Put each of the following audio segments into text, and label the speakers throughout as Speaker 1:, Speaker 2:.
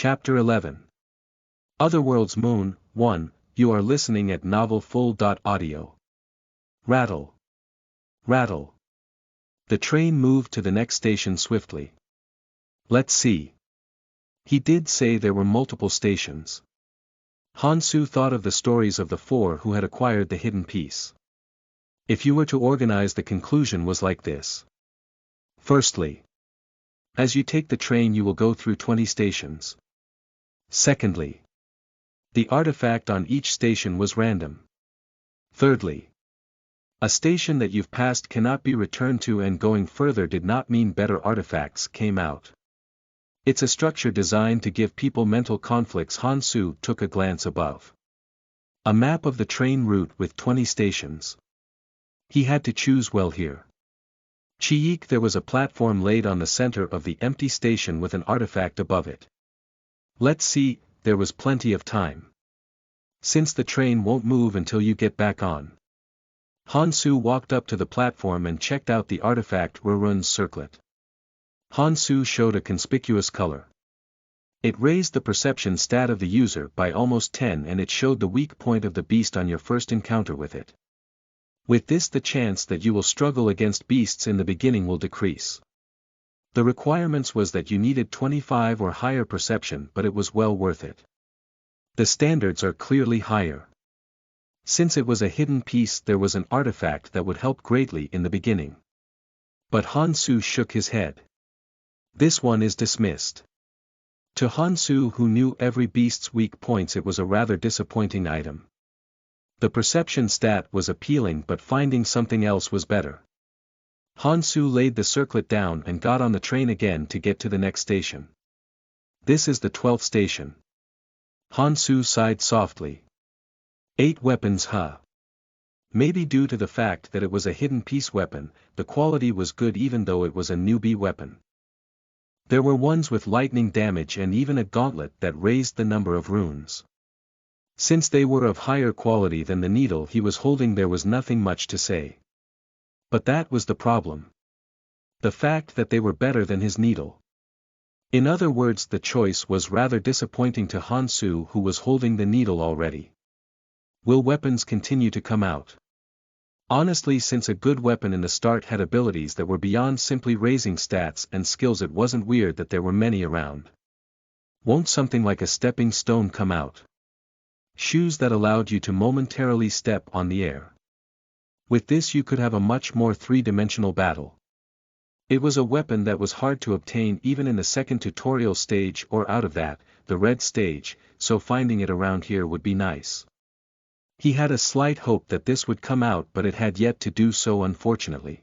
Speaker 1: Chapter 11. Otherworld's Moon, 1, you are listening at novelfull.audio. Rattle. Rattle. The train moved to the next station swiftly. Let's see. He did say there were multiple stations. Hansu thought of the stories of the four who had acquired the hidden piece. If you were to organize, the conclusion was like this. Firstly, as you take the train you will go through 20 stations. Secondly, the artifact on each station was random. Thirdly, a station that you've passed cannot be returned to, and going further did not mean better artifacts came out. It's a structure designed to give people mental conflicts. Hansu took a glance above. A map of the train route with 20 stations. He had to choose well here. Chiik, there was a platform laid on the center of the empty station with an artifact above it. Let's see, there was plenty of time. Since the train won't move until you get back on. Hansu walked up to the platform and checked out the artifact Rurun's circlet. Hansu showed a conspicuous color. It raised the perception stat of the user by almost 10, and it showed the weak point of the beast on your first encounter with it. With this, the chance that you will struggle against beasts in the beginning will decrease. The requirements was that you needed 25 or higher perception, but it was well worth it. The standards are clearly higher. Since it was a hidden piece, there was an artifact that would help greatly in the beginning. But Hansu shook his head. This one is dismissed. To Hansu, who knew every beast's weak points, it was a rather disappointing item. The perception stat was appealing, but finding something else was better. Hansu laid the circlet down and got on the train again to get to the next station. This is the 12th station. Hansu sighed softly. 8 weapons, huh? Maybe due to the fact that it was a hidden piece weapon, the quality was good even though it was a newbie weapon. There were ones with lightning damage and even a gauntlet that raised the number of runes. Since they were of higher quality than the needle he was holding, there was nothing much to say. But that was the problem. The fact that they were better than his needle. In other words, the choice was rather disappointing to Hansu, who was holding the needle already. Will weapons continue to come out? Honestly, since a good weapon in the start had abilities that were beyond simply raising stats and skills, it wasn't weird that there were many around. Won't something like a stepping stone come out? Shoes that allowed you to momentarily step on the air. With this you could have a much more three-dimensional battle. It was a weapon that was hard to obtain even in the second tutorial stage or out of that, the red stage, so finding it around here would be nice. He had a slight hope that this would come out, but it had yet to do so, unfortunately.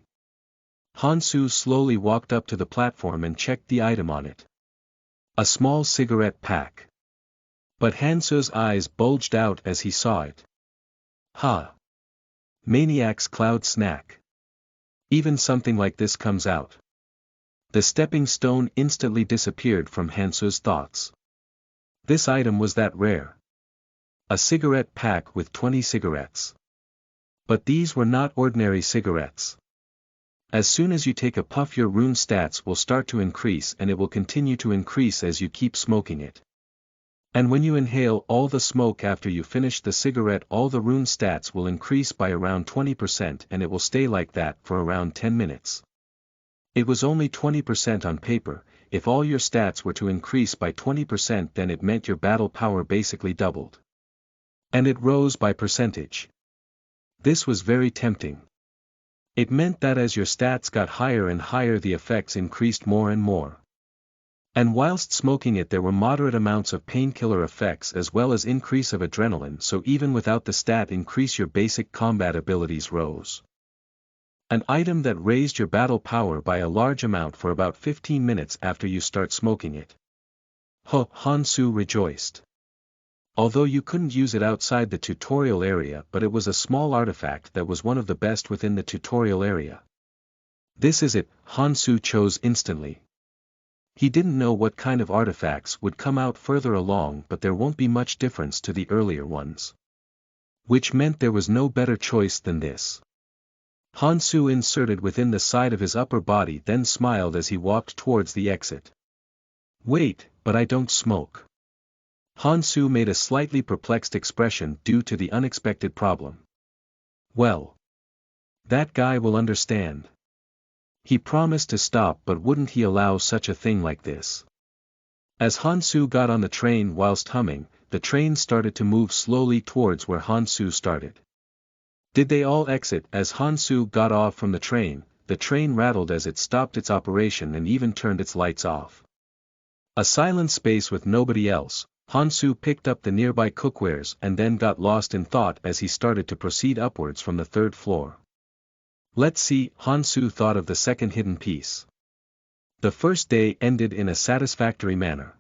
Speaker 1: Hansu slowly walked up to the platform and checked the item on it. A small cigarette pack. But Hansu's eyes bulged out as he saw it. Ha! Maniac's cloud snack. Even something like this comes out. The stepping stone instantly disappeared from Hansu's thoughts. This item was that rare. A cigarette pack with 20 cigarettes. But these were not ordinary cigarettes. As soon as you take a puff, your rune stats will start to increase, and it will continue to increase as you keep smoking it. And when you inhale all the smoke after you finish the cigarette, all the rune stats will increase by around 20%, and it will stay like that for around 10 minutes. It was only 20% on paper. If all your stats were to increase by 20%, then it meant your battle power basically doubled. And it rose by percentage. This was very tempting. It meant that as your stats got higher and higher, the effects increased more and more. And whilst smoking it, there were moderate amounts of painkiller effects as well as increase of adrenaline, so even without the stat increase, your basic combat abilities rose. An item that raised your battle power by a large amount for about 15 minutes after you start smoking it. Hansu rejoiced. Although you couldn't use it outside the tutorial area, but it was a small artifact that was one of the best within the tutorial area. This is it, Hansu chose instantly. He didn't know what kind of artifacts would come out further along, but there won't be much difference to the earlier ones. Which meant there was no better choice than this. Hansu inserted within the side of his upper body, then smiled as he walked towards the exit. Wait, but I don't smoke. Hansu made a slightly perplexed expression due to the unexpected problem. Well. That guy will understand. He promised to stop, but wouldn't he allow such a thing like this? As Hansu got on the train whilst humming, the train started to move slowly towards where Hansu started. Did they all exit? As Hansu got off from the train rattled as it stopped its operation and even turned its lights off. A silent space with nobody else, Hansu picked up the nearby cookwares and then got lost in thought as he started to proceed upwards from the third floor. Let's see, Hansu thought of the second hidden piece. The first day ended in a satisfactory manner.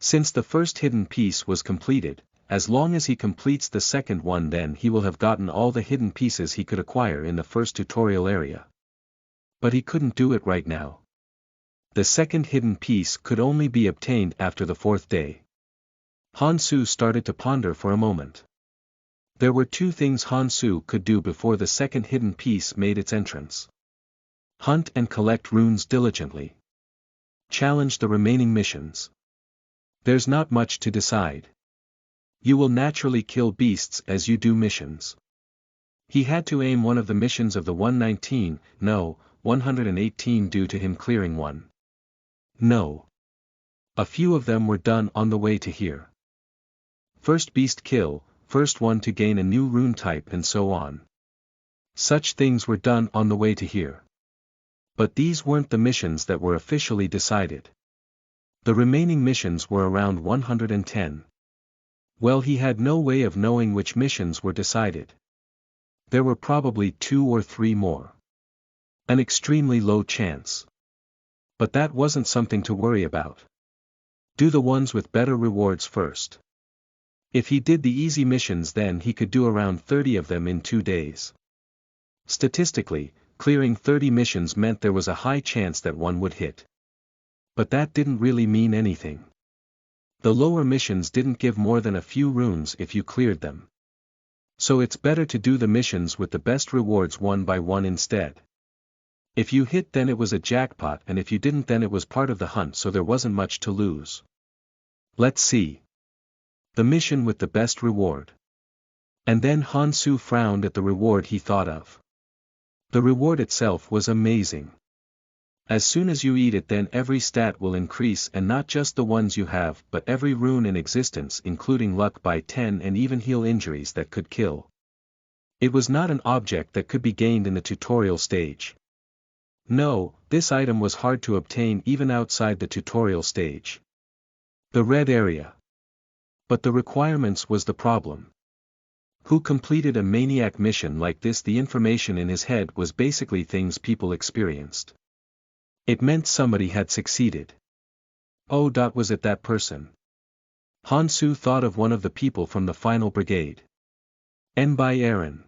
Speaker 1: Since the first hidden piece was completed, as long as he completes the second one, then he will have gotten all the hidden pieces he could acquire in the first tutorial area. But he couldn't do it right now. The second hidden piece could only be obtained after the fourth day. Hansu started to ponder for a moment. There were two things Hansu could do before the second hidden piece made its entrance. Hunt and collect runes diligently. Challenge the remaining missions. There's not much to decide. You will naturally kill beasts as you do missions. He had to aim one of the missions of the 118 due to him clearing one. No. A few of them were done on the way to here. First beast kill, first one to gain a new rune type, and so on. Such things were done on the way to here. But these weren't the missions that were officially decided. The remaining missions were around 110. Well, he had no way of knowing which missions were decided. There were probably 2 or 3 more. An extremely low chance. But that wasn't something to worry about. Do the ones with better rewards first. If he did the easy missions, then he could do around 30 of them in 2 days. Statistically, clearing 30 missions meant there was a high chance that one would hit. But that didn't really mean anything. The lower missions didn't give more than a few runes if you cleared them. So it's better to do the missions with the best rewards one by one instead. If you hit, then it was a jackpot, and if you didn't, then it was part of the hunt, so there wasn't much to lose. Let's see. The mission with the best reward. And then Hansu frowned at the reward he thought of. The reward itself was amazing. As soon as you eat it, then every stat will increase, and not just the ones you have, but every rune in existence, including luck, by 10, and even heal injuries that could kill. It was not an object that could be gained in the tutorial stage. No, this item was hard to obtain even outside the tutorial stage. The red area. But the requirements was the problem. Who completed a maniac mission like this? The information in his head was basically things people experienced. It meant somebody had succeeded. Oh, was it that person? Hansu thought of one of the people from the final brigade. By Aaron.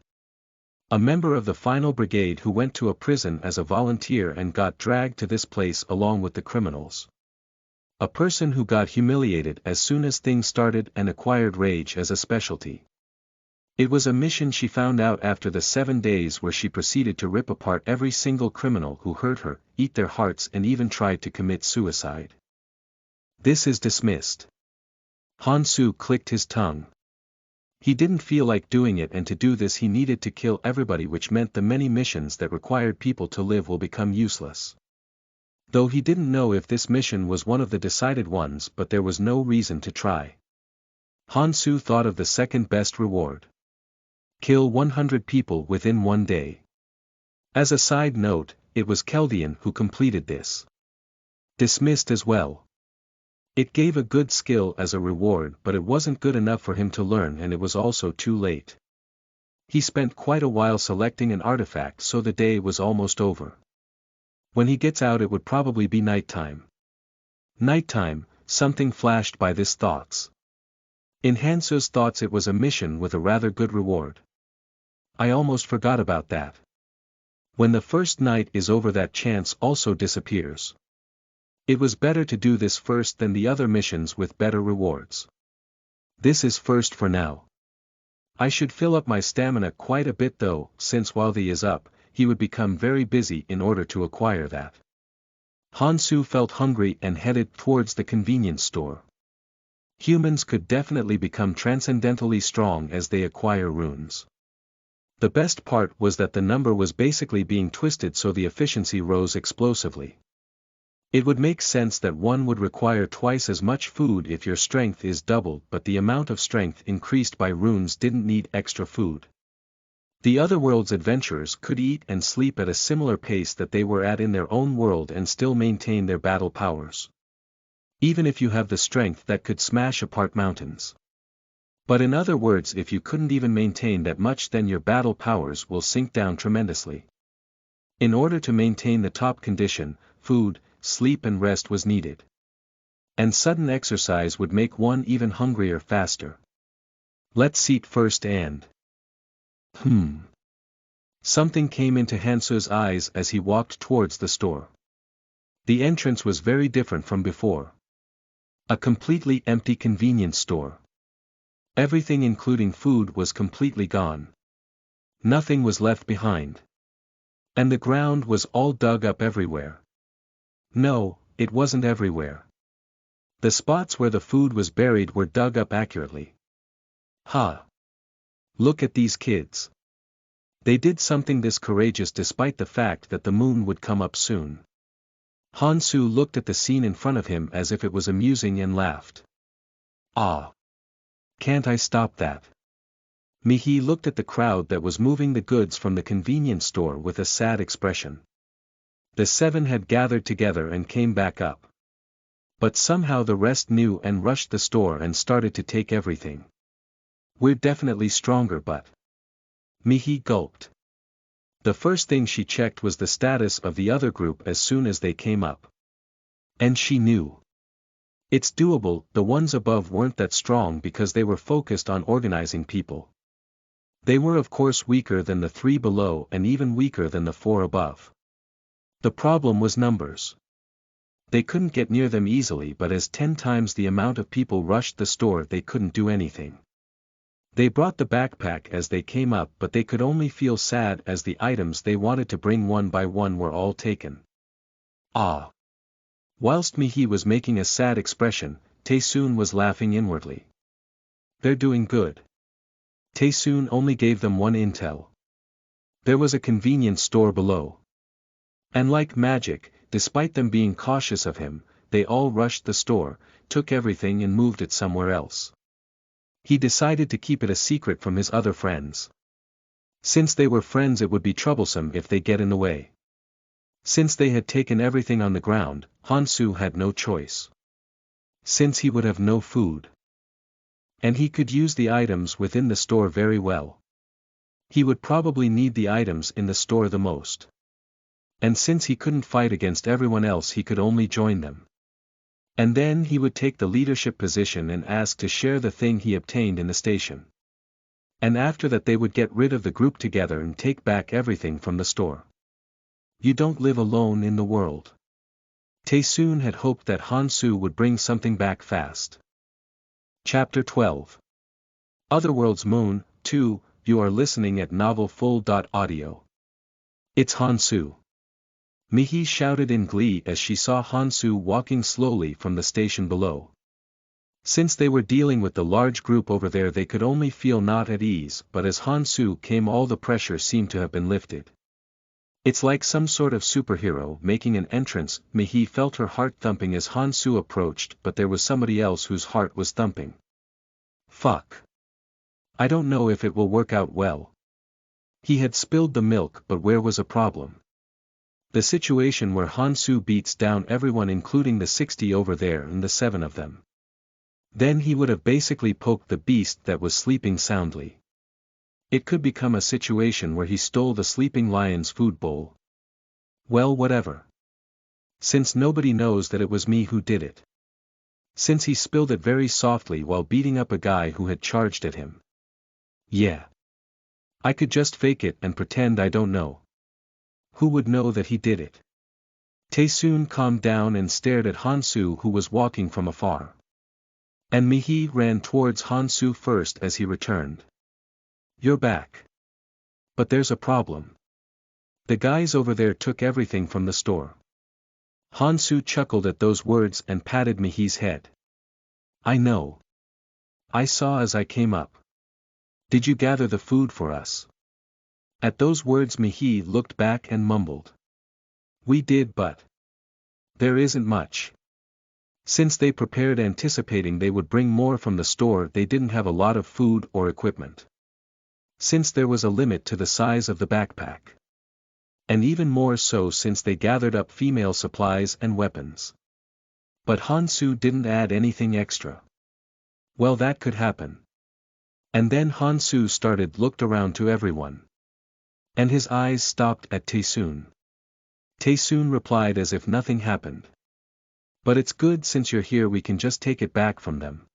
Speaker 1: A member of the final brigade who went to a prison as a volunteer and got dragged to this place along with the criminals. A person who got humiliated as soon as things started and acquired rage as a specialty. It was a mission she found out after the 7 days, where she proceeded to rip apart every single criminal who hurt her, eat their hearts, and even tried to commit suicide. This is dismissed. Hansu clicked his tongue. He didn't feel like doing it, and to do this he needed to kill everybody, which meant the many missions that required people to live will become useless. Though he didn't know if this mission was one of the decided ones, but there was no reason to try. Hansu thought of the second best reward. Kill 100 people within 1 day. As a side note, it was Keldian who completed this. Dismissed as well. It gave a good skill as a reward, but it wasn't good enough for him to learn, and it was also too late. He spent quite a while selecting an artifact, so the day was almost over. When he gets out, it would probably be nighttime. Nighttime, something flashed by his thoughts. In Hansu's thoughts, it was a mission with a rather good reward. I almost forgot about that. When the first night is over, that chance also disappears. It was better to do this first than the other missions with better rewards. This is first for now. I should fill up my stamina quite a bit though, since while the is up, he would become very busy in order to acquire that. Hansu felt hungry and headed towards the convenience store. Humans could definitely become transcendentally strong as they acquire runes. The best part was that the number was basically being twisted so the efficiency rose explosively. It would make sense that one would require twice as much food if your strength is doubled, but the amount of strength increased by runes didn't need extra food. The otherworld's adventurers could eat and sleep at a similar pace that they were at in their own world and still maintain their battle powers. Even if you have the strength that could smash apart mountains. But in other words, if you couldn't even maintain that much, then your battle powers will sink down tremendously. In order to maintain the top condition, food, sleep and rest was needed. And sudden exercise would make one even hungrier faster. Let's eat first and... Something came into Hansu's eyes as he walked towards the store. The entrance was very different from before. A completely empty convenience store. Everything including food was completely gone. Nothing was left behind. And the ground was all dug up everywhere. No, it wasn't everywhere. The spots where the food was buried were dug up accurately. Look at these kids. They did something this courageous despite the fact that the moon would come up soon. Hansu looked at the scene in front of him as if it was amusing and laughed. Can't I stop that? Mihi looked at the crowd that was moving the goods from the convenience store with a sad expression. The 7 had gathered together and came back up. But somehow the rest knew and rushed the store and started to take everything. We're definitely stronger, but... Mihi gulped. The first thing she checked was the status of the other group as soon as they came up. And she knew. It's doable. The ones above weren't that strong because they were focused on organizing people. They were of course weaker than the 3 below and even weaker than the 4 above. The problem was numbers. They couldn't get near them easily, but as 10 times the amount of people rushed the store, they couldn't do anything. They brought the backpack as they came up, but they could only feel sad as the items they wanted to bring one by one were all taken. Whilst Mihi was making a sad expression, Taesoon was laughing inwardly. They're doing good. Taesoon only gave them one intel. There was a convenience store below. And like magic, despite them being cautious of him, they all rushed the store, took everything and moved it somewhere else. He decided to keep it a secret from his other friends. Since they were friends, it would be troublesome if they get in the way. Since they had taken everything on the ground, Hansu had no choice. Since he would have no food. And he could use the items within the store very well. He would probably need the items in the store the most. And since he couldn't fight against everyone else, he could only join them. And then he would take the leadership position and ask to share the thing he obtained in the station. And after that they would get rid of the group together and take back everything from the store. You don't live alone in the world. Taesoon had hoped that Hansu would bring something back fast. Chapter 12. Otherworld's Moon, 2, you are listening at novelfull.audio. It's Hansu. Mihi shouted in glee as she saw Hansu walking slowly from the station below. Since they were dealing with the large group over there, they could only feel not at ease, but as Hansu came, all the pressure seemed to have been lifted. It's like some sort of superhero making an entrance. Mihi felt her heart thumping as Hansu approached, but there was somebody else whose heart was thumping. Fuck. I don't know if it will work out well. He had spilled the milk, but where was a problem? The situation where Hansu beats down everyone, including the 60 over there and the 7 of them. Then he would have basically poked the beast that was sleeping soundly. It could become a situation where he stole the sleeping lion's food bowl. Well, whatever. Since nobody knows that it was me who did it. Since he spilled it very softly while beating up a guy who had charged at him. Yeah. I could just fake it and pretend I don't know. Who would know that he did it? Taesoon calmed down and stared at Hansu, who was walking from afar. And Mihi ran towards Hansu first as he returned. You're back. But there's a problem. The guys over there took everything from the store. Hansu chuckled at those words and patted Mihi's head. I know. I saw as I came up. Did you gather the food for us? At those words Mihi looked back and mumbled. We did, but there isn't much. Since they prepared anticipating they would bring more from the store, they didn't have a lot of food or equipment. Since there was a limit to the size of the backpack. And even more so since they gathered up female supplies and weapons. But Hansu didn't add anything extra. Well, that could happen. And then Hansu looked around to everyone. And his eyes stopped at Taesoon. Taesoon replied as if nothing happened. But it's good, since you're here we can just take it back from them.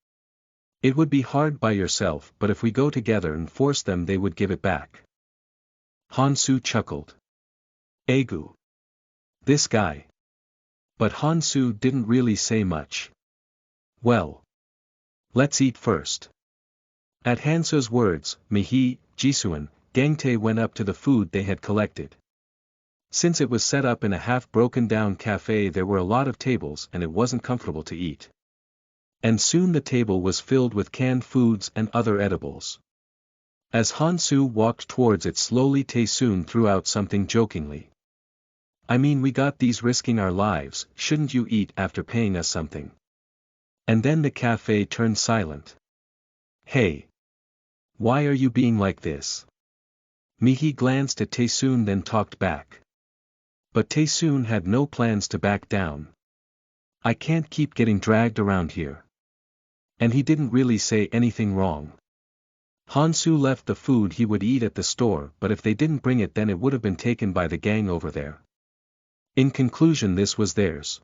Speaker 1: It would be hard by yourself, but if we go together and force them they would give it back. Hansu chuckled. Egu. This guy. But Hansu didn't really say much. Well. Let's eat first. At Hansu's words, Mihi, Jisuan, Gangtae went up to the food they had collected. Since it was set up in a half-broken down cafe, there were a lot of tables and it wasn't comfortable to eat. And soon the table was filled with canned foods and other edibles. As Hansu walked towards it slowly, Taesoon threw out something jokingly. I mean, we got these risking our lives, shouldn't you eat after paying us something? And then the cafe turned silent. Hey! Why are you being like this? Mihi glanced at Taesoon then talked back. But Taesoon had no plans to back down. I can't keep getting dragged around here. And he didn't really say anything wrong. Hansu left the food he would eat at the store, but if they didn't bring it then it would have been taken by the gang over there. In conclusion, this was theirs.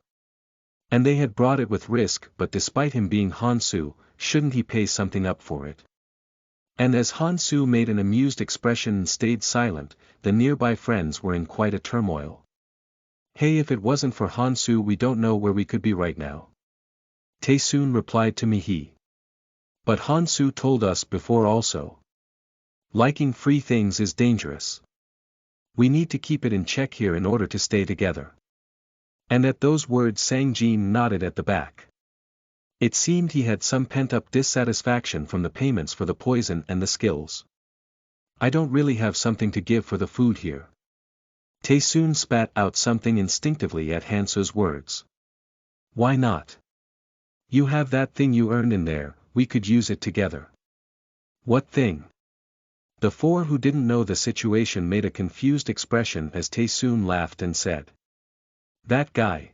Speaker 1: And they had brought it with risk, but despite him being Hansu, shouldn't he pay something up for it? And as Hansu made an amused expression and stayed silent, the nearby friends were in quite a turmoil. Hey, if it wasn't for Hansu we don't know where we could be right now. Taesoon replied to Mihi. But Hansu told us before also. Liking free things is dangerous. We need to keep it in check here in order to stay together. And at those words Sangjin nodded at the back. It seemed he had some pent-up dissatisfaction from the payments for the poison and the skills. I don't really have something to give for the food here. Taesoon spat out something instinctively at Hansu's words. Why not? You have that thing you earned in there, we could use it together. What thing? The four who didn't know the situation made a confused expression as Taesoon laughed and said. That guy.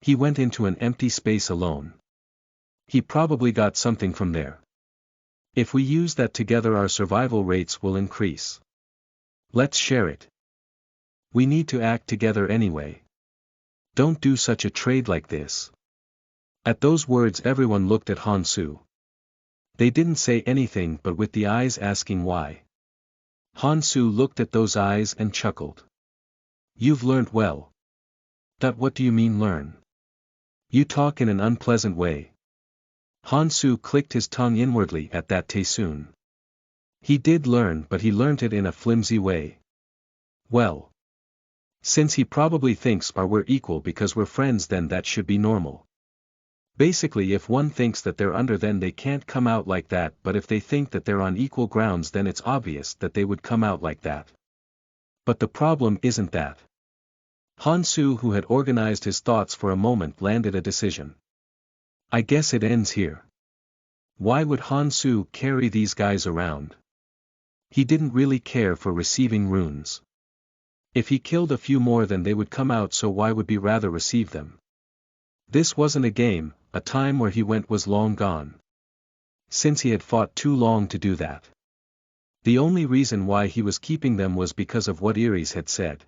Speaker 1: He went into an empty space alone. He probably got something from there. If we use that together our survival rates will increase. Let's share it. We need to act together anyway. Don't do such a trade like this. At those words everyone looked at Hansu. They didn't say anything but with the eyes asking why. Hansu looked at those eyes and chuckled. You've learned well. That what do you mean learn? You talk in an unpleasant way. Hansu clicked his tongue inwardly at that Taesoon. He did learn, but he learnt it in a flimsy way. Well. Since he probably thinks we're equal because we're friends, then that should be normal. Basically, if one thinks that they're under, then they can't come out like that, but if they think that they're on equal grounds, then it's obvious that they would come out like that. But the problem isn't that. Hansu, who had organized his thoughts for a moment, landed a decision. I guess it ends here. Why would Hansu carry these guys around? He didn't really care for receiving runes. If he killed a few more, then they would come out, so why would he rather receive them? This wasn't a game, a time where he went was long gone. Since he had fought too long to do that. The only reason why he was keeping them was because of what Iris had said.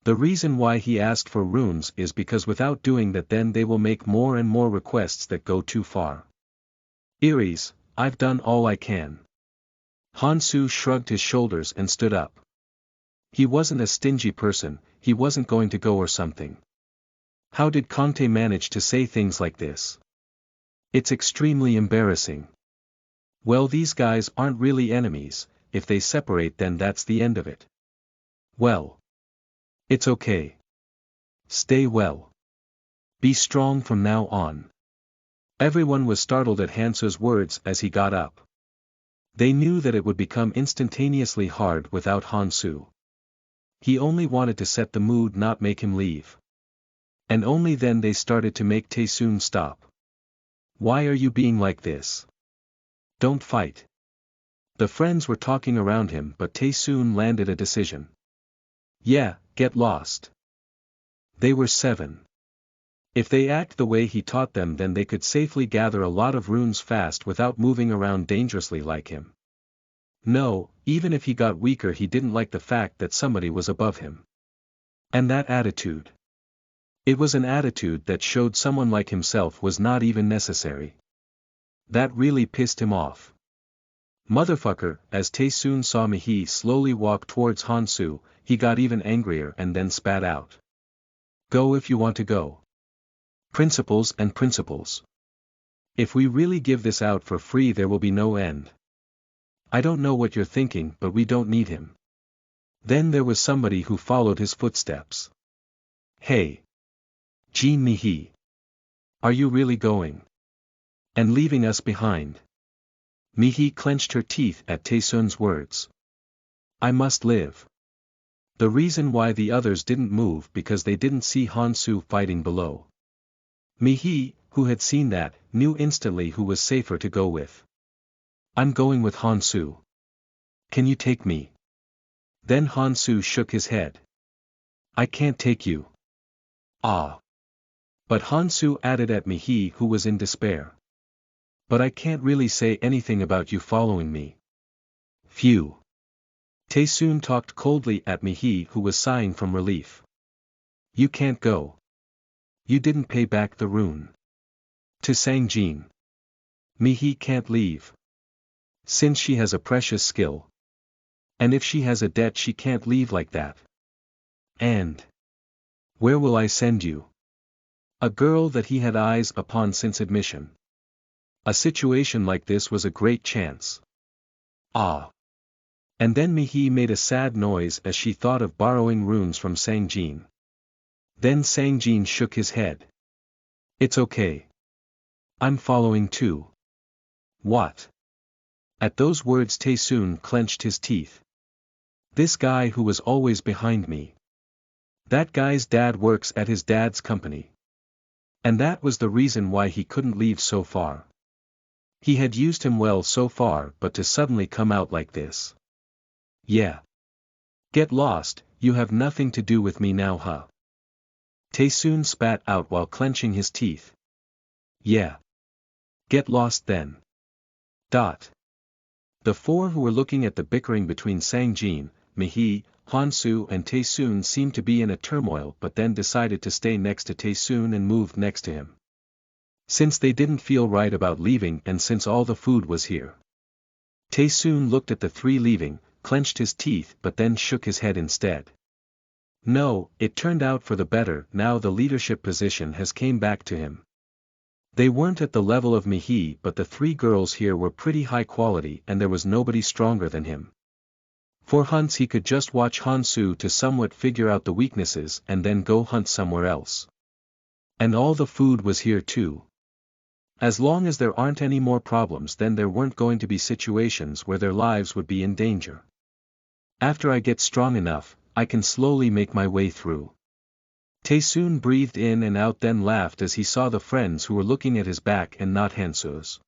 Speaker 1: The reason why he asked for runes is because without doing that then they will make more and more requests that go too far. Iris, I've done all I can. Hansu shrugged his shoulders and stood up. He wasn't a stingy person, he wasn't going to go or something. How did Conte manage to say things like this? It's extremely embarrassing. Well, these guys aren't really enemies, if they separate then that's the end of it. Well. It's okay. Stay well. Be strong from now on. Everyone was startled at Hansu's words as he got up. They knew that it would become instantaneously hard without Hansu. He only wanted to set the mood, not make him leave. And only then they started to make Taesoon stop. Why are you being like this? Don't fight. The friends were talking around him, but Taesoon landed a decision. Yeah, get lost. They were 7. If they act the way he taught them, then they could safely gather a lot of runes fast without moving around dangerously like him. No, even if he got weaker, he didn't like the fact that somebody was above him. And that attitude. It was an attitude that showed someone like himself was not even necessary. That really pissed him off. Motherfucker, as Taesoon saw Mihi slowly walk towards Hansu, he got even angrier and then spat out. Go if you want to go. Principles and principles. If we really give this out for free, there will be no end. I don't know what you're thinking, but we don't need him. Then there was somebody who followed his footsteps. Hey! Jin Mihi. Are you really going? And leaving us behind? Mihi clenched her teeth at Taesoon's words. I must live. The reason why the others didn't move because they didn't see Hansu fighting below. Mihi, who had seen that, knew instantly who was safer to go with. I'm going with Hansu. Can you take me? Then Hansu shook his head. I can't take you. Ah. But Hansu added at Mihi, who was in despair. But I can't really say anything about you following me. Phew. Taesoon talked coldly at Mihi, who was sighing from relief. You can't go. You didn't pay back the rune. To Sangjin. Mihi can't leave. Since she has a precious skill. And if she has a debt, she can't leave like that. And where will I send you? A girl that he had eyes upon since admission. A situation like this was a great chance. Ah. And then Mihi made a sad noise as she thought of borrowing runes from Sangjin. Then Sangjin shook his head. It's okay. I'm following too. What? At those words Taesoon clenched his teeth. This guy who was always behind me. That guy's dad works at his dad's company. And that was the reason why he couldn't leave so far. He had used him well so far, but to suddenly come out like this. Yeah. Get lost, you have nothing to do with me now, huh? Taesoon spat out while clenching his teeth. Yeah. Get lost then. The 4 who were looking at the bickering between Sangjin, Mihi, Hansu and Taesoon seemed to be in a turmoil, but then decided to stay next to Taesoon and moved next to him. Since they didn't feel right about leaving and since all the food was here. Taesoon looked at the 3 leaving, clenched his teeth but then shook his head instead. No, it turned out for the better. Now the leadership position has came back to him. They weren't at the level of Mihi, but the 3 girls here were pretty high quality and there was nobody stronger than him. For hunts he could just watch Hansu to somewhat figure out the weaknesses and then go hunt somewhere else. And all the food was here too. As long as there aren't any more problems, then there weren't going to be situations where their lives would be in danger. After I get strong enough, I can slowly make my way through. Taesoon breathed in and out, then laughed as he saw the friends who were looking at his back and not Hansu's.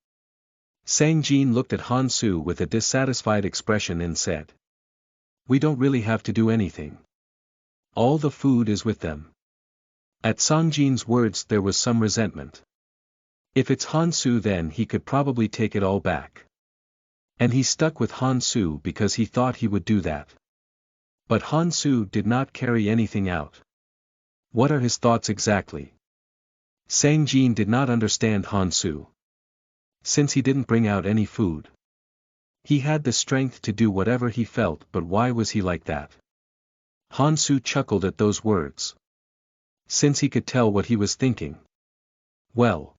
Speaker 1: Sangjin looked at Hansu with a dissatisfied expression and said. We don't really have to do anything. All the food is with them. At Sangjin's words there was some resentment. If it's Hansu, then he could probably take it all back. And he stuck with Hansu because he thought he would do that. But Hansu did not carry anything out. What are his thoughts exactly? Sangjin did not understand Hansu. Since he didn't bring out any food. He had the strength to do whatever he felt, but why was he like that? Hansu chuckled at those words. Since he could tell what he was thinking. Well.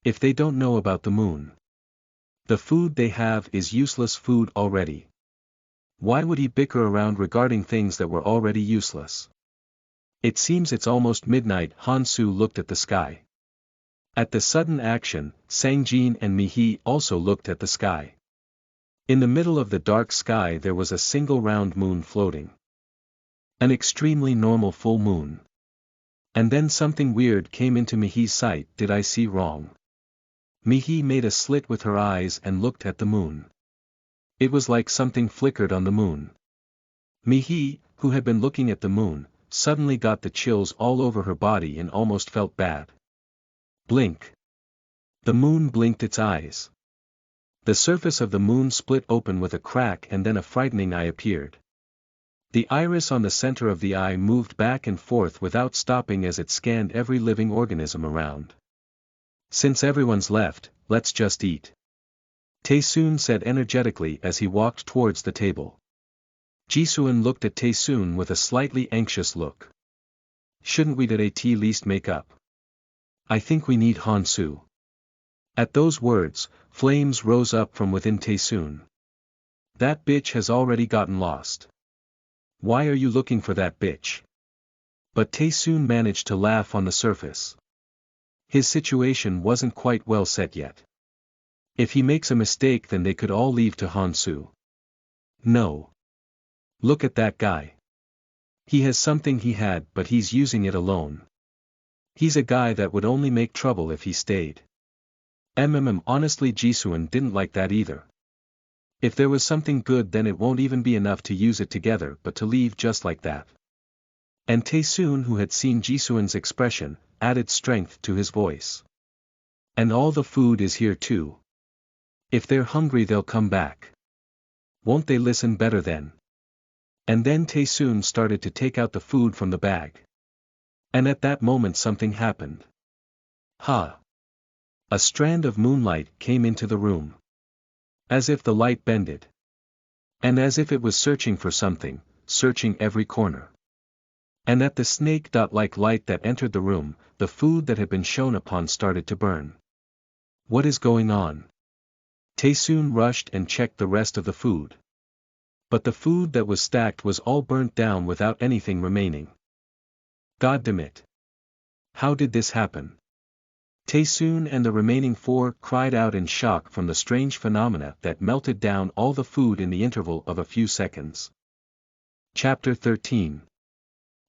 Speaker 1: If they don't know about the moon. The food they have is useless food already. Why would he bicker around regarding things that were already useless? It seems it's almost midnight. Hansu looked at the sky. At the sudden action, Sangjin and Mihi also looked at the sky. In the middle of the dark sky there was a single round moon floating. An extremely normal full moon. And then something weird came into Mihi's sight. Did I see wrong? Mihi made a slit with her eyes and looked at the moon. It was like something flickered on the moon. Mihi, who had been looking at the moon, suddenly got the chills all over her body and almost felt bad. Blink. The moon blinked its eyes. The surface of the moon split open with a crack and then a frightening eye appeared. The iris on the center of the eye moved back and forth without stopping as it scanned every living organism around. Since everyone's left, let's just eat. Taesoon said energetically as he walked towards the table. Jisuan looked at Taesoon with a slightly anxious look. Shouldn't we at least make up? I think we need Hansu. At those words, flames rose up from within Taesoon. That bitch has already gotten lost. Why are you looking for that bitch? But Taesoon managed to laugh on the surface. His situation wasn't quite well set yet. If he makes a mistake then they could all leave to Hansu. No. Look at that guy. He has something he had but he's using it alone. He's a guy that would only make trouble if he stayed. Honestly Jisuan didn't like that either. If there was something good then it won't even be enough to use it together but to leave just like that. And Taesoon, who had seen Jisuan's expression, added strength to his voice. And all the food is here too. If they're hungry they'll come back. Won't they listen better then? And then Taesoon started to take out the food from the bag. And at that moment something happened. Ha! A strand of moonlight came into the room. As if the light bended. And as if it was searching for something, searching every corner. And at the snake-like light that entered the room, the food that had been shown upon started to burn. What is going on? Taesoon rushed and checked the rest of the food. But the food that was stacked was all burnt down without anything remaining. Goddamn. How did this happen? Taesoon and the remaining four cried out in shock from the strange phenomena that melted down all the food in the interval of a few seconds. Chapter 13.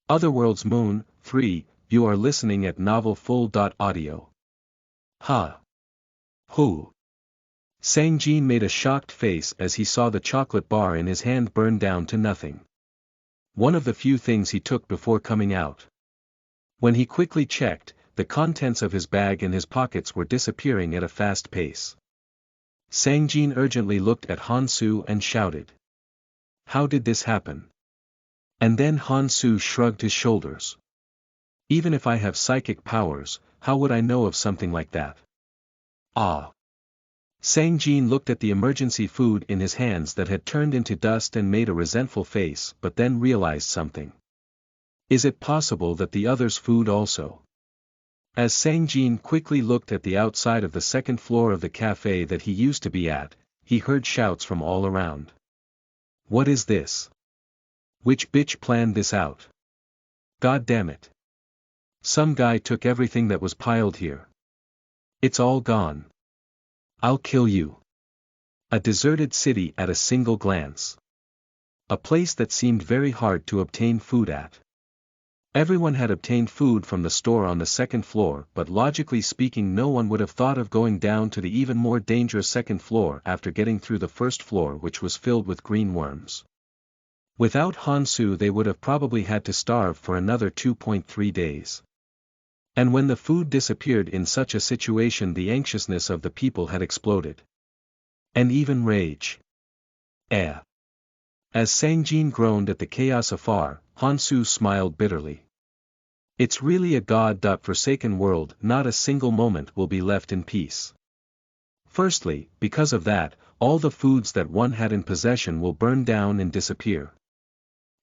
Speaker 1: Otherworld's Moon, 3, you are listening at novelfull.audio. Ha! Who? Sangjin made a shocked face as he saw the chocolate bar in his hand burn down to nothing. One of the few things he took before coming out. When he quickly checked, the contents of his bag and his pockets were disappearing at a fast pace. Sangjin urgently looked at Hansu and shouted. How did this happen? And then Hansu shrugged his shoulders. Even if I have psychic powers, how would I know of something like that? Ah! Sangjin looked at the emergency food in his hands that had turned into dust and made a resentful face but then realized something. Is it possible that the others' food also? As Sangjin quickly looked at the outside of the second floor of the cafe that he used to be at, he heard shouts from all around. What is this? Which bitch planned this out? God damn it. Some guy took everything that was piled here. It's all gone. I'll kill you. A deserted city at a single glance. A place that seemed very hard to obtain food at. Everyone had obtained food from the store on the second floor, but logically speaking no one would have thought of going down to the even more dangerous second floor after getting through the first floor, which was filled with green worms. Without Hansu they would have probably had to starve for another 2.3 days. And when the food disappeared in such a situation the anxiousness of the people had exploded. And even rage. Eh. As Sangjin groaned at the chaos afar, Hansu smiled bitterly. It's really a God-forsaken world, not a single moment will be left in peace. Firstly, because of that, all the foods that one had in possession will burn down and disappear.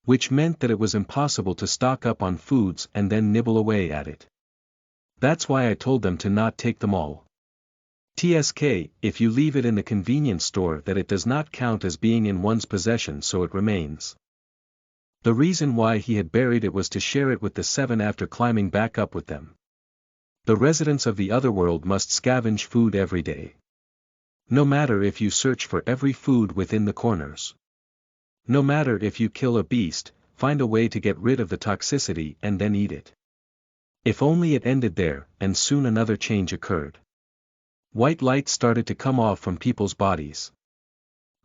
Speaker 1: Which meant that it was impossible to stock up on foods and then nibble away at it. That's why I told them to not take them all. TSK, if you leave it in the convenience store that it does not count as being in one's possession so it remains. The reason why he had buried it was to share it with the seven after climbing back up with them. The residents of the otherworld must scavenge food every day. No matter if you search for every food within the corners. No matter if you kill a beast, find a way to get rid of the toxicity and then eat it. If only it ended there, and soon another change occurred. White light started to come off from people's bodies.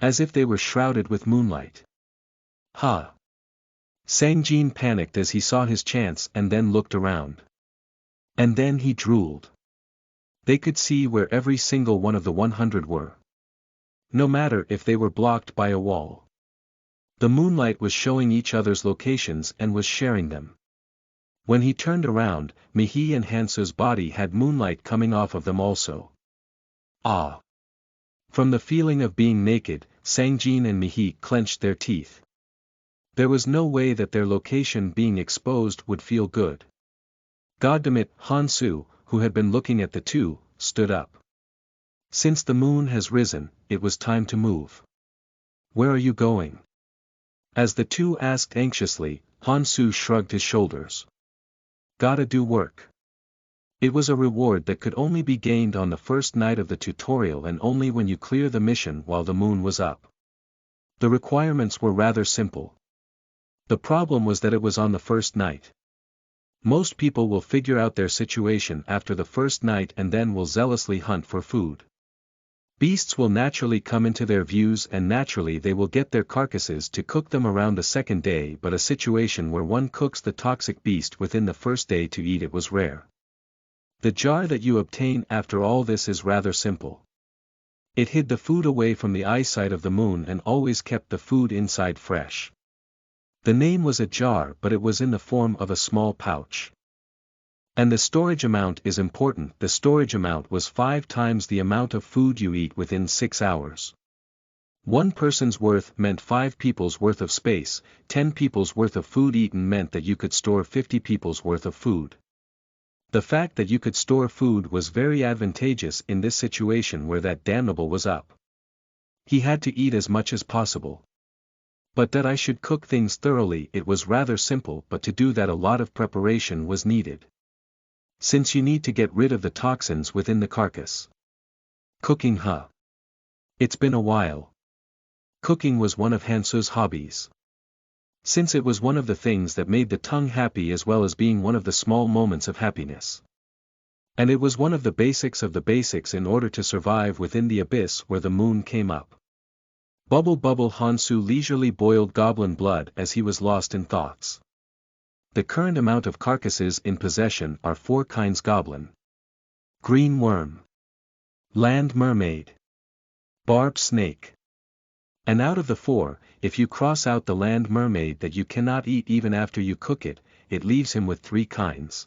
Speaker 1: As if they were shrouded with moonlight. Ha! Sangjin panicked as he saw his chance and then looked around. And then he drooled. They could see where every single one of the 100 were. No matter if they were blocked by a wall. The moonlight was showing each other's locations and was sharing them. When he turned around, Mihi and Hansu's body had moonlight coming off of them also. Ah! From the feeling of being naked, Sangjin and Mihi clenched their teeth. There was no way that their location being exposed would feel good. Goddamit, Hansu, who had been looking at the two, stood up. Since the moon has risen, it was time to move. Where are you going? As the two asked anxiously, Hansu shrugged his shoulders. Gotta do work. It was a reward that could only be gained on the first night of the tutorial and only when you clear the mission while the moon was up. The requirements were rather simple. The problem was that it was on the first night. Most people will figure out their situation after the first night and then will zealously hunt for food. Beasts will naturally come into their views and naturally they will get their carcasses to cook them around the second day, but a situation where one cooks the toxic beast within the first day to eat it was rare. The jar that you obtain after all this is rather simple. It hid the food away from the eyesight of the moon and always kept the food inside fresh. The name was a jar, but it was in the form of a small pouch. And the storage amount is important. The storage amount was 5 times the amount of food you eat within 6 hours. One person's worth meant 5 people's worth of space, 10 people's worth of food eaten meant that you could store 50 people's worth of food. The fact that you could store food was very advantageous in this situation where that damnable was up. He had to eat as much as possible. But that I should cook things thoroughly, it was rather simple, but to do that a lot of preparation was needed. Since you need to get rid of the toxins within the carcass. Cooking, huh? It's been a while. Cooking was one of Hansu's hobbies. Since it was one of the things that made the tongue happy as well as being one of the small moments of happiness. And it was one of the basics in order to survive within the abyss where the moon came up. Bubble bubble Hansu leisurely boiled goblin blood as he was lost in thoughts. The current amount of carcasses in possession are 4 kinds: goblin, green worm, land mermaid, barbed snake. And out of the 4, if you cross out the land mermaid that you cannot eat even after you cook it, it leaves him with 3 kinds.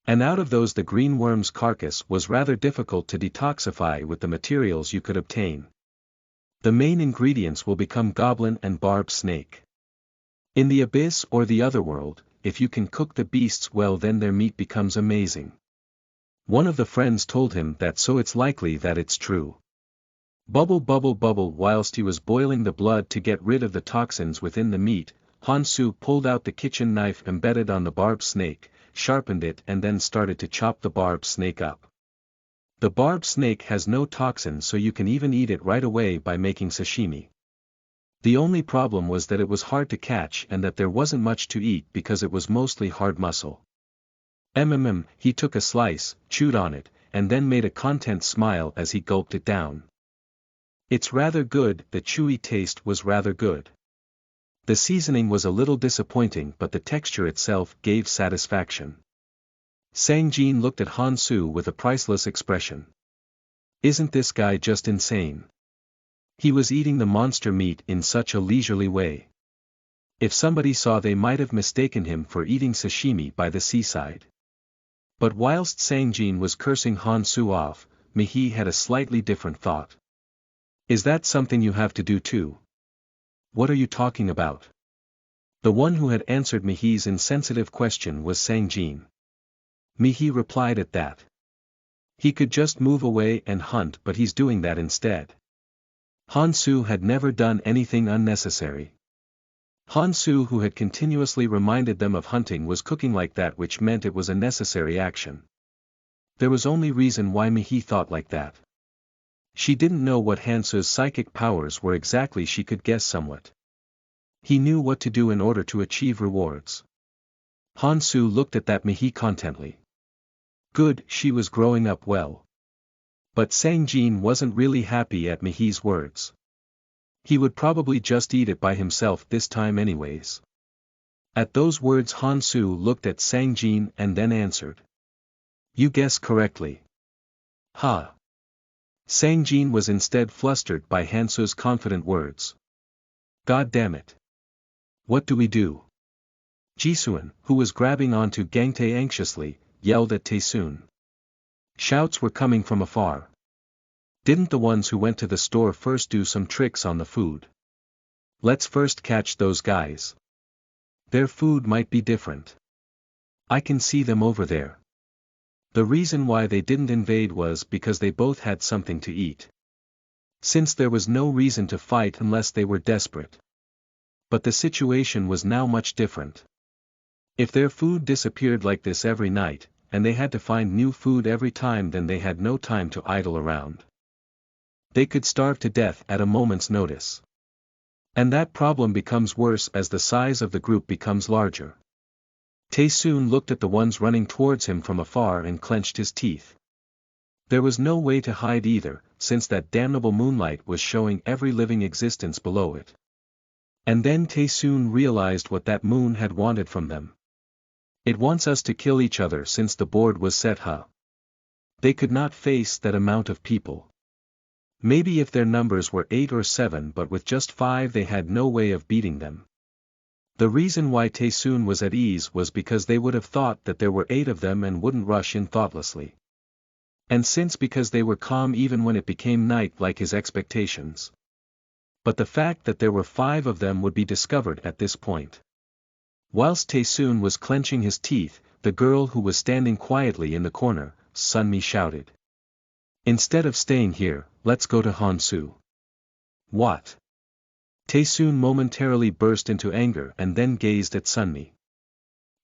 Speaker 1: And out of those the green worm's carcass was rather difficult to detoxify with the materials you could obtain. The main ingredients will become goblin and barbed snake. In the abyss or the otherworld, if you can cook the beasts well then their meat becomes amazing. One of the friends told him that, so it's likely that it's true. Bubble bubble bubble. Whilst he was boiling the blood to get rid of the toxins within the meat, Hansu pulled out the kitchen knife embedded on the barbed snake, sharpened it and then started to chop the barbed snake up. The barbed snake has no toxin, so you can even eat it right away by making sashimi. The only problem was that it was hard to catch and that there wasn't much to eat because it was mostly hard muscle. He took a slice, chewed on it, and then made a content smile as he gulped it down. It's rather good. The chewy taste was rather good. The seasoning was a little disappointing, but the texture itself gave satisfaction. Sangjin looked at Hansu with a priceless expression. Isn't this guy just insane? He was eating the monster meat in such a leisurely way. If somebody saw, they might have mistaken him for eating sashimi by the seaside. But whilst Sangjin was cursing Hansu off, Mihi had a slightly different thought. Is that something you have to do too? What are you talking about? The one who had answered Mihi's insensitive question was Sangjin. Mihi replied at that. He could just move away and hunt, but he's doing that instead. Hansu had never done anything unnecessary. Hansu, who had continuously reminded them of hunting, was cooking like that, which meant it was a necessary action. There was only reason why Mihi thought like that. She didn't know what Hansu's psychic powers were exactly. She could guess somewhat. He knew what to do in order to achieve rewards. Hansu looked at that Mihi contently. Good, she was growing up well. But Sangjin wasn't really happy at Mihi's words. He would probably just eat it by himself this time anyways. At those words Hansu looked at Sangjin and then answered. You guess correctly. Ha! Sangjin was instead flustered by Hansu's confident words. God damn it. What do we do? Jisuan, who was grabbing onto Gangtae anxiously, yelled at Taesoon. Shouts were coming from afar. Didn't the ones who went to the store first do some tricks on the food? Let's first catch those guys. Their food might be different. I can see them over there. The reason why they didn't invade was because they both had something to eat. Since there was no reason to fight unless they were desperate. But the situation was now much different. If their food disappeared like this every night, and they had to find new food every time, then they had no time to idle around. They could starve to death at a moment's notice. And that problem becomes worse as the size of the group becomes larger. Taesoon looked at the ones running towards him from afar and clenched his teeth. There was no way to hide either, since that damnable moonlight was showing every living existence below it. And then Taesoon realized what that moon had wanted from them. It wants us to kill each other since the board was set, huh? They could not face that amount of people. Maybe if their numbers were 8 or 7, but with just 5 they had no way of beating them. The reason why Taesoon was at ease was because they would have thought that there were 8 of them and wouldn't rush in thoughtlessly. And because they were calm even when it became night, like his expectations. But the fact that there were 5 of them would be discovered at this point. Whilst Taesoon was clenching his teeth, the girl who was standing quietly in the corner, Sunmi, shouted. Instead of staying here, let's go to Hansu. What? Taesoon momentarily burst into anger and then gazed at Sunmi.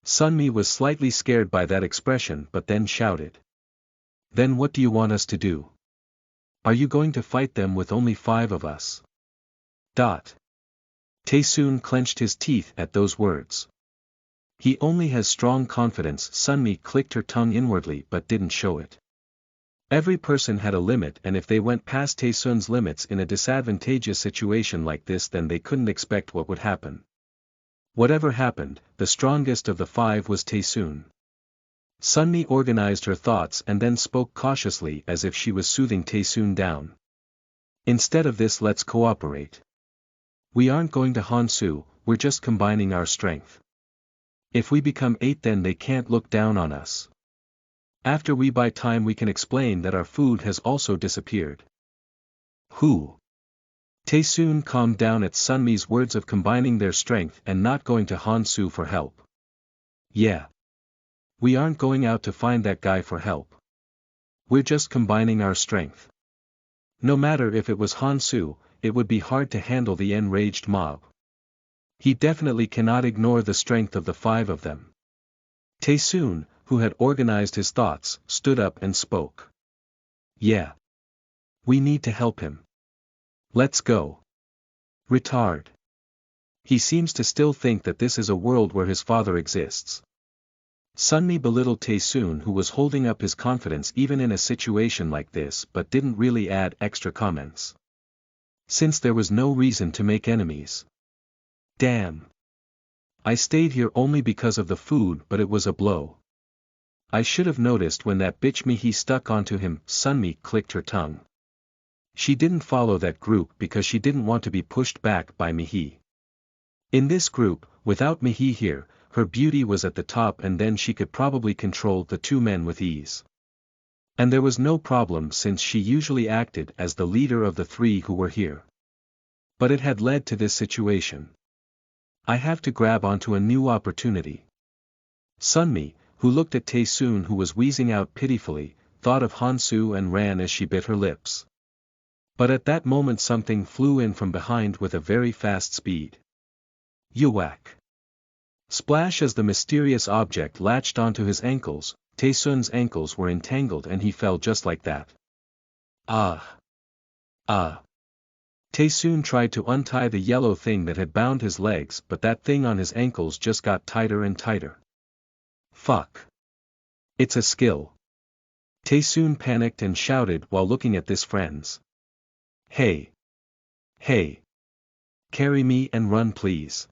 Speaker 1: Sunmi was slightly scared by that expression but then shouted. Then what do you want us to do? Are you going to fight them with only 5 of us? Taesoon clenched his teeth at those words. He only has strong confidence. Sunmi clicked her tongue inwardly but didn't show it. Every person had a limit, and if they went past Taesoon's limits in a disadvantageous situation like this, then they couldn't expect what would happen. Whatever happened, the strongest of the 5 was Taesoon. Sunmi organized her thoughts and then spoke cautiously as if she was soothing Taesoon down. Instead of this, let's cooperate. We aren't going to Hansu, we're just combining our strength. If we become 8, then they can't look down on us. After we buy time, we can explain that our food has also disappeared. Who? Taesoon calmed down at Sunmi's words of combining their strength and not going to Hansu for help. Yeah. We aren't going out to find that guy for help. We're just combining our strength. No matter if it was Hansu, it would be hard to handle the enraged mob. He definitely cannot ignore the strength of the 5 of them. Taesoon, who had organized his thoughts, stood up and spoke. Yeah. We need to help him. Let's go. Retard. He seems to still think that this is a world where his father exists. Sunmi belittled Taesoon, who was holding up his confidence even in a situation like this, but didn't really add extra comments. Since there was no reason to make enemies. Damn. I stayed here only because of the food, but it was a blow. I should have noticed when that bitch Mihi stuck onto him. Sunmi clicked her tongue. She didn't follow that group because she didn't want to be pushed back by Mihi. In this group, without Mihi here, her beauty was at the top, and then she could probably control the 2 men with ease. And there was no problem since she usually acted as the leader of the 3 who were here. But it had led to this situation. I have to grab onto a new opportunity. Sunmi, who looked at Taesoon, who was wheezing out pitifully, thought of Hansu and ran as she bit her lips. But at that moment something flew in from behind with a very fast speed. Yuwak. Splash as the mysterious object latched onto his ankles, Taesun's ankles were entangled and he fell just like that. Ah! Ah! Taesun tried to untie the yellow thing that had bound his legs but that thing on his ankles just got tighter and tighter. Fuck! It's a skill. Taesun panicked and shouted while looking at his friends. Hey! Hey! Carry me and run please.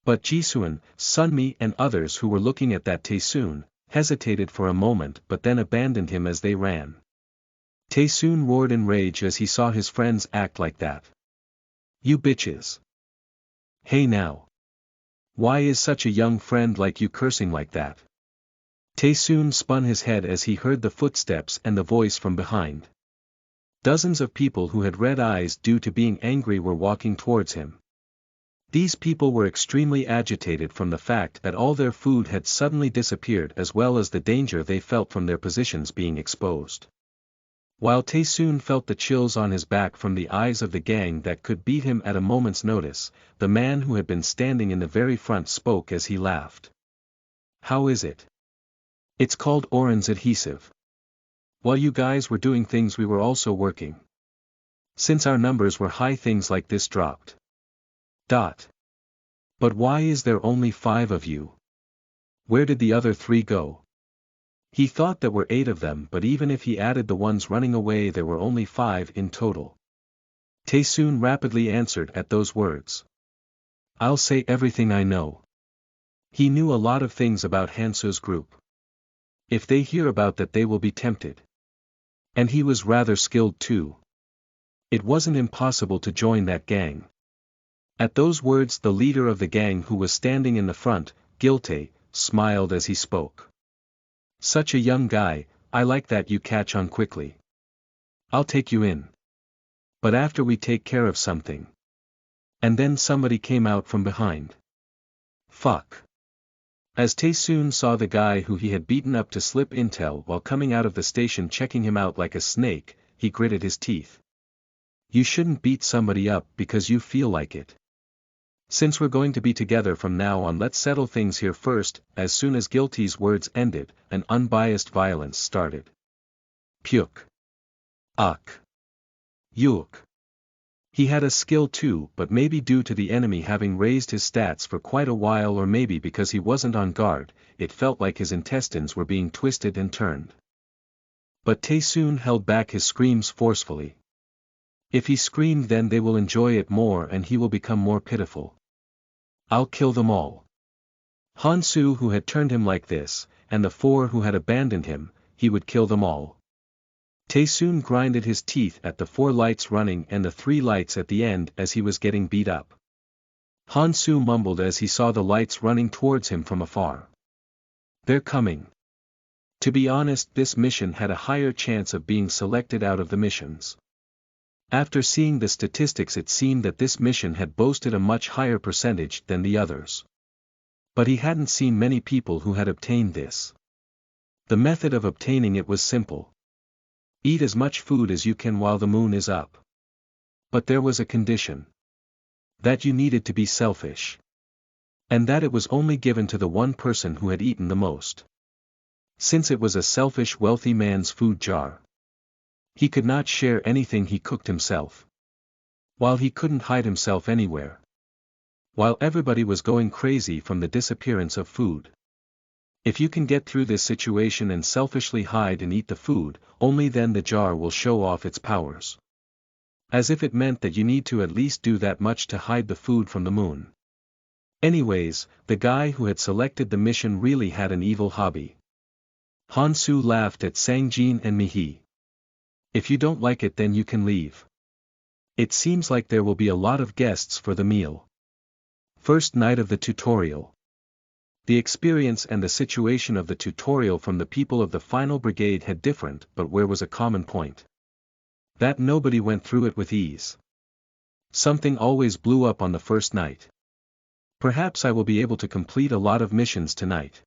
Speaker 1: But Jisuan, Sunmi and others who were looking at that Taesun, hesitated for a moment but then abandoned him as they ran. Taesun roared in rage as he saw his friends act like that. You bitches! Hey now! Why is such a young friend like you cursing like that? Taesun spun his head as he heard the footsteps and the voice from behind. Dozens of people who had red eyes due to being angry were walking towards him. These people were extremely agitated from the fact that all their food had suddenly disappeared as well as the danger they felt from their positions being exposed. While Taesun felt the chills on his back from the eyes of the gang that could beat him at a moment's notice, the man who had been standing in the very front spoke as he laughed. How is it? It's called Oran's adhesive. While you guys were doing things we were also working. Since our numbers were high things like this dropped. But why is there only 5 of you? Where did the other 3 go? He thought there were 8 of them but even if he added the ones running away there were only 5 in total. Taesun rapidly answered at those words. I'll say everything I know. He knew a lot of things about Hansu's group. If they hear about that they will be tempted. And he was rather skilled too. It wasn't impossible to join that gang. At those words the leader of the gang who was standing in the front, Gilte, smiled as he spoke. Such a young guy, I like that you catch on quickly. I'll take you in. But after we take care of something. And then somebody came out from behind. Fuck. As Taesun saw the guy who he had beaten up to slip intel while coming out of the station checking him out like a snake, he gritted his teeth. You shouldn't beat somebody up because you feel like it. Since we're going to be together from now on let's settle things here first. As soon as Gilte's words ended, an unbiased violence started. Pyuk. Uk. Yuk. He had a skill too but maybe due to the enemy having raised his stats for quite a while or maybe because he wasn't on guard, it felt like his intestines were being twisted and turned. But Taesun held back his screams forcefully. If he screamed then they will enjoy it more and he will become more pitiful. I'll kill them all. Hansu who had turned him like this, and the 4 who had abandoned him, he would kill them all. Taesun grinded his teeth at the 4 lights running and the 3 lights at the end as he was getting beat up. Hansu mumbled as he saw the lights running towards him from afar. They're coming. To be honest, this mission had a higher chance of being selected out of the missions. After seeing the statistics it seemed that this mission had boasted a much higher percentage than the others. But he hadn't seen many people who had obtained this. The method of obtaining it was simple. Eat as much food as you can while the moon is up. But there was a condition. That you needed to be selfish. And that it was only given to the one person who had eaten the most. Since it was a selfish wealthy man's food jar. He could not share anything he cooked himself. While he couldn't hide himself anywhere. While everybody was going crazy from the disappearance of food. If you can get through this situation and selfishly hide and eat the food, only then the jar will show off its powers. As if it meant that you need to at least do that much to hide the food from the moon. Anyways, the guy who had selected the mission really had an evil hobby. Hansu laughed at Sangjin and Mihi. If you don't like it then you can leave. It seems like there will be a lot of guests for the meal. First night of the tutorial. The experience and the situation of the tutorial from the people of the final brigade had different, but where was a common point? That nobody went through it with ease. Something always blew up on the first night. Perhaps I will be able to complete a lot of missions tonight.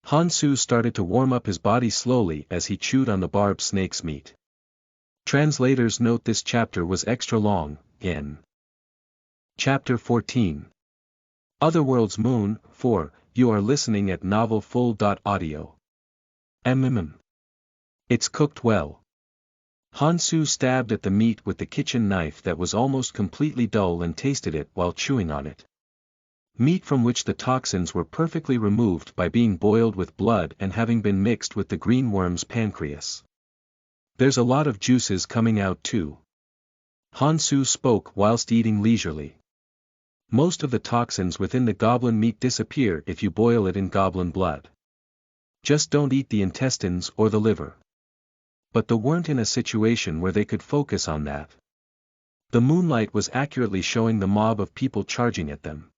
Speaker 1: Hansu started to warm up his body slowly as he chewed on the barbed snake's meat. Translators note this chapter was extra long, in Chapter 14. Otherworld's Moon, 4, you are listening at novelfull.audio. It's cooked well. Hansu stabbed at the meat with the kitchen knife that was almost completely dull and tasted it while chewing on it. Meat from which the toxins were perfectly removed by being boiled with blood and having been mixed with the green worm's pancreas. There's a lot of juices coming out too. Hansu spoke whilst eating leisurely. Most of the toxins within the goblin meat disappear if you boil it in goblin blood. Just don't eat the intestines or the liver. But they weren't in a situation where they could focus on that. The moonlight was accurately showing the mob of people charging at them.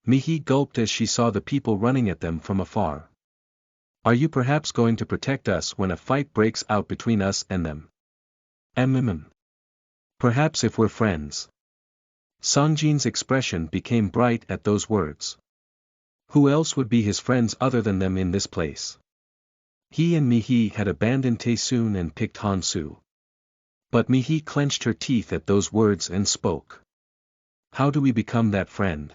Speaker 1: Mihi gulped as she saw the people running at them from afar. Are you perhaps going to protect us when a fight breaks out between us and them? Perhaps if we're friends. Songjin's expression became bright at those words. Who else would be his friends other than them in this place? He and Mihi had abandoned Taesoon and picked Hansu. But Mihi clenched her teeth at those words and spoke. How do we become that friend?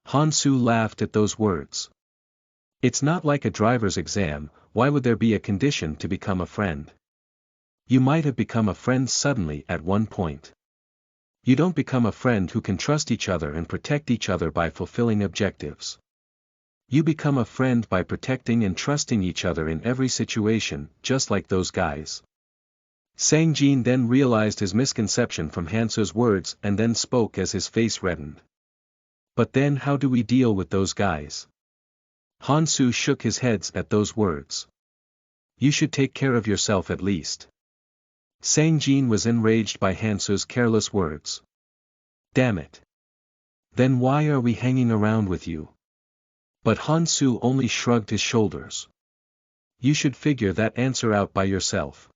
Speaker 1: Hansu laughed at those words. It's not like a driver's exam, why would there be a condition to become a friend? You might have become a friend suddenly at one point. You don't become a friend who can trust each other and protect each other by fulfilling objectives. You become a friend by protecting and trusting each other in every situation, just like those guys. Songjin then realized his misconception from Hansu's words and then spoke as his face reddened. But then how do we deal with those guys? Hansu shook his head at those words. You should take care of yourself at least. Songjin was enraged by Hansu's careless words. Damn it. Then why are we hanging around with you? But Hansu only shrugged his shoulders. You should figure that answer out by yourself.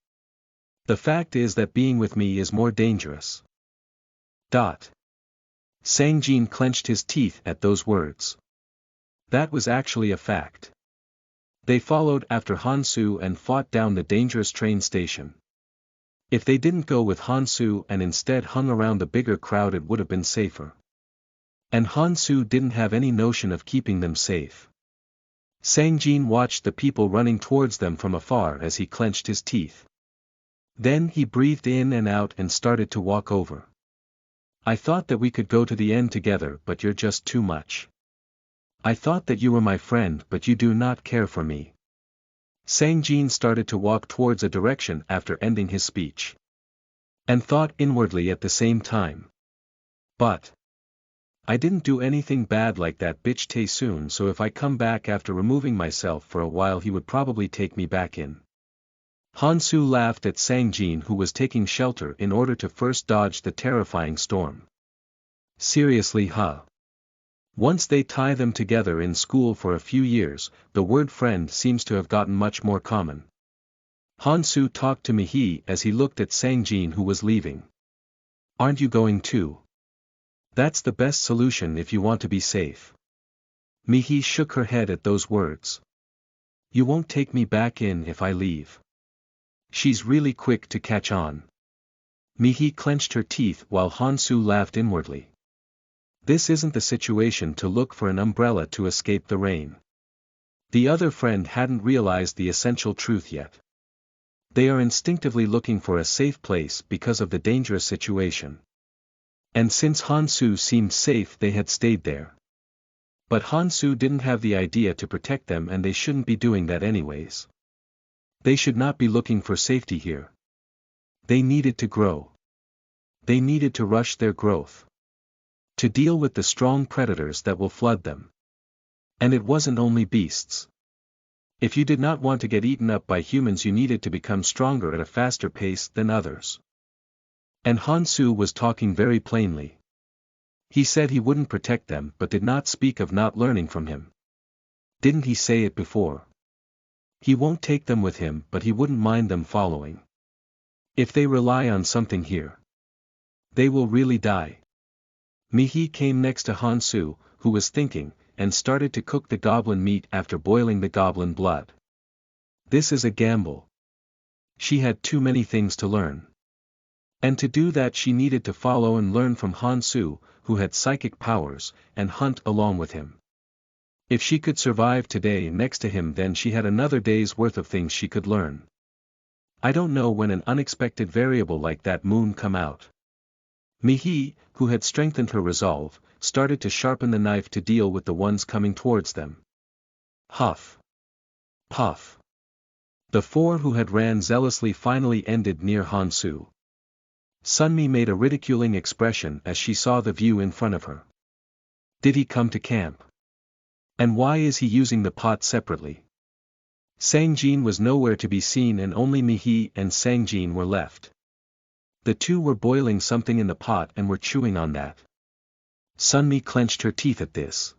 Speaker 1: The fact is that being with me is more dangerous. Songjin clenched his teeth at those words. That was actually a fact. They followed after Hansu and fought down the dangerous train station. If they didn't go with Hansu and instead hung around the bigger crowd, it would have been safer. And Hansu didn't have any notion of keeping them safe. Songjin watched the people running towards them from afar as he clenched his teeth. Then he breathed in and out and started to walk over. I thought that we could go to the end together, but you're just too much. I thought that you were my friend, but you do not care for me. Songjin started to walk towards a direction after ending his speech. And thought inwardly at the same time. But I didn't do anything bad like that bitch Taesoon, so if I come back after removing myself for a while he would probably take me back in. Hansu laughed at Songjin, who was taking shelter in order to first dodge the terrifying storm. Seriously, huh? Once they tie them together in school for a few years, the word friend seems to have gotten much more common. Hansu talked to Mihi as he looked at Songjin, who was leaving. Aren't you going too? That's the best solution if you want to be safe. Mihi shook her head at those words. You won't take me back in if I leave. She's really quick to catch on. Mihi clenched her teeth while Hansu laughed inwardly. This isn't the situation to look for an umbrella to escape the rain. The other friend hadn't realized the essential truth yet. They are instinctively looking for a safe place because of the dangerous situation. And since Hansu seemed safe, they had stayed there. But Hansu didn't have the idea to protect them, and they shouldn't be doing that anyways. They should not be looking for safety here. They needed to grow. They needed to rush their growth. To deal with the strong predators that will flood them. And it wasn't only beasts. If you did not want to get eaten up by humans, you needed to become stronger at a faster pace than others. And Hansu was talking very plainly. He said he wouldn't protect them, but did not speak of not learning from him. Didn't he say it before? He won't take them with him, but he wouldn't mind them following. If they rely on something here, they will really die. Mihi came next to Hansu, who was thinking, and started to cook the goblin meat after boiling the goblin blood. This is a gamble. She had too many things to learn. And to do that she needed to follow and learn from Hansu, who had psychic powers, and hunt along with him. If she could survive today next to him, then she had another day's worth of things she could learn. I don't know when an unexpected variable like that moon come out. Mihi, who had strengthened her resolve, started to sharpen the knife to deal with the ones coming towards them. Huff. Puff. The four who had ran zealously finally ended near Hansu. Sunmi made a ridiculing expression as she saw the view in front of her. Did he come to camp? And why is he using the pot separately? Sangjin was nowhere to be seen and only Mihi and Sangjin were left. The two were boiling something in the pot and were chewing on that. Sunmi clenched her teeth at this.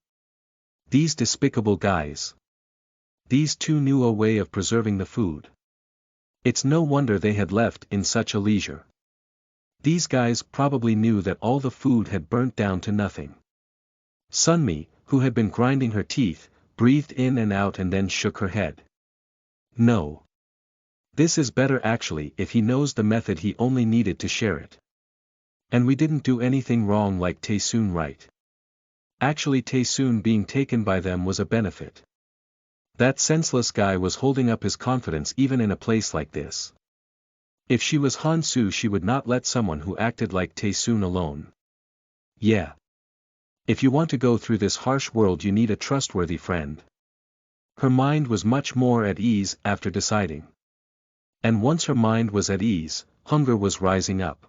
Speaker 1: These despicable guys. These two knew a way of preserving the food. It's no wonder they had left in such a leisure. These guys probably knew that all the food had burnt down to nothing. Sunmi, who had been grinding her teeth, breathed in and out and then shook her head. No. This is better actually. If he knows the method he only needed to share it. And we didn't do anything wrong like Taesoon, right? Actually Taesoon being taken by them was a benefit. That senseless guy was holding up his confidence even in a place like this. If she was Hansu she would not let someone who acted like Taesoon alone. Yeah. If you want to go through this harsh world you need a trustworthy friend. Her mind was much more at ease after deciding. And once her mind was at ease, hunger was rising up.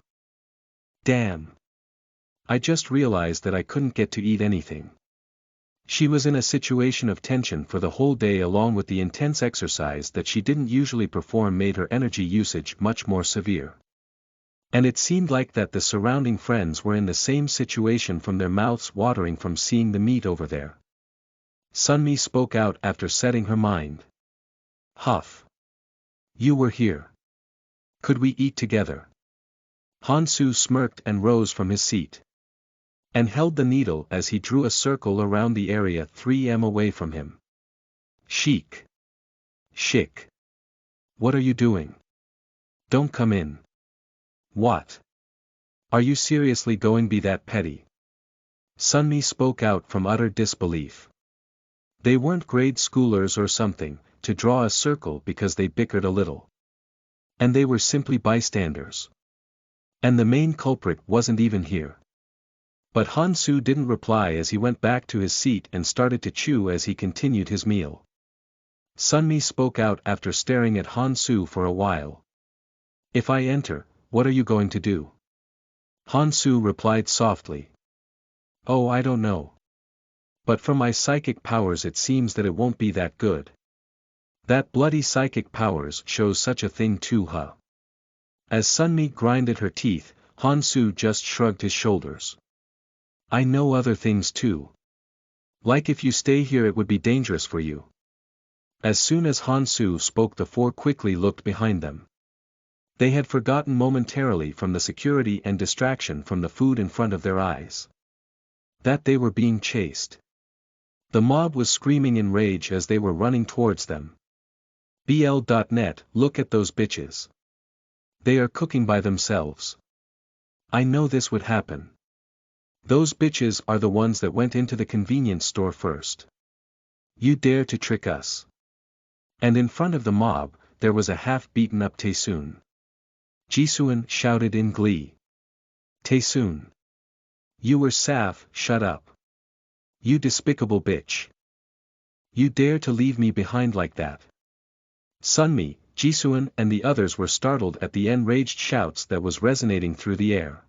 Speaker 1: Damn. I just realized that I couldn't get to eat anything. She was in a situation of tension for the whole day along with the intense exercise that she didn't usually perform made her energy usage much more severe. And it seemed like that the surrounding friends were in the same situation from their mouths watering from seeing the meat over there. Sunmi spoke out after setting her mind. Huff. You were here. Could we eat together? Hansu smirked and rose from his seat. And held the needle as he drew a circle around the area 3 m away from him. Sheik. Shik. What are you doing? Don't come in. What? Are you seriously going to be that petty? Sunmi spoke out from utter disbelief. They weren't grade schoolers or something, to draw a circle because they bickered a little. And they were simply bystanders. And the main culprit wasn't even here. But Hansu didn't reply as he went back to his seat and started to chew as he continued his meal. Sunmi spoke out after staring at Hansu for a while. If I enter, what are you going to do? Hansu replied softly. Oh, I don't know. But from my psychic powers it seems that it won't be that good. That bloody psychic powers shows such a thing too, huh? As Sunmi grinded her teeth, Hansu just shrugged his shoulders. I know other things too. Like if you stay here it would be dangerous for you. As soon as Hansu spoke the four quickly looked behind them. They had forgotten momentarily from the security and distraction from the food in front of their eyes. That they were being chased. The mob was screaming in rage as they were running towards them. BL.net, look at those bitches. They are cooking by themselves. I know this would happen. Those bitches are the ones that went into the convenience store first. You dare to trick us. And in front of the mob, there was a half-beaten up Taesoon. Jisuan shouted in glee. Taesoon. You were Saf, shut up. You despicable bitch. You dare to leave me behind like that. Sunmi, Jisuan and the others were startled at the enraged shouts that was resonating through the air.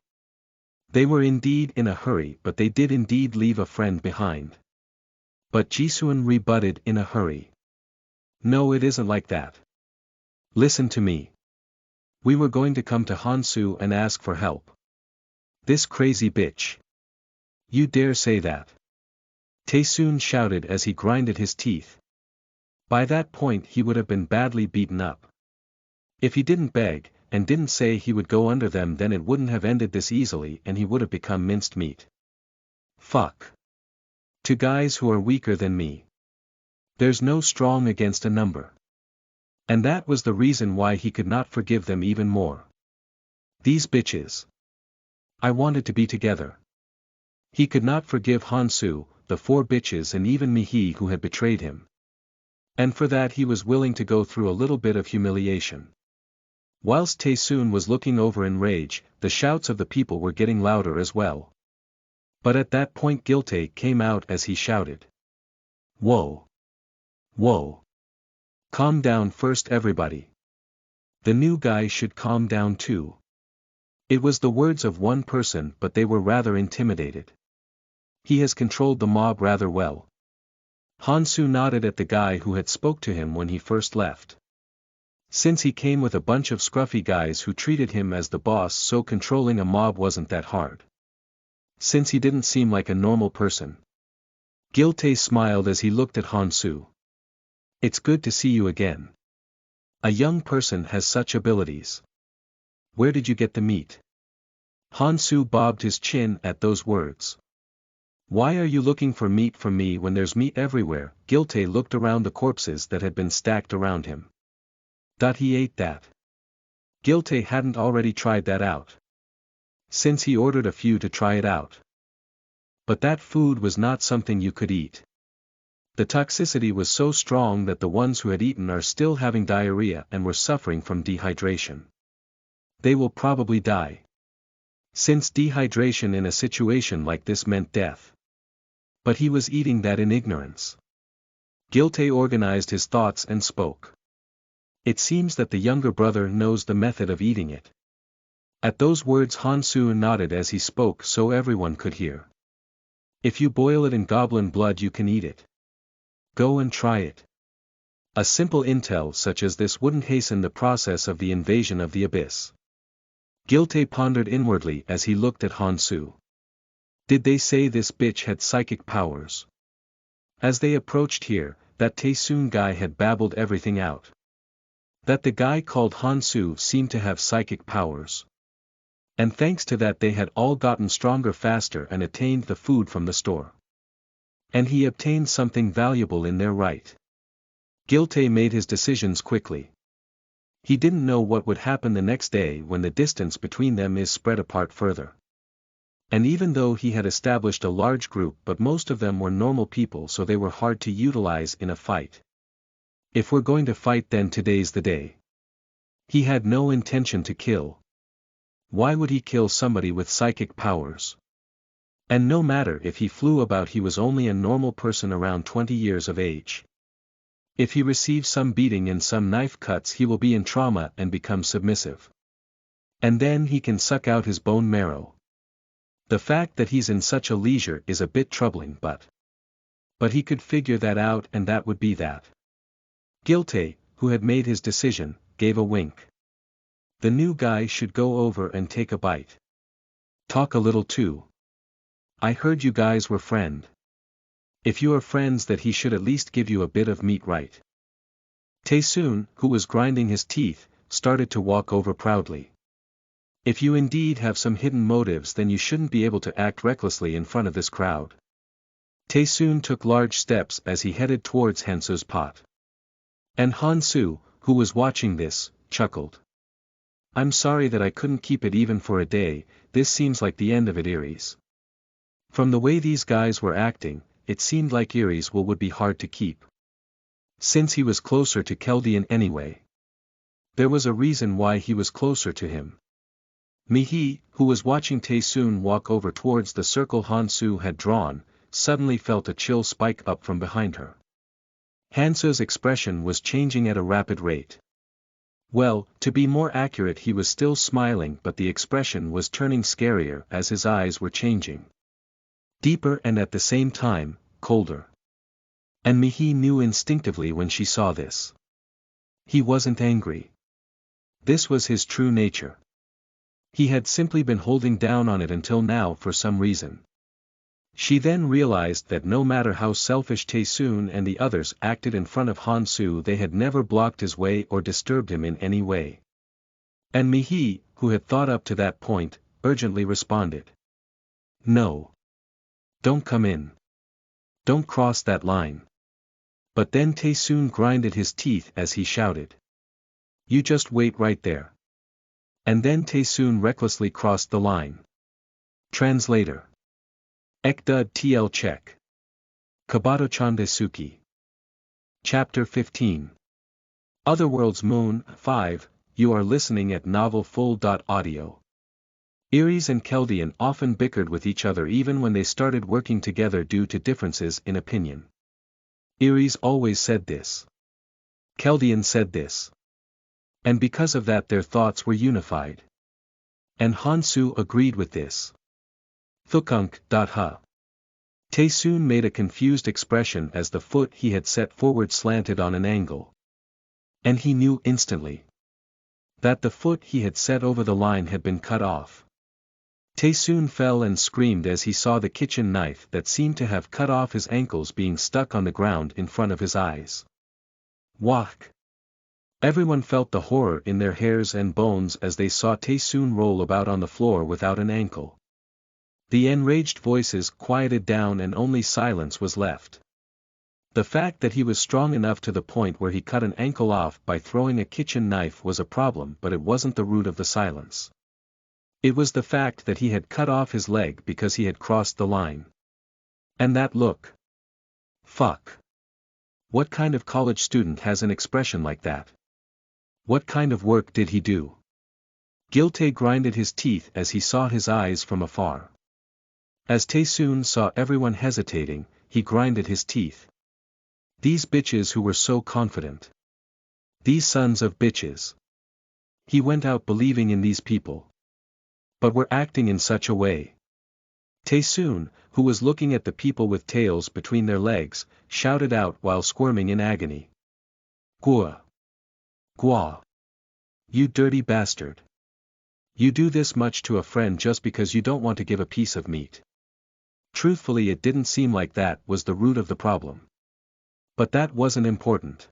Speaker 1: They were indeed in a hurry but they did indeed leave a friend behind. But Jisuan rebutted in a hurry. No, it isn't like that. Listen to me. We were going to come to Hansu and ask for help. This crazy bitch. You dare say that? Taesoon shouted as he grinded his teeth. By that point he would have been badly beaten up. If he didn't beg, and didn't say he would go under them then it wouldn't have ended this easily and he would have become minced meat. Fuck. To guys who are weaker than me. There's no strong against a number. And that was the reason why he could not forgive them even more. These bitches. I wanted to be together. He could not forgive Hansu, the four bitches and even Mihi who had betrayed him. And for that he was willing to go through a little bit of humiliation. Whilst Taesoon was looking over in rage, the shouts of the people were getting louder as well. But at that point Gilte came out as he shouted. Whoa! Whoa! Calm down first everybody. The new guy should calm down too. It was the words of one person but they were rather intimidated. He has controlled the mob rather well. Hansu nodded at the guy who had spoke to him when he first left. Since he came with a bunch of scruffy guys who treated him as the boss, so controlling a mob wasn't that hard. Since he didn't seem like a normal person. Gilte smiled as he looked at Hansu. It's good to see you again. A young person has such abilities. Where did you get the meat? Hansu bobbed his chin at those words. Why are you looking for meat from me when there's meat everywhere? Gilte looked around the corpses that had been stacked around him. He ate that. Gilte hadn't already tried that out. Since he ordered a few to try it out. But that food was not something you could eat. The toxicity was so strong that the ones who had eaten are still having diarrhea and were suffering from dehydration. They will probably die. Since dehydration in a situation like this meant death. But he was eating that in ignorance. Gilte organized his thoughts and spoke. It seems that the younger brother knows the method of eating it. At those words Hansu nodded as he spoke so everyone could hear. If you boil it in goblin blood you can eat it. Go and try it. A simple intel such as this wouldn't hasten the process of the invasion of the abyss. Gilte pondered inwardly as he looked at Hansu. Did they say this bitch had psychic powers? As they approached here, that Taesoon guy had babbled everything out. That the guy called Hansu seemed to have psychic powers. And thanks to that they had all gotten stronger faster and attained the food from the store. And he obtained something valuable in their right. Gilte made his decisions quickly. He didn't know what would happen the next day when the distance between them is spread apart further. And even though he had established a large group but most of them were normal people so they were hard to utilize in a fight. If we're going to fight then today's the day. He had no intention to kill. Why would he kill somebody with psychic powers? And no matter if he flew about he was only a normal person around 20 years of age. If he receives some beating and some knife cuts he will be in trauma and become submissive. And then he can suck out his bone marrow. The fact that he's in such a leisure is a bit troubling but he could figure that out and that would be that. Gilte, who had made his decision, gave a wink. The new guy should go over and take a bite. Talk a little too. I heard you guys were friend. If you are friends that he should at least give you a bit of meat, right? Taesoon, who was grinding his teeth, started to walk over proudly. If you indeed have some hidden motives then you shouldn't be able to act recklessly in front of this crowd. Taesoon took large steps as he headed towards Hansu's pot. And Hansu, who was watching this, chuckled. I'm sorry that I couldn't keep it even for a day, this seems like the end of it Aries. From the way these guys were acting, it seemed like Aries would be hard to keep. Since he was closer to Keldian anyway. There was a reason why he was closer to him. Mihi, who was watching Taesoon walk over towards the circle Hansu had drawn, suddenly felt a chill spike up from behind her. Hansu's expression was changing at a rapid rate. Well, to be more accurate he was still smiling but the expression was turning scarier as his eyes were changing. Deeper and at the same time, colder. And Mihi knew instinctively when she saw this. He wasn't angry. This was his true nature. He had simply been holding down on it until now for some reason. She then realized that no matter how selfish Taesoon and the others acted in front of Hansu they had never blocked his way or disturbed him in any way. And Mihi, who had thought up to that point, urgently responded. No. Don't come in. Don't cross that line. But then Taesoon grinded his teeth as he shouted. You just wait right there. And then Taesoon recklessly crossed the line. Translator. Ekdud TL Check. Kabato-chan Desuki. Chapter 15. Otherworld's Moon, 5, you are listening at novelfull.audio. Aries and Chaldean often bickered with each other even when they started working together due to differences in opinion. Aries always said this. Chaldean said this. And because of that their thoughts were unified. And Hansu agreed with this. Thukunk.ha. Taesoon made a confused expression as the foot he had set forward slanted on an angle. And he knew instantly that the foot he had set over the line had been cut off. Taesoon fell and screamed as he saw the kitchen knife that seemed to have cut off his ankles being stuck on the ground in front of his eyes. Whack! Everyone felt the horror in their hairs and bones as they saw Taesoon roll about on the floor without an ankle. The enraged voices quieted down and only silence was left. The fact that he was strong enough to the point where he cut an ankle off by throwing a kitchen knife was a problem, but it wasn't the root of the silence. It was the fact that he had cut off his leg because he had crossed the line. And that look. Fuck. What kind of college student has an expression like that? What kind of work did he do? Gilte grinded his teeth as he saw his eyes from afar. As Taesoon saw everyone hesitating, he grinded his teeth. These bitches who were so confident. These sons of bitches. He went out believing in these people. But were acting in such a way. Taesoon, who was looking at the people with tails between their legs, shouted out while squirming in agony. Gua! Gua! You dirty bastard! You do this much to a friend just because you don't want to give a piece of meat. Truthfully, it didn't seem like that was the root of the problem. But that wasn't important.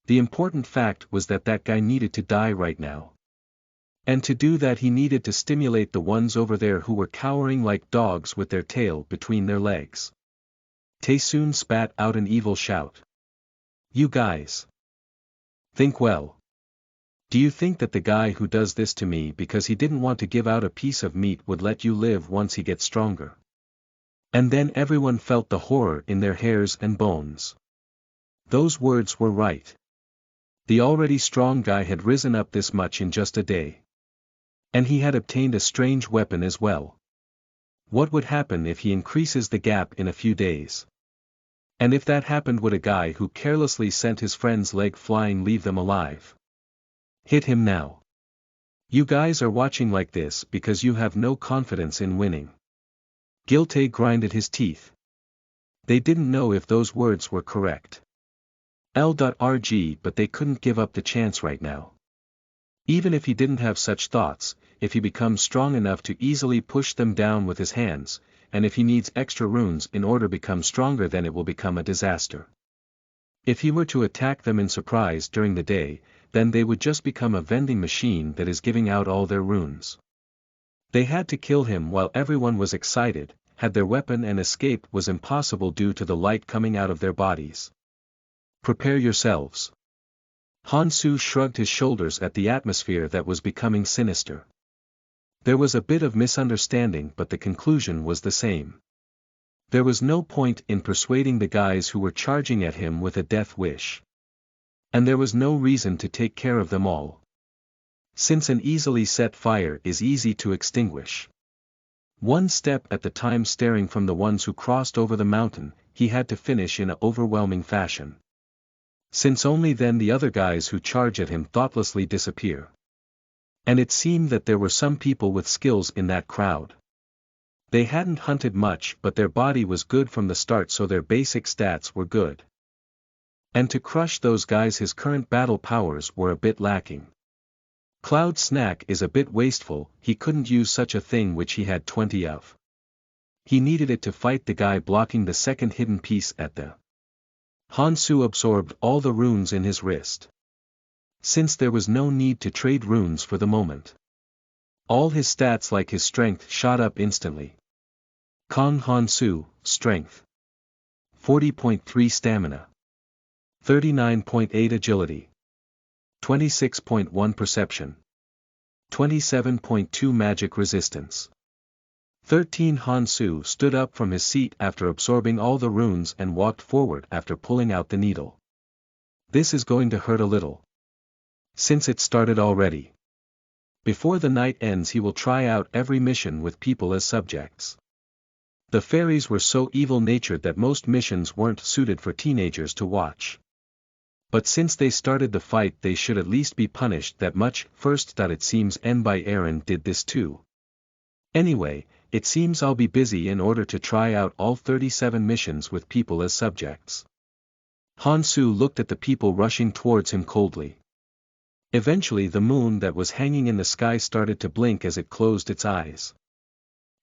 Speaker 1: The important fact was that that guy needed to die right now. And to do that he needed to stimulate the ones over there who were cowering like dogs with their tail between their legs. Taesoon spat out an evil shout. You guys. Think well. Do you think that the guy who does this to me because he didn't want to give out a piece of meat would let you live once he gets stronger? And then everyone felt the horror in their hairs and bones. Those words were right. The already strong guy had risen up this much in just a day. And he had obtained a strange weapon as well. What would happen if he increases the gap in a few days? And if that happened, would a guy who carelessly sent his friend's leg flying leave them alive? Hit him now. You guys are watching like this because you have no confidence in winning. Gilte grinded his teeth. They didn't know if those words were correct. L.RG, but they couldn't give up the chance right now. Even if he didn't have such thoughts, if he becomes strong enough to easily push them down with his hands, and if he needs extra runes in order to become stronger, then it will become a disaster. If he were to attack them in surprise during the day, then they would just become a vending machine that is giving out all their runes. They had to kill him while everyone was excited, had their weapon, and escape was impossible due to the light coming out of their bodies. Prepare yourselves. Hansu shrugged his shoulders at the atmosphere that was becoming sinister. There was a bit of misunderstanding, but the conclusion was the same. There was no point in persuading the guys who were charging at him with a death wish. And there was no reason to take care of them all. Since an easily set fire is easy to extinguish. One step at the time, staring from the ones who crossed over the mountain, he had to finish in an overwhelming fashion. Since only then the other guys who charge at him thoughtlessly disappear. And it seemed that there were some people with skills in that crowd. They hadn't hunted much, but their body was good from the start, so their basic stats were good. And to crush those guys his current battle powers were a bit lacking. Cloud Snack is a bit wasteful, he couldn't use such a thing which he had 20 of. He needed it to fight the guy blocking the second hidden piece at the. Hansu absorbed all the runes in his wrist. Since there was no need to trade runes for the moment. All his stats like his strength shot up instantly. Kong Hansu, strength. 40.3 stamina. 39.8 agility. 26.1 perception. 27.2 Magic Resistance. 13 Hansu stood up from his seat after absorbing all the runes and walked forward after pulling out the needle. This is going to hurt a little. Since it started already. Before the night ends he will try out every mission with people as subjects. The fairies were so evil-natured that most missions weren't suited for teenagers to watch. But since they started the fight they should at least be punished that much. First. It seems N by Aaron did this too. Anyway, it seems I'll be busy in order to try out all 37 missions with people as subjects. Hansu looked at the people rushing towards him coldly. Eventually the moon that was hanging in the sky started to blink as it closed its eyes.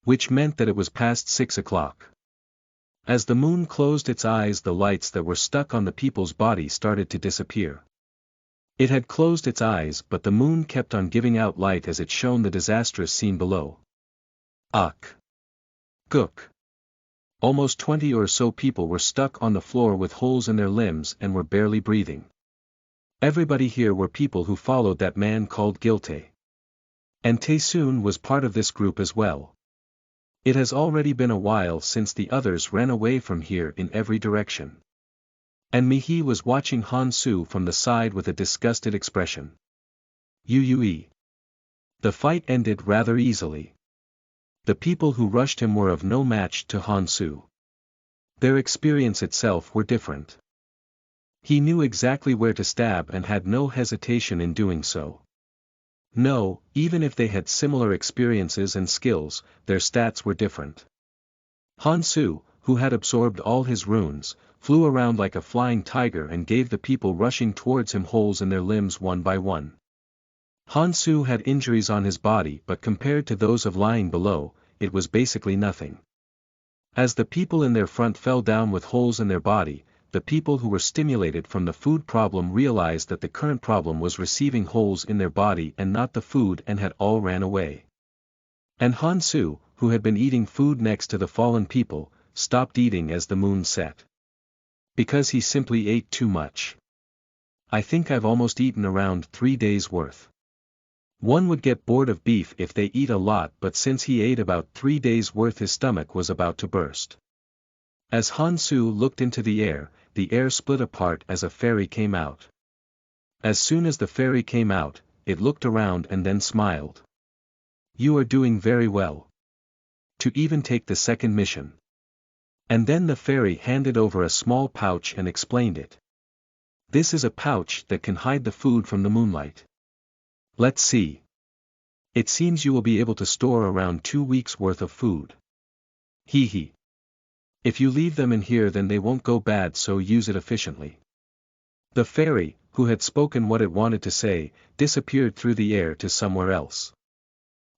Speaker 1: Which meant that it was past 6 o'clock. As the moon closed its eyes the lights that were stuck on the people's body started to disappear. It had closed its eyes but the moon kept on giving out light as it shone the disastrous scene below. Ugh. Gook. Almost 20 or so people were stuck on the floor with holes in their limbs and were barely breathing. Everybody here were people who followed that man called Gilte. And Taesoon was part of this group as well. It has already been a while since the others ran away from here in every direction. And Mihi was watching Hansu from the side with a disgusted expression. Yue. The fight ended rather easily. The people who rushed him were of no match to Hansu. Their experience itself were different. He knew exactly where to stab and had no hesitation in doing so. No, even if they had similar experiences and skills, their stats were different. Hansu, who had absorbed all his runes, flew around like a flying tiger and gave the people rushing towards him holes in their limbs one by one. Hansu had injuries on his body but compared to those of lying below, it was basically nothing. As the people in their front fell down with holes in their body, the people who were stimulated from the food problem realized that the current problem was receiving holes in their body and not the food and had all ran away. And Hansu, who had been eating food next to the fallen people, stopped eating as the moon set. Because he simply ate too much. I think I've almost eaten around 3 days worth. One would get bored of beef if they eat a lot but since he ate about 3 days worth his stomach was about to burst. As Hansu looked into the air split apart as a fairy came out. As soon as the fairy came out, it looked around and then smiled. You are doing very well. To even take the second mission. And then the fairy handed over a small pouch and explained it. This is a pouch that can hide the food from the moonlight. Let's see. It seems you will be able to store around 2 weeks worth of food. Hee hee. If you leave them in here then they won't go bad so use it efficiently. The fairy, who had spoken what it wanted to say, disappeared through the air to somewhere else.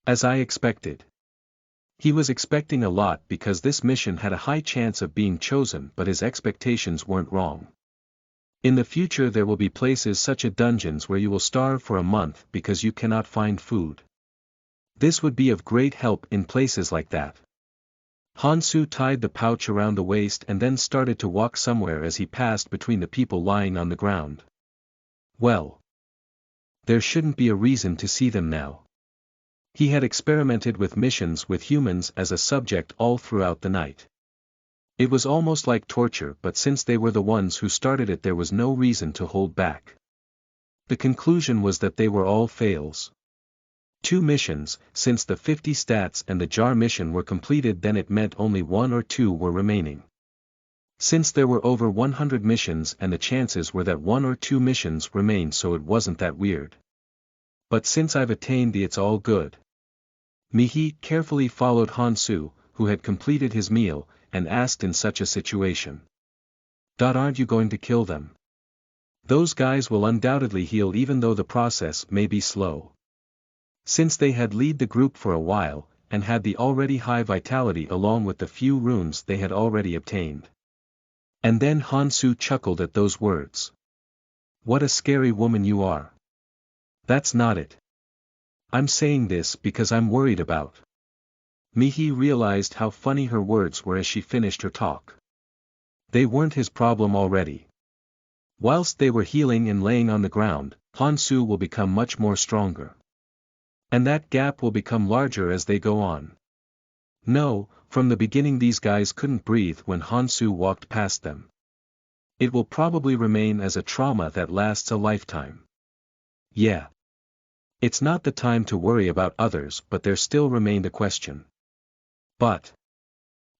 Speaker 1: As I expected. He was expecting a lot because this mission had a high chance of being chosen but his expectations weren't wrong. In the future there will be places such as dungeons where you will starve for a month because you cannot find food. This would be of great help in places like that. Hansu tied the pouch around the waist and then started to walk somewhere as he passed between the people lying on the ground. Well. There shouldn't be a reason to see them now. He had experimented with missions with humans as a subject all throughout the night. It was almost like torture but since they were the ones who started it there was no reason to hold back. The conclusion was that they were all fails. 2 missions, since the 50 stats and the jar mission were completed then it meant only 1 or 2 were remaining. Since there were over 100 missions and the chances were that 1 or 2 missions remained so it wasn't that weird. But since I've attained the it's all good. Mihi carefully followed Hansu, who had completed his meal, and asked in such a situation. Aren't you going to kill them? Those guys will undoubtedly heal even though the process may be slow. Since they had led the group for a while, and had the already high vitality along with the few runes they had already obtained. And then Hansu chuckled at those words. What a scary woman you are. That's not it. I'm saying this because I'm worried about. Mihi realized how funny her words were as she finished her talk. They weren't his problem already. Whilst they were healing and laying on the ground, Hansu will become much more stronger. And that gap will become larger as they go on. No, from the beginning these guys couldn't breathe when Hansu walked past them. It will probably remain as a trauma that lasts a lifetime. Yeah. It's not the time to worry about others, but there still remained a question. But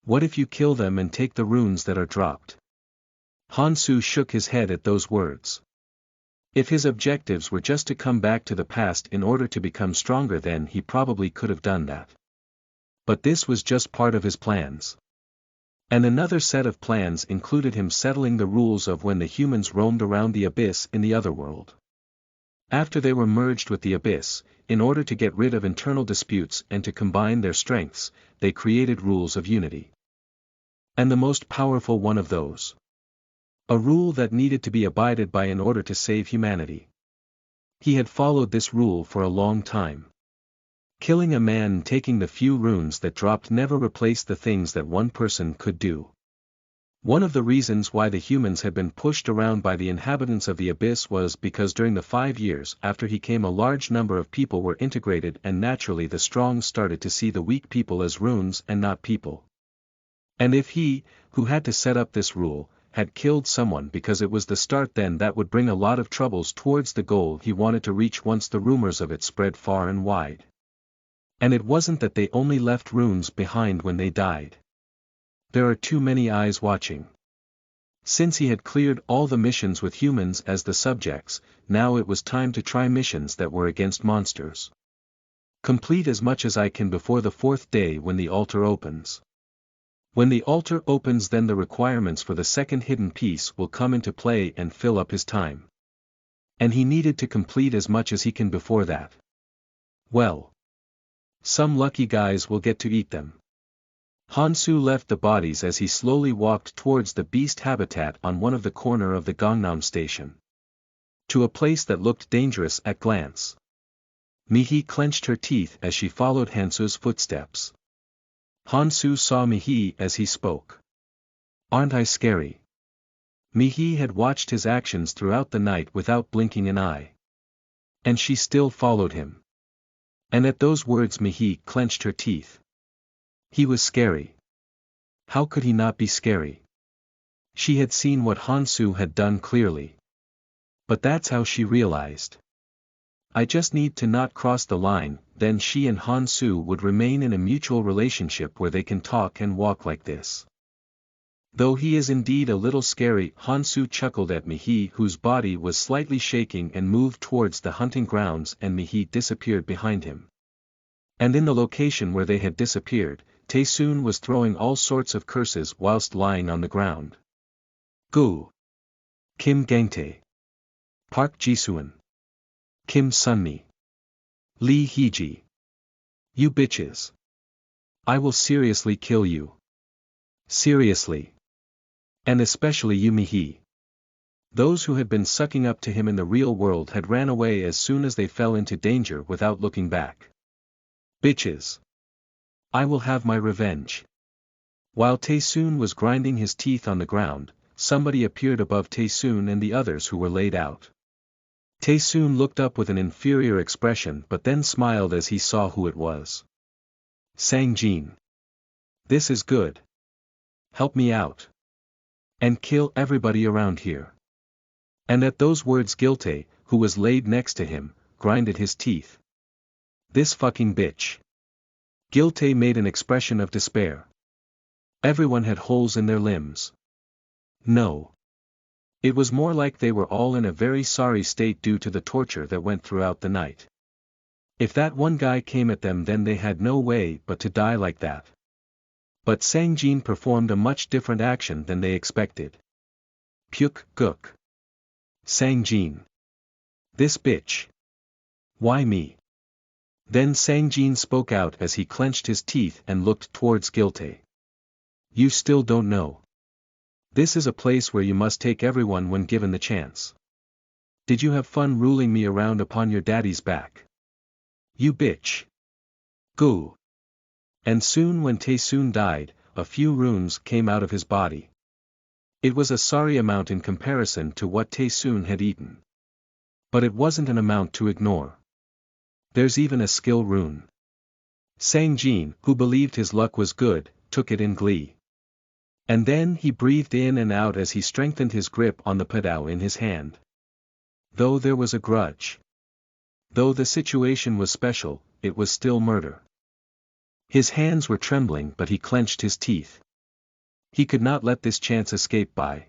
Speaker 1: what if you kill them and take the runes that are dropped? Hansu shook his head at those words. If his objectives were just to come back to the past in order to become stronger, then he probably could have done that. But this was just part of his plans. And another set of plans included him settling the rules of when the humans roamed around the abyss in the other world. After they were merged with the abyss, in order to get rid of internal disputes and to combine their strengths, they created rules of unity. And the most powerful one of those. A rule that needed to be abided by in order to save humanity. He had followed this rule for a long time. Killing a man and taking the few runes that dropped never replaced the things that one person could do. One of the reasons why the humans had been pushed around by the inhabitants of the abyss was because during the 5 years after he came, a large number of people were integrated, and naturally the strong started to see the weak people as runes and not people. And if he, who had to set up this rule, had killed someone because it was the start, then that would bring a lot of troubles towards the goal he wanted to reach once the rumors of it spread far and wide. And it wasn't that they only left runes behind when they died. There are too many eyes watching. Since he had cleared all the missions with humans as the subjects, now it was time to try missions that were against monsters. Complete as much as I can before the 4th day when the altar opens. When the altar opens, then the requirements for the second hidden piece will come into play and fill up his time. And he needed to complete as much as he can before that. Well, some lucky guys will get to eat them. Hansu left the bodies as he slowly walked towards the beast habitat on one of the corner of the Gangnam station. To a place that looked dangerous at glance. Mihi clenched her teeth as she followed Hansu's footsteps. Hansu saw Mihi as he spoke. "Aren't I scary?" Mihi had watched his actions throughout the night without blinking an eye. And she still followed him. And at those words Mihi clenched her teeth. He was scary. How could he not be scary? She had seen what Hansu had done clearly. But that's how she realized. I just need to not cross the line, then she and Hansu would remain in a mutual relationship where they can talk and walk like this. Though he is indeed a little scary, Hansu chuckled at Mihi, whose body was slightly shaking, and moved towards the hunting grounds, and Mihi disappeared behind him. And in the location where they had disappeared, Taesoon was throwing all sorts of curses whilst lying on the ground. Gu. Kim Gangtae. Park Jisuan. Kim Sunmi. Lee Heeji. You bitches. I will seriously kill you. Seriously. And especially you, Mihi. Those who had been sucking up to him in the real world had ran away as soon as they fell into danger without looking back. Bitches. I will have my revenge. While Taesoon was grinding his teeth on the ground, somebody appeared above Taesoon and the others who were laid out. Taesoon looked up with an inferior expression but then smiled as he saw who it was. Sang-jin. This is good. Help me out. And kill everybody around here. And at those words Giltae, who was laid next to him, grinded his teeth. This fucking bitch. Giltae made an expression of despair. Everyone had holes in their limbs. No. It was more like they were all in a very sorry state due to the torture that went throughout the night. If that one guy came at them, then they had no way but to die like that. But Sang-jin performed a much different action than they expected. Pyuk guk. Sang-jin. This bitch. Why me? Then Sang-jin spoke out as he clenched his teeth and looked towards Giltae. You still don't know. This is a place where you must take everyone when given the chance. Did you have fun ruling me around upon your daddy's back? You bitch. Go. And soon when Taesoon died, a few runes came out of his body. It was a sorry amount in comparison to what Taesoon had eaten. But it wasn't an amount to ignore. There's even a skill rune. Sang Jin, who believed his luck was good, took it in glee. And then he breathed in and out as he strengthened his grip on the padao in his hand. Though there was a grudge. Though the situation was special, it was still murder. His hands were trembling but he clenched his teeth. He could not let this chance escape by.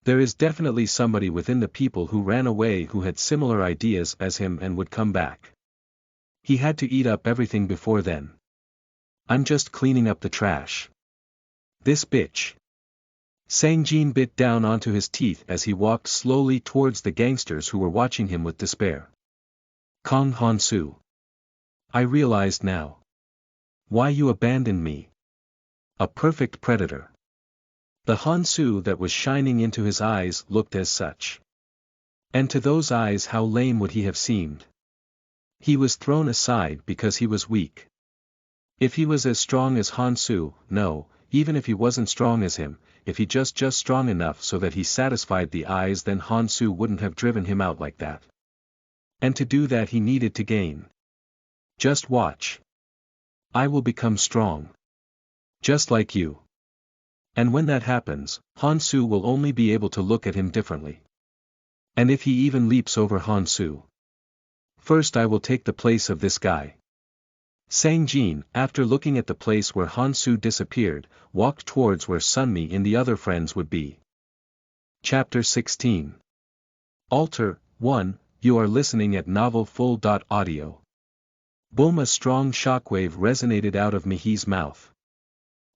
Speaker 1: There is definitely somebody within the people who ran away who had similar ideas as him and would come back. He had to eat up everything before then. I'm just cleaning up the trash. This bitch. Sang Jin bit down onto his teeth as he walked slowly towards the gangsters who were watching him with despair. Kong Han-soo. I realized now. Why you abandoned me. A perfect predator. The Han-soo that was shining into his eyes looked as such. And to those eyes how lame would he have seemed. He was thrown aside because he was weak. If he was as strong as Han-soo, no, even if he wasn't strong as him, if he just strong enough so that he satisfied the eyes, then Han-soo wouldn't have driven him out like that. And to do that he needed to gain. Just watch. I will become strong. Just like you. And when that happens, Han-soo will only be able to look at him differently. And if he even leaps over Han-soo. First I will take the place of this guy. Sang Jin, after looking at the place where Han-soo disappeared, walked towards where Sunmi and the other friends would be. Chapter 16. Alter, 1, you are listening at novelfull.audio. Boom! A strong shockwave resonated out of Mihi's mouth.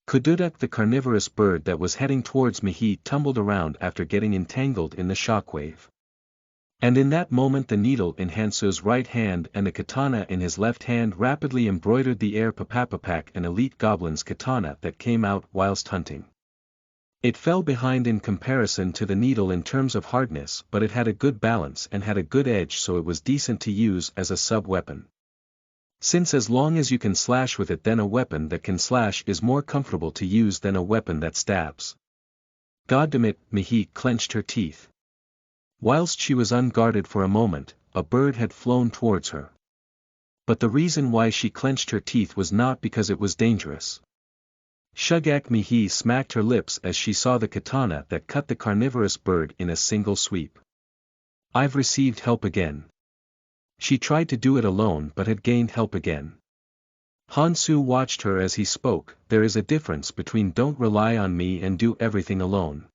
Speaker 1: Kududak, the carnivorous bird that was heading towards Mihi, tumbled around after getting entangled in the shockwave. And in that moment the needle in Han-soo's right hand and the katana in his left hand rapidly embroidered the air. Papapapak, an elite goblin's katana that came out whilst hunting. It fell behind in comparison to the needle in terms of hardness, but it had a good balance and had a good edge, so it was decent to use as a sub-weapon. Since as long as you can slash with it, then a weapon that can slash is more comfortable to use than a weapon that stabs. Goddamn, Mihi clenched her teeth. Whilst she was unguarded for a moment, a bird had flown towards her. But the reason why she clenched her teeth was not because it was dangerous. Shugak, Mihi smacked her lips as she saw the katana that cut the carnivorous bird in a single sweep. I've received help again. She tried to do it alone but had gained help again. Han-soo watched her as he spoke. There is a difference between don't rely on me and do everything alone.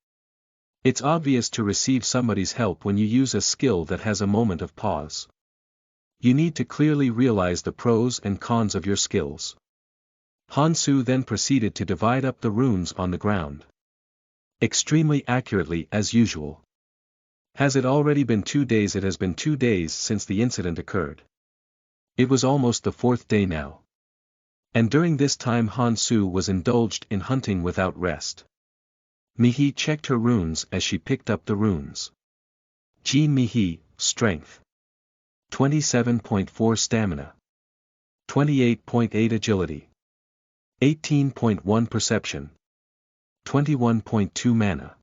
Speaker 1: It's obvious to receive somebody's help when you use a skill that has a moment of pause. You need to clearly realize the pros and cons of your skills. Han-soo then proceeded to divide up the runes on the ground. Extremely accurately as usual. Has it already been 2 days? It has been 2 days since the incident occurred. It was almost the 4th day now. And during this time Han-soo was indulged in hunting without rest. Mihi checked her runes as she picked up the runes. Jin Mihi, Strength. 27.4 Stamina. 28.8 Agility. 18.1 Perception. 21.2 Mana.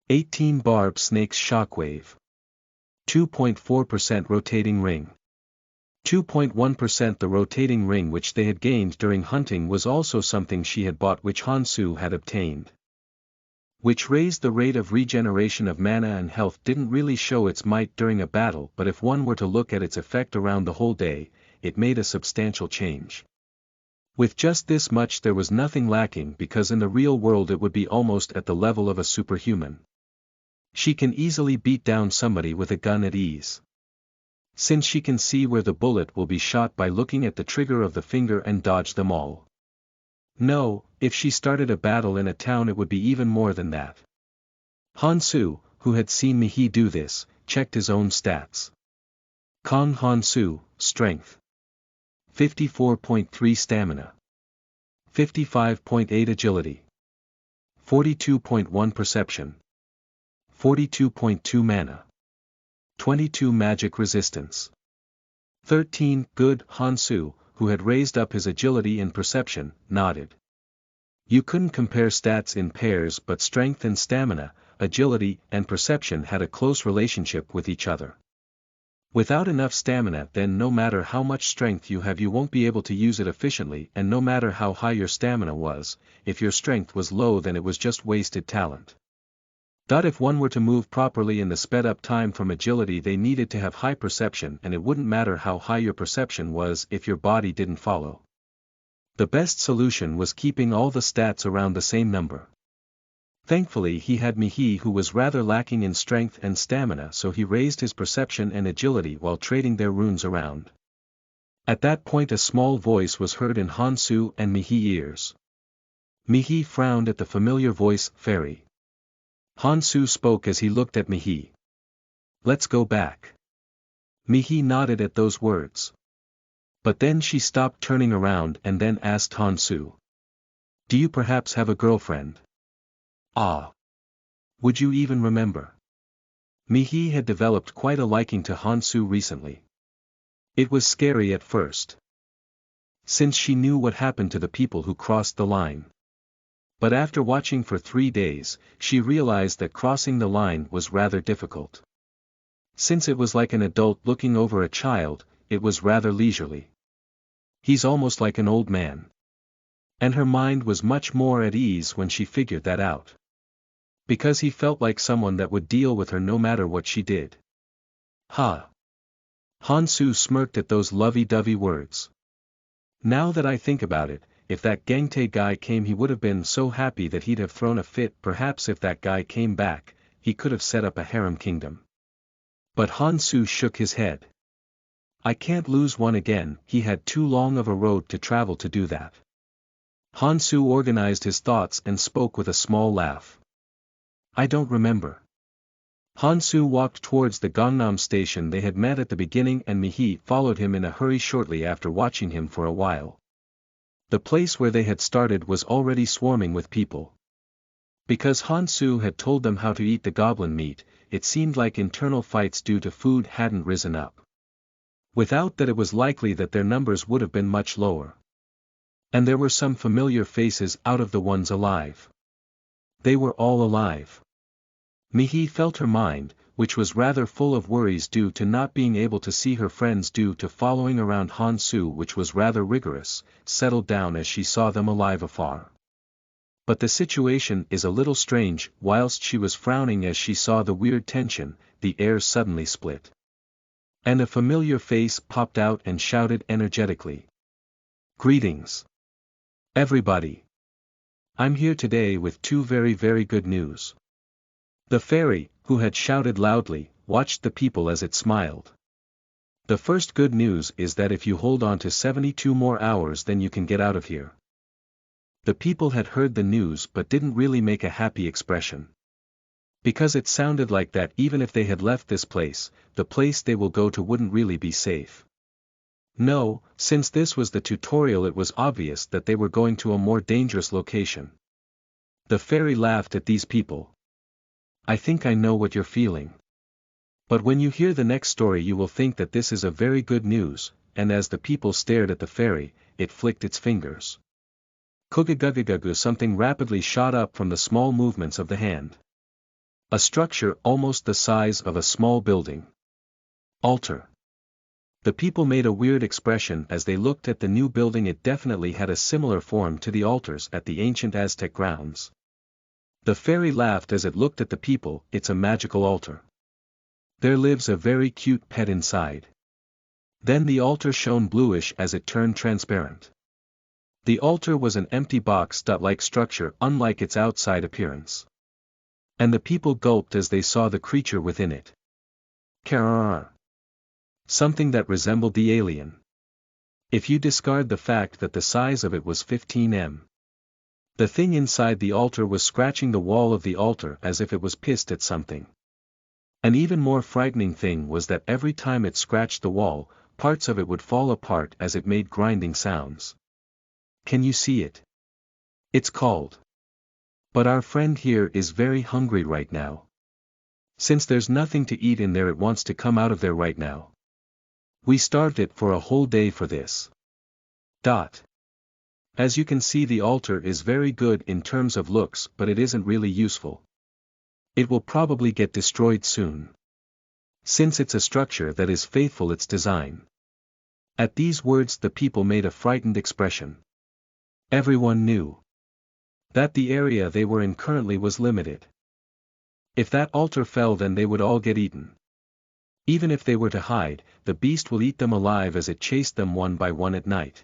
Speaker 1: 18 Barb Snake's Shockwave. 2.4% Rotating Ring. 2.1%. The rotating ring which they had gained during hunting was also something she had bought, which Han-soo had obtained. Which raised the rate of regeneration of mana and health. Didn't really show its might during a battle, but if one were to look at its effect around the whole day, it made a substantial change. With just this much there was nothing lacking, because in the real world it would be almost at the level of a superhuman. She can easily beat down somebody with a gun at ease. Since she can see where the bullet will be shot by looking at the trigger of the finger and dodge them all. No, if she started a battle in a town it would be even more than that. Han-soo, who had seen Mihi do this, checked his own stats. Kong Han-soo, Strength. 54.3 Stamina. 55.8 Agility. 42.1 Perception. 42.2 Mana. 22 Magic Resistance. 13 Good. Han-soo, who had raised up his agility and perception, nodded. You couldn't compare stats in pairs, but strength and stamina, agility and perception had a close relationship with each other. Without enough stamina, then no matter how much strength you have, you won't be able to use it efficiently, and no matter how high your stamina was, if your strength was low, then it was just wasted talent. If one were to move properly in the sped up time from agility, they needed to have high perception, and it wouldn't matter how high your perception was if your body didn't follow. The best solution was keeping all the stats around the same number. Thankfully he had Mihi, who was rather lacking in strength and stamina, so he raised his perception and agility while trading their runes around. At that point a small voice was heard in Hansu and Mihi ears. Mihi frowned at the familiar voice, "Fairy." Hansu spoke as he looked at Mihi. "Let's go back." Mihi nodded at those words. But then she stopped turning around and then asked Hansu. "Do you perhaps have a girlfriend?" "Ah. Would you even remember?" Mihi had developed quite a liking to Hansu recently. It was scary at first, since she knew what happened to the people who crossed the line. But after watching for 3 days, she realized that crossing the line was rather difficult. Since it was like an adult looking over a child, it was rather leisurely. "He's almost like an old man." And her mind was much more at ease when she figured that out. Because he felt like someone that would deal with her no matter what she did. "Ha." Hansu smirked at those lovey-dovey words. "Now that I think about it, if that Gangtae guy came, he would have been so happy that he'd have thrown a fit. Perhaps if that guy came back, he could have set up a harem kingdom." But Hansu shook his head. "I can't lose one again, he had too long of a road to travel to do that." Hansu organized his thoughts and spoke with a small laugh. "I don't remember." Hansu walked towards the Gangnam station they had met at the beginning, and Mihi followed him in a hurry shortly after, watching him for a while. The place where they had started was already swarming with people. Because Hansu had told them how to eat the goblin meat, it seemed like internal fights due to food hadn't risen up. Without that, it was likely that their numbers would have been much lower. And there were some familiar faces out of the ones alive. They were all alive. Mihi felt her mind, which was rather full of worries due to not being able to see her friends due to following around Hansu, which was rather rigorous, settled down as she saw them alive afar. But the situation is a little strange. Whilst she was frowning as she saw the weird tension, the air suddenly split. And a familiar face popped out and shouted energetically. "Greetings, everybody. I'm here today with 2 very very good news." The fairy, who had shouted loudly, watched the people as it smiled. "The first good news is that if you hold on to 72 more hours, then you can get out of here." The people had heard the news but didn't really make a happy expression. Because it sounded like that even if they had left this place, the place they will go to wouldn't really be safe. No, since this was the tutorial, it was obvious that they were going to a more dangerous location. The fairy laughed at these people. "I think I know what you're feeling. But when you hear the next story you will think that this is a very good news," and as the people stared at the fairy, it flicked its fingers. Kugagagugagu, something rapidly shot up from the small movements of the hand. A structure almost the size of a small building. Altar. The people made a weird expression as they looked at the new building. It definitely had a similar form to the altars at the ancient Aztec grounds. The fairy laughed as it looked at the people. "It's a magical altar. There lives a very cute pet inside." Then the altar shone bluish as it turned transparent. The altar was an empty box-like structure, unlike its outside appearance. And the people gulped as they saw the creature within it. Karar. Something that resembled the alien. If you discard the fact that the size of it was 15 m. The thing inside the altar was scratching the wall of the altar as if it was pissed at something. An even more frightening thing was that every time it scratched the wall, parts of it would fall apart as it made grinding sounds. Can you see it? It's called. But our friend here is very hungry right now. Since there's nothing to eat in there, it wants to come out of there right now. We starved it for a whole day for this. As you can see, the altar is very good in terms of looks, but it isn't really useful. It will probably get destroyed soon. since it's a structure that is faithful its design. At these words the people made a frightened expression. Everyone knew that the area they were in currently was limited. If that altar fell, then they would all get eaten. Even if they were to hide, the beast will eat them alive as it chased them one by one at night.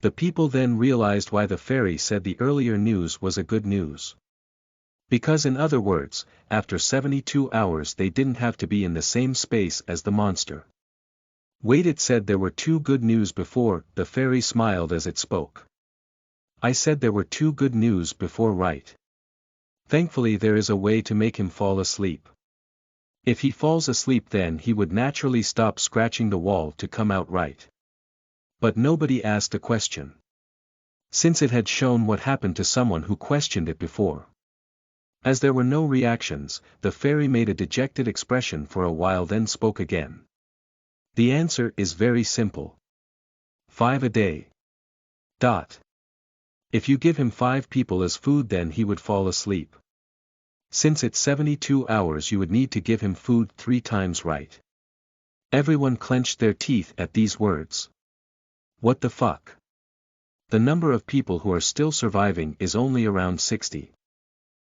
Speaker 1: The people then realized why the fairy said the earlier news was a good news. Because in other words, after 72 hours they didn't have to be in the same space as the monster. Wait, it said there were two good news before. The fairy smiled as it spoke. I said there were two good news before, right? Thankfully there is a way to make him fall asleep. If he falls asleep, then he would naturally stop scratching the wall to come out, right? But nobody asked a question. Since it had shown what happened to someone who questioned it before. As there were no reactions, the fairy made a dejected expression for a while, then spoke again. The answer is very simple. 5 a day. If you give him 5 people as food, then he would fall asleep. Since it's 72 hours, you would need to give him food 3 times, right? Everyone clenched their teeth at these words. What the fuck? The number of people who are still surviving is only around 60.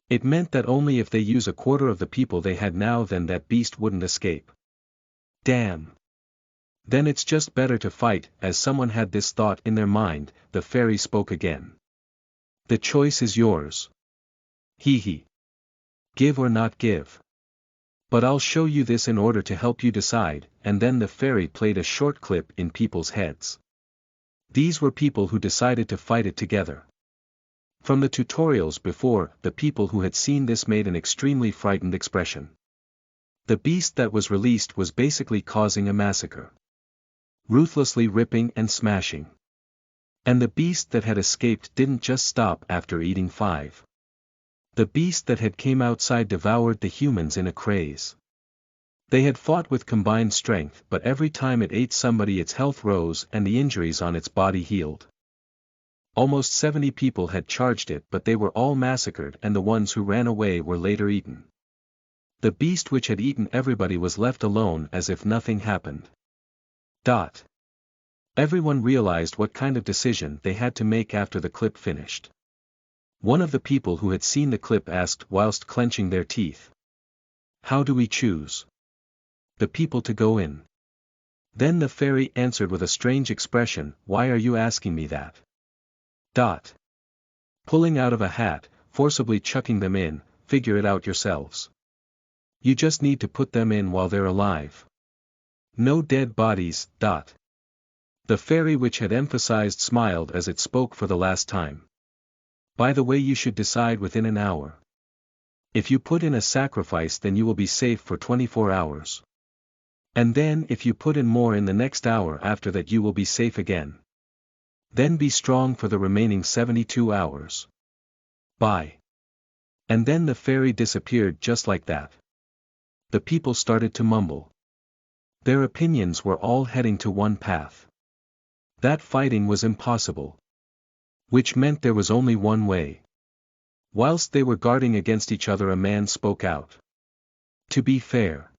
Speaker 1: It meant that only if they use a quarter of the people they had now, then that beast wouldn't escape. Damn. Then it's just better to fight. As someone had this thought in their mind, the fairy spoke again. The choice is yours. Hee. Give or not give. But I'll show you this in order to help you decide. And then the fairy played a short clip in people's heads. These were people who decided to fight it together. From the tutorials before, the people who had seen this made an extremely frightened expression. The beast that was released was basically causing a massacre. Ruthlessly ripping and smashing. And the beast that had escaped didn't just stop after eating 5. The beast that had came outside devoured the humans in a craze. They had fought with combined strength, but every time it ate somebody its health rose and the injuries on its body healed. Almost 70 people had charged it, but they were all massacred, and the ones who ran away were later eaten. The beast which had eaten everybody was left alone as if nothing happened. Everyone realized what kind of decision they had to make after the clip finished. One of the people who had seen the clip asked whilst clenching their teeth. How do we choose the people to go in? Then the fairy answered with a strange expression, why are you asking me that? Pulling out of a hat, forcibly chucking them in, figure it out yourselves. You just need to put them in while they're alive. No dead bodies. The fairy, which had emphasized, smiled as it spoke for the last time. By the way, you should decide within an hour. If you put in a sacrifice, then you will be safe for 24 hours. And then if you put in more in the next hour after that, you will be safe again. Then be strong for the remaining 72 hours. Bye. And then the fairy disappeared just like that. The people started to mumble. Their opinions were all heading to one path. That fighting was impossible. Which meant there was only one way. Whilst they were guarding against each other, a man spoke out. To be fair.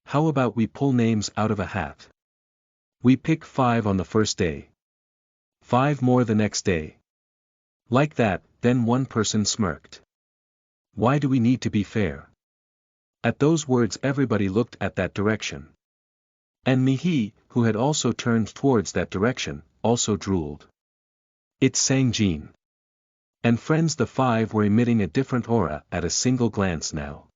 Speaker 1: How about we pull names out of a hat? We pick 5 on the first day. 5 more the next day. Like that. Then one person smirked. Why do we need to be fair? At those words everybody looked at that direction. And Mihi, who had also turned towards that direction, also drooled. It's Sang-jin. And friends, the 5 were emitting a different aura at a single glance now.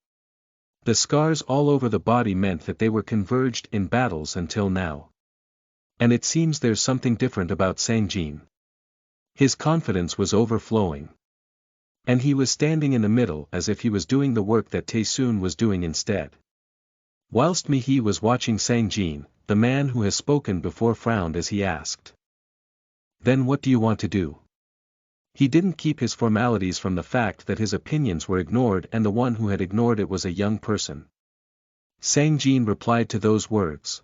Speaker 1: The scars all over the body meant that they were converged in battles until now. And it seems there's something different about Sang-jin. His confidence was overflowing. And he was standing in the middle as if he was doing the work that Taesoon was doing instead. Whilst Mihi was watching Sang-jin, the man who has spoken before frowned as he asked. Then what do you want to do? He didn't keep his formalities from the fact that his opinions were ignored, and the one who had ignored it was a young person. Sang-jin replied to those words.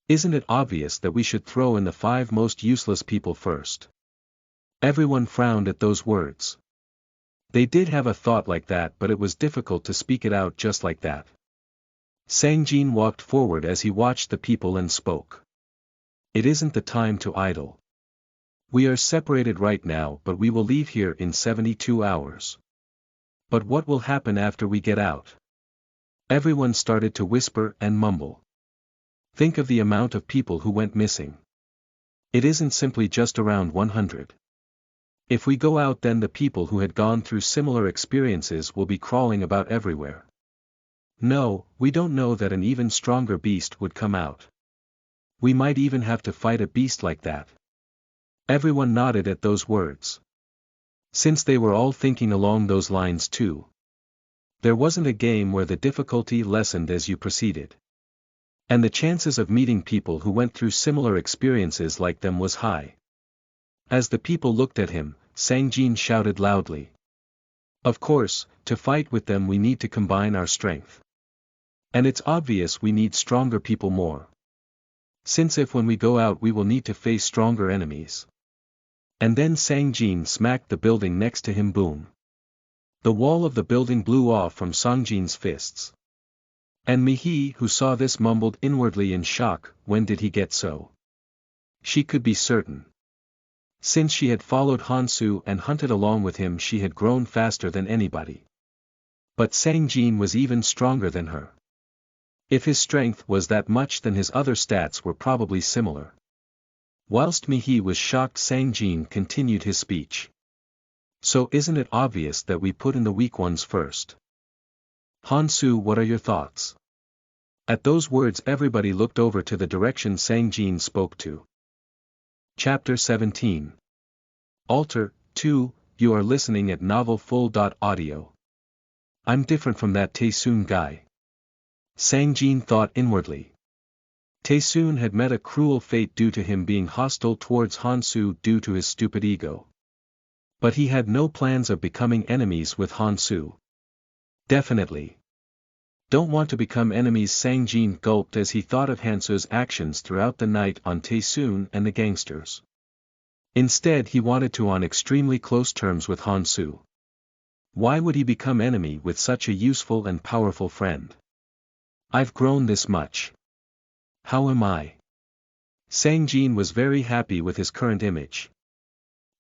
Speaker 1: Isn't it obvious that we should throw in the 5 most useless people first? Everyone frowned at those words. They did have a thought like that, but it was difficult to speak it out just like that. Sangjin walked forward as he watched the people and spoke. It isn't the time to idle. We are separated right now, but we will leave here in 72 hours. But what will happen after we get out? Everyone started to whisper and mumble. Think of the amount of people who went missing. It isn't simply just around 100. If we go out, then the people who had gone through similar experiences will be crawling about everywhere. No, we don't know that an even stronger beast would come out. We might even have to fight a beast like that. Everyone nodded at those words. Since they were all thinking along those lines too. There wasn't a game where the difficulty lessened as you proceeded. And the chances of meeting people who went through similar experiences like them was high. As the people looked at him, Sangjin shouted loudly. Of course, to fight with them we need to combine our strength. And it's obvious we need stronger people more. Since if when we go out we will need to face stronger enemies. And then Sangjin smacked the building next to him. Boom. The wall of the building blew off from Sangjin's fists. And Mihi, who saw this, mumbled inwardly in shock. When did he get so? She could be certain. Since she had followed Hansu and hunted along with him, she had grown faster than anybody. But Sangjin was even stronger than her. If his strength was that much, then his other stats were probably similar. Whilst Mihi was shocked, Sangjin continued his speech. So isn't it obvious that we put in the weak ones first? Hansu, what are your thoughts? At those words everybody looked over to the direction Sangjin spoke to. Chapter 17. Alter, 2, you are listening at novelfull.audio. I'm different from that Taesoon guy. Sangjin thought inwardly. Taesoon had met a cruel fate due to him being hostile towards Hansu due to his stupid ego. But he had no plans of becoming enemies with Hansu. Definitely. Don't want to become enemies. Sangjin gulped as he thought of Hansu's actions throughout the night on Taesoon and the gangsters. Instead he wanted to on extremely close terms with Hansu. Why would he become enemy with such a useful and powerful friend? I've grown this much. How am I? Sangjin was very happy with his current image.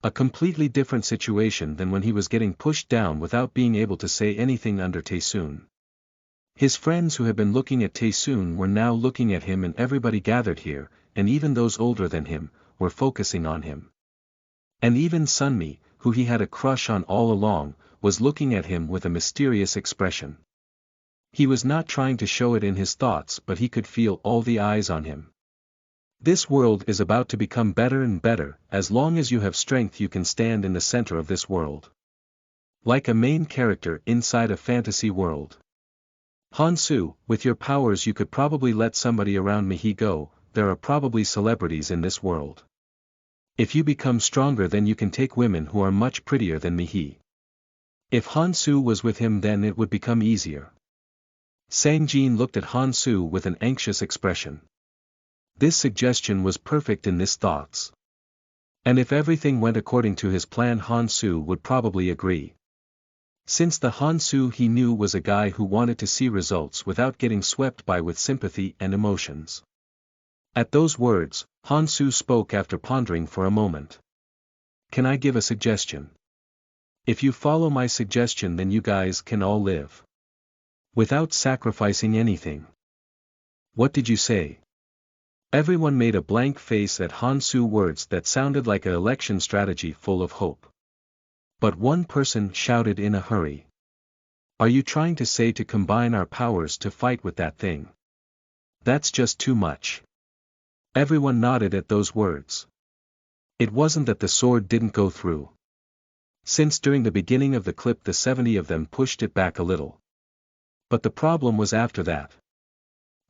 Speaker 1: A completely different situation than when he was getting pushed down without being able to say anything under Taesoon. His friends who had been looking at Taesoon were now looking at him, and everybody gathered here, and even those older than him, were focusing on him. And even Sunmi, who he had a crush on all along, was looking at him with a mysterious expression. He was not trying to show it in his thoughts, but he could feel all the eyes on him. This world is about to become better and better. As long as you have strength you can stand in the center of this world. Like a main character inside a fantasy world. Hansu, with your powers you could probably let somebody around Mihi go. There are probably celebrities in this world. If you become stronger then you can take women who are much prettier than Mihi. If Hansu was with him then it would become easier. Sangjin looked at Hansu with an anxious expression. This suggestion was perfect in his thoughts. And if everything went according to his plan, Hansu would probably agree. Since the Hansu he knew was a guy who wanted to see results without getting swept by with sympathy and emotions. At those words, Hansu spoke after pondering for a moment. Can I give a suggestion? If you follow my suggestion then you guys can all live. Without sacrificing anything. What did you say? Everyone made a blank face at Hansu words that sounded like an election strategy full of hope. But one person shouted in a hurry. Are you trying to say to combine our powers to fight with that thing? That's just too much. Everyone nodded at those words. It wasn't that the sword didn't go through. Since during the beginning of the clip the 70 of them pushed it back a little. But the problem was after that.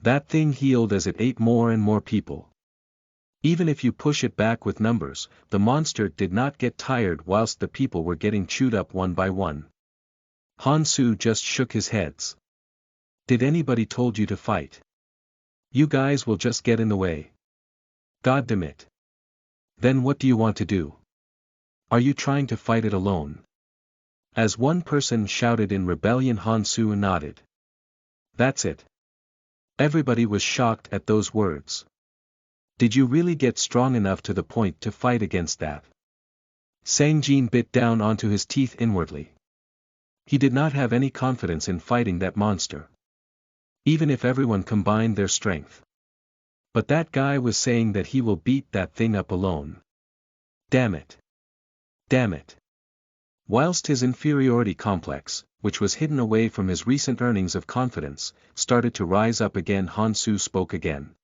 Speaker 1: That thing healed as it ate more and more people. Even if you push it back with numbers, the monster did not get tired whilst the people were getting chewed up one by one. Hansu just shook his heads. Did anybody told you to fight? You guys will just get in the way. Goddamn it. Then what do you want to do? Are you trying to fight it alone? As one person shouted in rebellion, Hansu nodded. That's it. Everybody was shocked at those words. Did you really get strong enough to the point to fight against that? Sang Jin bit down onto his teeth inwardly. He did not have any confidence in fighting that monster. Even if everyone combined their strength. But that guy was saying that he will beat that thing up alone. Damn it. Damn it. Whilst his inferiority complex, which was hidden away from his recent earnings of confidence, started to rise up again, Han Su spoke again.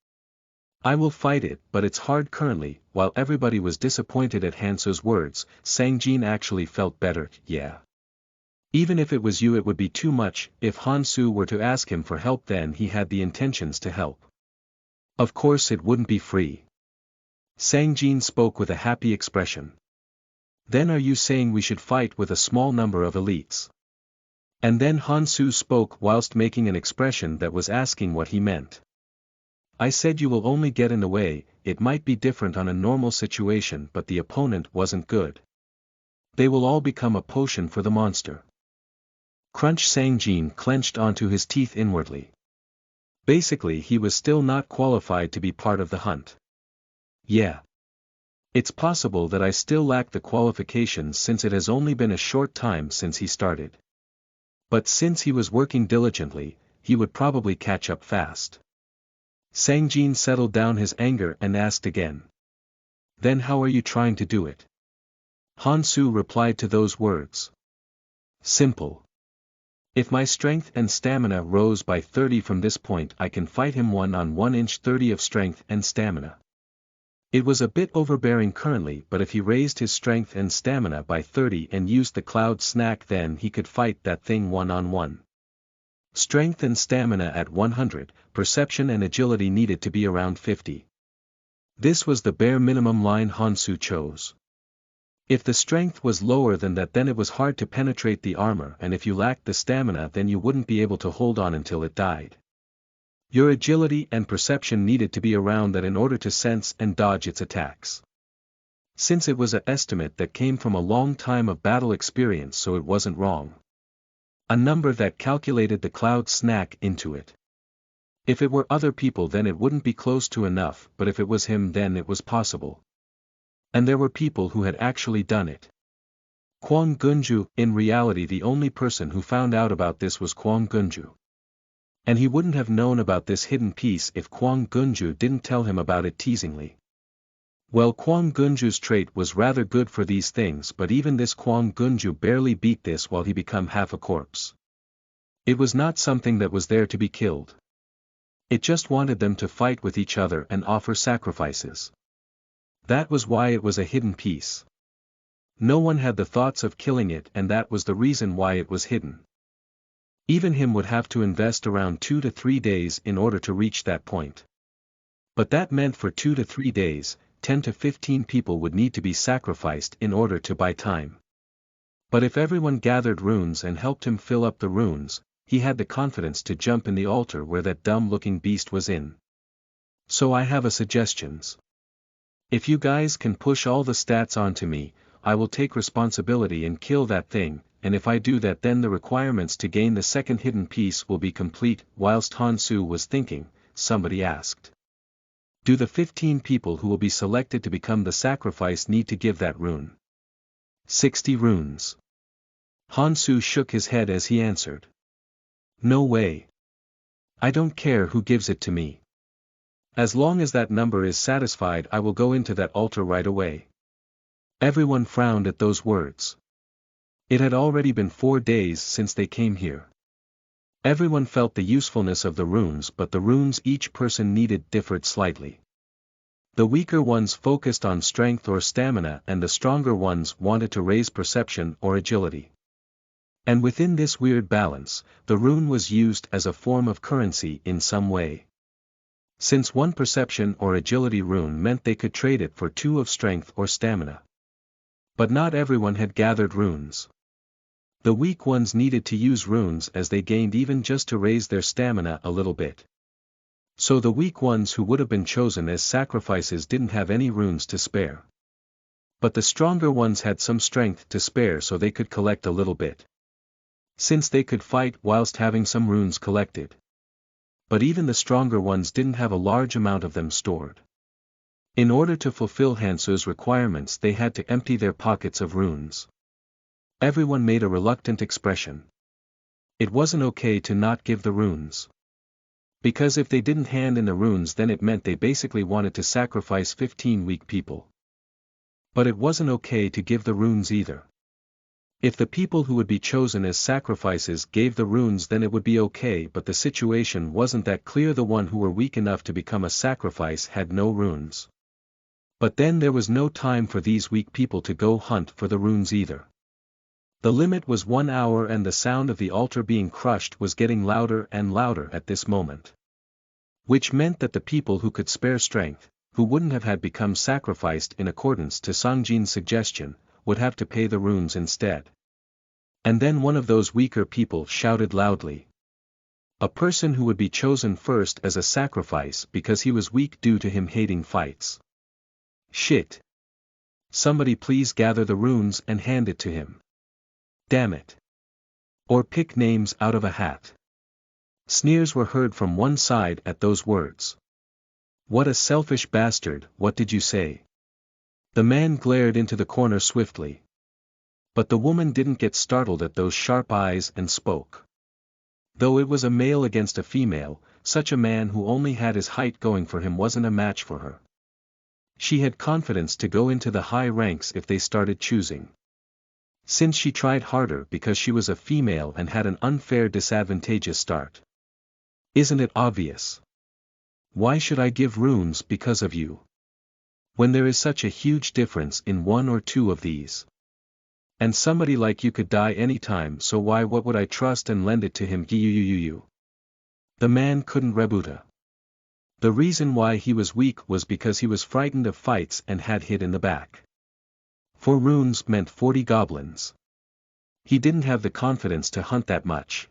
Speaker 1: I will fight it, but it's hard currently. While everybody was disappointed at Han Su's words, Sang Jin actually felt better. Yeah. Even if it was you, it would be too much. If Han Su were to ask him for help, then he had the intentions to help. Of course it wouldn't be free. Sang Jin spoke with a happy expression. Then are you saying we should fight with a small number of elites? And then Han Su spoke whilst making an expression that was asking what he meant. I said you will only get in the way. It might be different on a normal situation, but the opponent wasn't good. They will all become a potion for the monster. Crunch. Sang Jin clenched onto his teeth inwardly. Basically he was still not qualified to be part of the hunt. Yeah. It's possible that I still lack the qualifications since it has only been a short time since he started. But since he was working diligently, he would probably catch up fast. Sang Jin settled down his anger and asked again. Then how are you trying to do it? Han Su replied to those words. Simple. If my strength and stamina rose by 30 from this point, I can fight him 1-on-1 inch 30 of strength and stamina. It was a bit overbearing currently, but if he raised his strength and stamina by 30 and used the cloud snack, then he could fight that thing 1-on-1. Strength and stamina at 100, perception and agility needed to be around 50. This was the bare minimum line Han Su chose. If the strength was lower than that, then it was hard to penetrate the armor, and if you lacked the stamina, then you wouldn't be able to hold on until it died. Your agility and perception needed to be around that in order to sense and dodge its attacks. Since it was an estimate that came from a long time of battle experience, so it wasn't wrong. A number that calculated the cloud snack into it. If it were other people, then it wouldn't be close to enough, but if it was him, then it was possible. And there were people who had actually done it. Kwang Gunju. In reality, the only person who found out about this was Kwang Gunju. And he wouldn't have known about this hidden piece if Kwang Gunju didn't tell him about it teasingly. Well, Kwang Gunju's trait was rather good for these things, but even this Kwang Gunju barely beat this while he became half a corpse. It was not something that was there to be killed. It just wanted them to fight with each other and offer sacrifices. That was why it was a hidden piece. No one had the thoughts of killing it, and that was the reason why it was hidden. Even him would have to invest around 2 to 3 days in order to reach that point. But that meant for 2 to 3 days, 10 to 15 people would need to be sacrificed in order to buy time. But if everyone gathered runes and helped him fill up the runes, he had the confidence to jump in the altar where that dumb-looking beast was in. So I have a suggestions. If you guys can push all the stats onto me, I will take responsibility and kill that thing, and if I do that, then the requirements to gain the second hidden piece will be complete. Whilst Han Su was thinking, somebody asked. Do the 15 people who will be selected to become the sacrifice need to give that rune? 60 runes. Han Su shook his head as he answered. No way. I don't care who gives it to me. As long as that number is satisfied, I will go into that altar right away. Everyone frowned at those words. It had already been 4 days since they came here. Everyone felt the usefulness of the runes, but the runes each person needed differed slightly. The weaker ones focused on strength or stamina, and the stronger ones wanted to raise perception or agility. And within this weird balance, the rune was used as a form of currency in some way. Since one perception or agility rune meant they could trade it for 2 of strength or stamina. But not everyone had gathered runes. The weak ones needed to use runes as they gained even just to raise their stamina a little bit. So the weak ones who would have been chosen as sacrifices didn't have any runes to spare. But the stronger ones had some strength to spare, so they could collect a little bit. Since they could fight whilst having some runes collected. But even the stronger ones didn't have a large amount of them stored. In order to fulfill Hansu's requirements they had to empty their pockets of runes. Everyone made a reluctant expression. It wasn't okay to not give the runes. Because if they didn't hand in the runes then it meant they basically wanted to sacrifice 15 weak people. But it wasn't okay to give the runes either. If the people who would be chosen as sacrifices gave the runes then it would be okay, but the situation wasn't that clear. The one who were weak enough to become a sacrifice had no runes. But then there was no time for these weak people to go hunt for the runes either. The limit was 1 hour and the sound of the altar being crushed was getting louder and louder at this moment. Which meant that the people who could spare strength, who wouldn't have had become sacrificed in accordance to Songjin's suggestion, would have to pay the runes instead. And then one of those weaker people shouted loudly. A person who would be chosen first as a sacrifice because he was weak due to him hating fights. Shit. Somebody please gather the runes and hand it to him. Damn it. Or pick names out of a hat. Sneers were heard from one side at those words. What a selfish bastard, what did you say? The man glared into the corner swiftly. But the woman didn't get startled at those sharp eyes and spoke. Though it was a male against a female, such a man who only had his height going for him wasn't a match for her. She had confidence to go into the high ranks if they started choosing. Since she tried harder because she was a female and had an unfair disadvantageous start. Isn't it obvious? Why should I give runes because of you? When there is such a huge difference in one or two of these. And somebody like you could die anytime, so what would I trust and lend it to him? You. The man couldn't rebuta. The reason why he was weak was because he was frightened of fights and had hid in the back. 4 runes meant 40 goblins. He didn't have the confidence to hunt that much.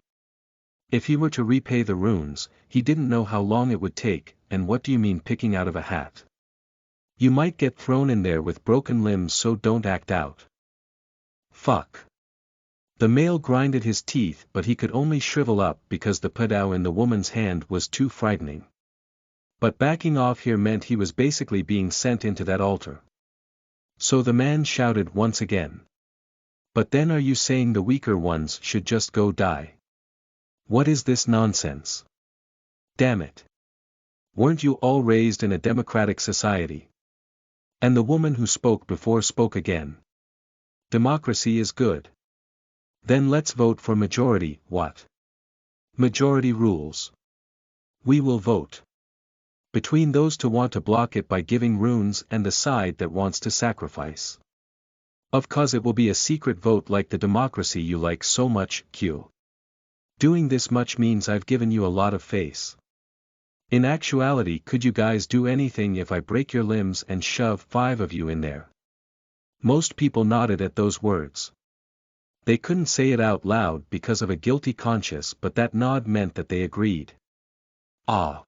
Speaker 1: If he were to repay the runes, he didn't know how long it would take, and what do you mean picking out of a hat? You might get thrown in there with broken limbs, so don't act out. Fuck. The male grinded his teeth, but he could only shrivel up because the pedao in the woman's hand was too frightening. But backing off here meant he was basically being sent into that altar. So the man shouted once again. But then are you saying the weaker ones should just go die? What is this nonsense? Damn it. Weren't you all raised in a democratic society? And the woman who spoke before spoke again. Democracy is good. Then let's vote for majority. What? Majority rules. We will vote. Between those to want to block it by giving runes and the side that wants to sacrifice. Of course it will be a secret vote like the democracy you like so much, Q. Doing this much means I've given you a lot of face. In actuality, could you guys do anything if I break your limbs and shove 5 of you in there? Most people nodded at those words. They couldn't say it out loud because of a guilty conscience, but that nod meant that they agreed. Ah.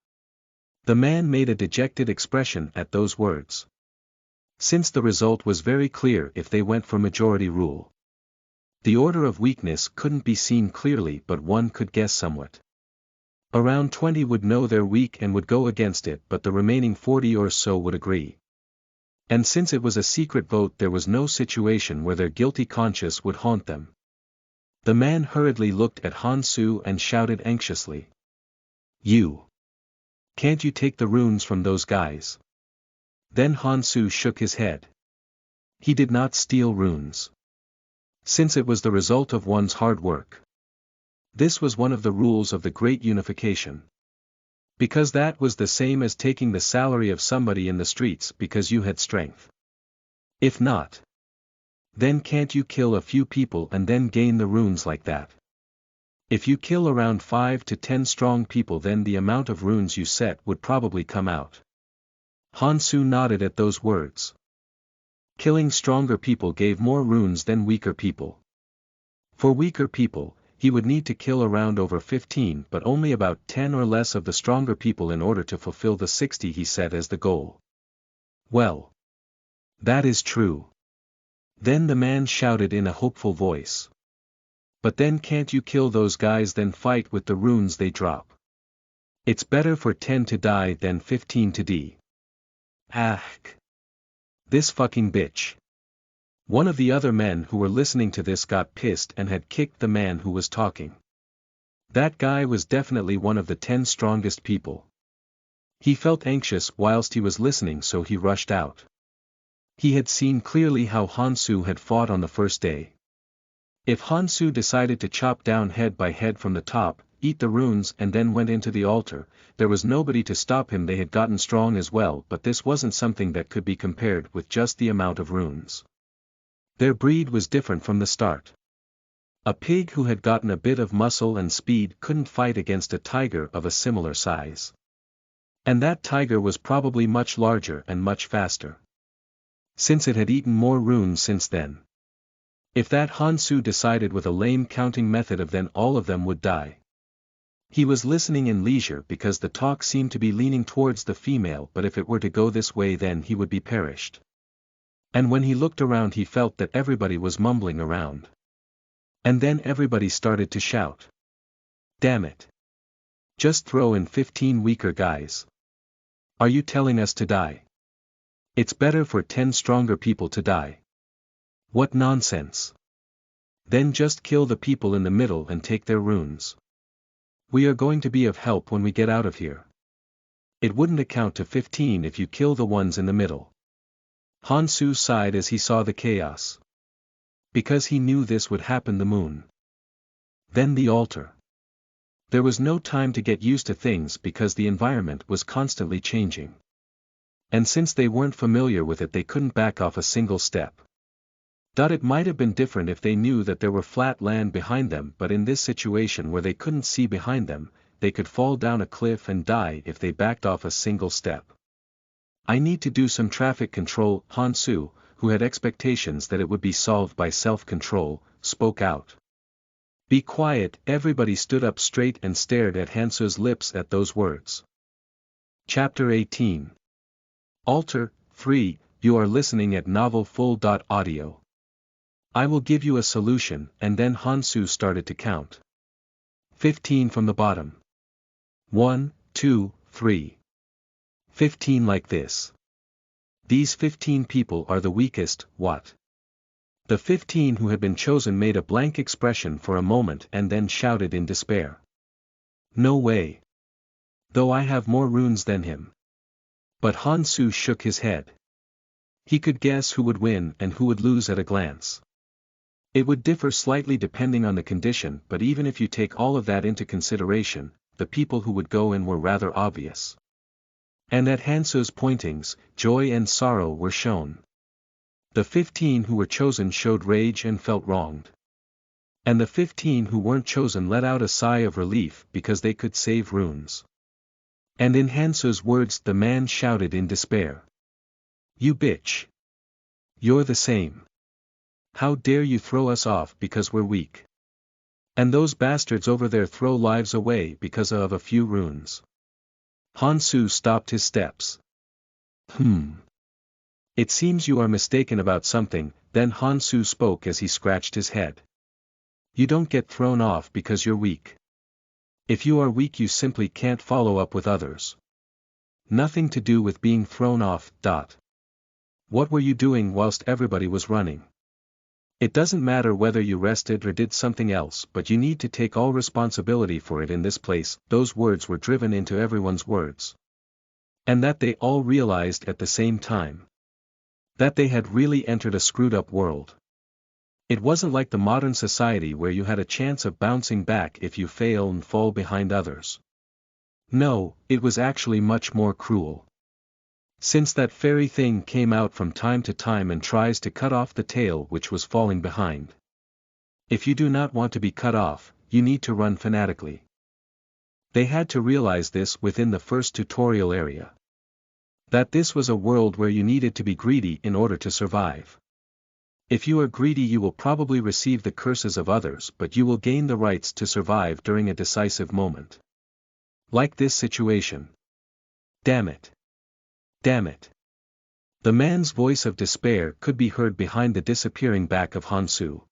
Speaker 1: The man made a dejected expression at those words. Since the result was very clear if they went for majority rule. The order of weakness couldn't be seen clearly, but one could guess somewhat. Around 20 would know they're weak and would go against it, but the remaining 40 or so would agree. And since it was a secret vote, there was no situation where their guilty conscience would haunt them. The man hurriedly looked at Hansu and shouted anxiously. You! Can't you take the runes from those guys? Then Hansu shook his head. He did not steal runes. Since it was the result of one's hard work. This was one of the rules of the Great Unification. Because that was the same as taking the salary of somebody in the streets because you had strength. If not, then can't you kill a few people and then gain the runes like that? If you kill around 5 to 10 strong people, then the amount of runes you set would probably come out. Hansu nodded at those words. Killing stronger people gave more runes than weaker people. For weaker people, he would need to kill around over 15, but only about 10 or less of the stronger people in order to fulfill the 60 he set as the goal. Well, that is true. Then the man shouted in a hopeful voice. But then can't you kill those guys then fight with the runes they drop? It's better for 10 to die than 15 to die. Ah. This fucking bitch. One of the other men who were listening to this got pissed and had kicked the man who was talking. That guy was definitely one of the 10 strongest people. He felt anxious whilst he was listening, so he rushed out. He had seen clearly how Hansu had fought on the first day. If Hansu decided to chop down head by head from the top, eat the runes and then went into the altar, there was nobody to stop him. They had gotten strong as well, but this wasn't something that could be compared with just the amount of runes. Their breed was different from the start. A pig who had gotten a bit of muscle and speed couldn't fight against a tiger of a similar size. And that tiger was probably much larger and much faster, since it had eaten more runes since then. If that Hansu decided with a lame counting method of then all of them would die. He was listening in leisure because the talk seemed to be leaning towards the female, but if it were to go this way then he would be perished. And when he looked around he felt that everybody was mumbling around. And then everybody started to shout. Damn it. Just throw in 15 weaker guys. Are you telling us to die? It's better for 10 stronger people to die. What nonsense. Then just kill the people in the middle and take their runes. We are going to be of help when we get out of here. It wouldn't account to 15 if you kill the ones in the middle. Hansu sighed as he saw the chaos. Because he knew this would happen. The moon. Then the altar. There was no time to get used to things because the environment was constantly changing. And since they weren't familiar with it they couldn't back off a single step. It might have been different if they knew that there were flat land behind them, but in this situation where they couldn't see behind them, they could fall down a cliff and die if they backed off a single step. I need to do some traffic control. Hansu, who had expectations that it would be solved by self-control, spoke out. Be quiet. Everybody stood up straight and stared at Hansu's lips at those words. Chapter 18. Altar 3. You are listening at novelfull.audio. I will give you a solution, and then Hansu started to count. 15 from the bottom. 1, 2, 3. 15 like this. These 15 people are the weakest. What? The 15 who had been chosen made a blank expression for a moment and then shouted in despair. No way. Though I have more runes than him. But Hansu shook his head. He could guess who would win and who would lose at a glance. It would differ slightly depending on the condition, but even if you take all of that into consideration, the people who would go in were rather obvious. And at Hansu's pointings, joy and sorrow were shown. The 15 who were chosen showed rage and felt wronged. And the 15 who weren't chosen let out a sigh of relief because they could save runes. And in Hansu's words the man shouted in despair. You bitch. You're the same. How dare you throw us off because we're weak? And those bastards over there throw lives away because of a few runes. Hansu stopped his steps. It seems you are mistaken about something. Then Hansu spoke as he scratched his head. You don't get thrown off because you're weak. If you are weak you simply can't follow up with others. Nothing to do with being thrown off. What were you doing whilst everybody was running? It doesn't matter whether you rested or did something else, but you need to take all responsibility for it in this place. Those words were driven into everyone's words. And that they all realized at the same time. That they had really entered a screwed up world. It wasn't like the modern society where you had a chance of bouncing back if you fail and fall behind others. No, it was actually much more cruel. Since that fairy thing came out from time to time and tries to cut off the tail which was falling behind. If you do not want to be cut off, you need to run fanatically. They had to realize this within the first tutorial area. That this was a world where you needed to be greedy in order to survive. If you are greedy you will probably receive the curses of others, but you will gain the rights to survive during a decisive moment. Like this situation. Damn it. Damn it. The man's voice of despair could be heard behind the disappearing back of Hansu.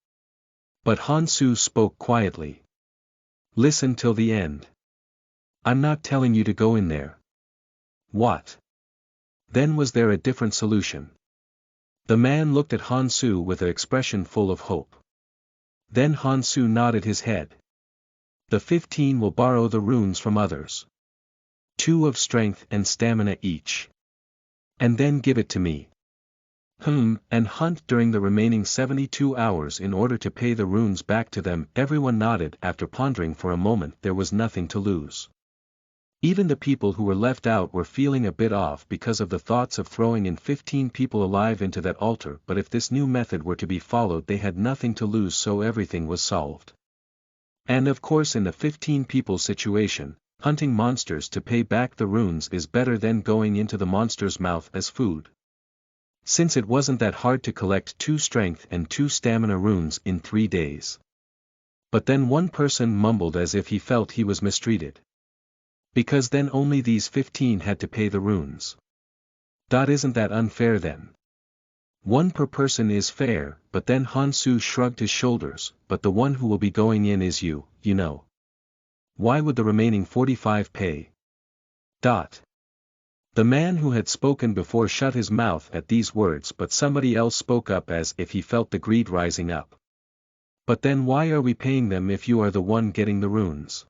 Speaker 1: But Hansu spoke quietly. Listen till the end. I'm not telling you to go in there. What? Then was there a different solution? The man looked at Hansu with an expression full of hope. Then Hansu nodded his head. The 15 will borrow the runes from others. 2 of strength and stamina each. And then give it to me. And hunt during the remaining 72 hours in order to pay the runes back to them. Everyone nodded. After pondering for a moment, there was nothing to lose. Even the people who were left out were feeling a bit off because of the thoughts of throwing in 15 people alive into that altar, but if this new method were to be followed they had nothing to lose, so everything was solved. And of course in the 15 people situation, hunting monsters to pay back the runes is better than going into the monster's mouth as food. Since it wasn't that hard to collect 2 strength and 2 stamina runes in 3 days. But then one person mumbled as if he felt he was mistreated. Because then only these 15 had to pay the runes. Isn't that unfair then? 1 per person is fair, but then Hansu shrugged his shoulders, but the one who will be going in is you know. Why would the remaining 45 pay? The man who had spoken before shut his mouth at these words, but somebody else spoke up as if he felt the greed rising up. But then why are we paying them if you are the one getting the runes?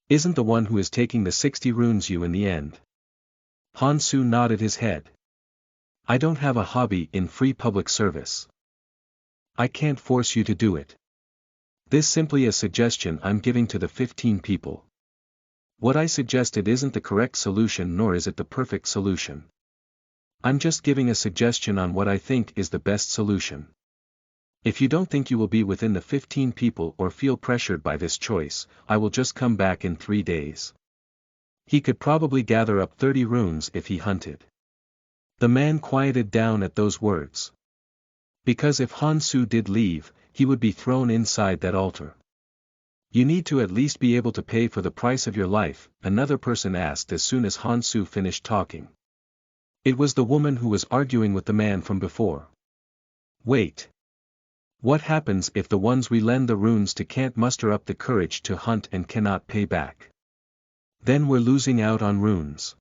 Speaker 1: Isn't the one who is taking the 60 runes you in the end? Hansu nodded his head. I don't have a hobby in free public service. I can't force you to do it. This simply a suggestion I'm giving to the 15 people. What I suggested isn't the correct solution, nor is it the perfect solution. I'm just giving a suggestion on what I think is the best solution. If you don't think you will be within the 15 people or feel pressured by this choice, I will just come back in 3 days. He could probably gather up 30 runes if he hunted. The man quieted down at those words. Because if Hansu did leave, he would be thrown inside that altar. You need to at least be able to pay for the price of your life, another person asked as soon as Hansu finished talking. It was the woman who was arguing with the man from before. Wait. What happens if the ones we lend the runes to can't muster up the courage to hunt and cannot pay back? Then we're losing out on runes.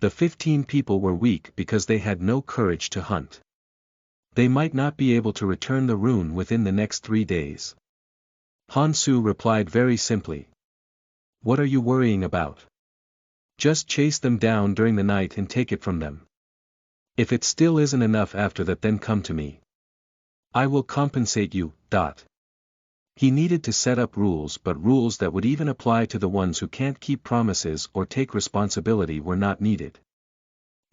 Speaker 1: The 15 people were weak because they had no courage to hunt. They might not be able to return the rune within the next 3 days. Hansu replied very simply. What are you worrying about? Just chase them down during the night and take it from them. If it still isn't enough after that, then come to me. I will compensate you. He needed to set up rules, but rules that would even apply to the ones who can't keep promises or take responsibility were not needed.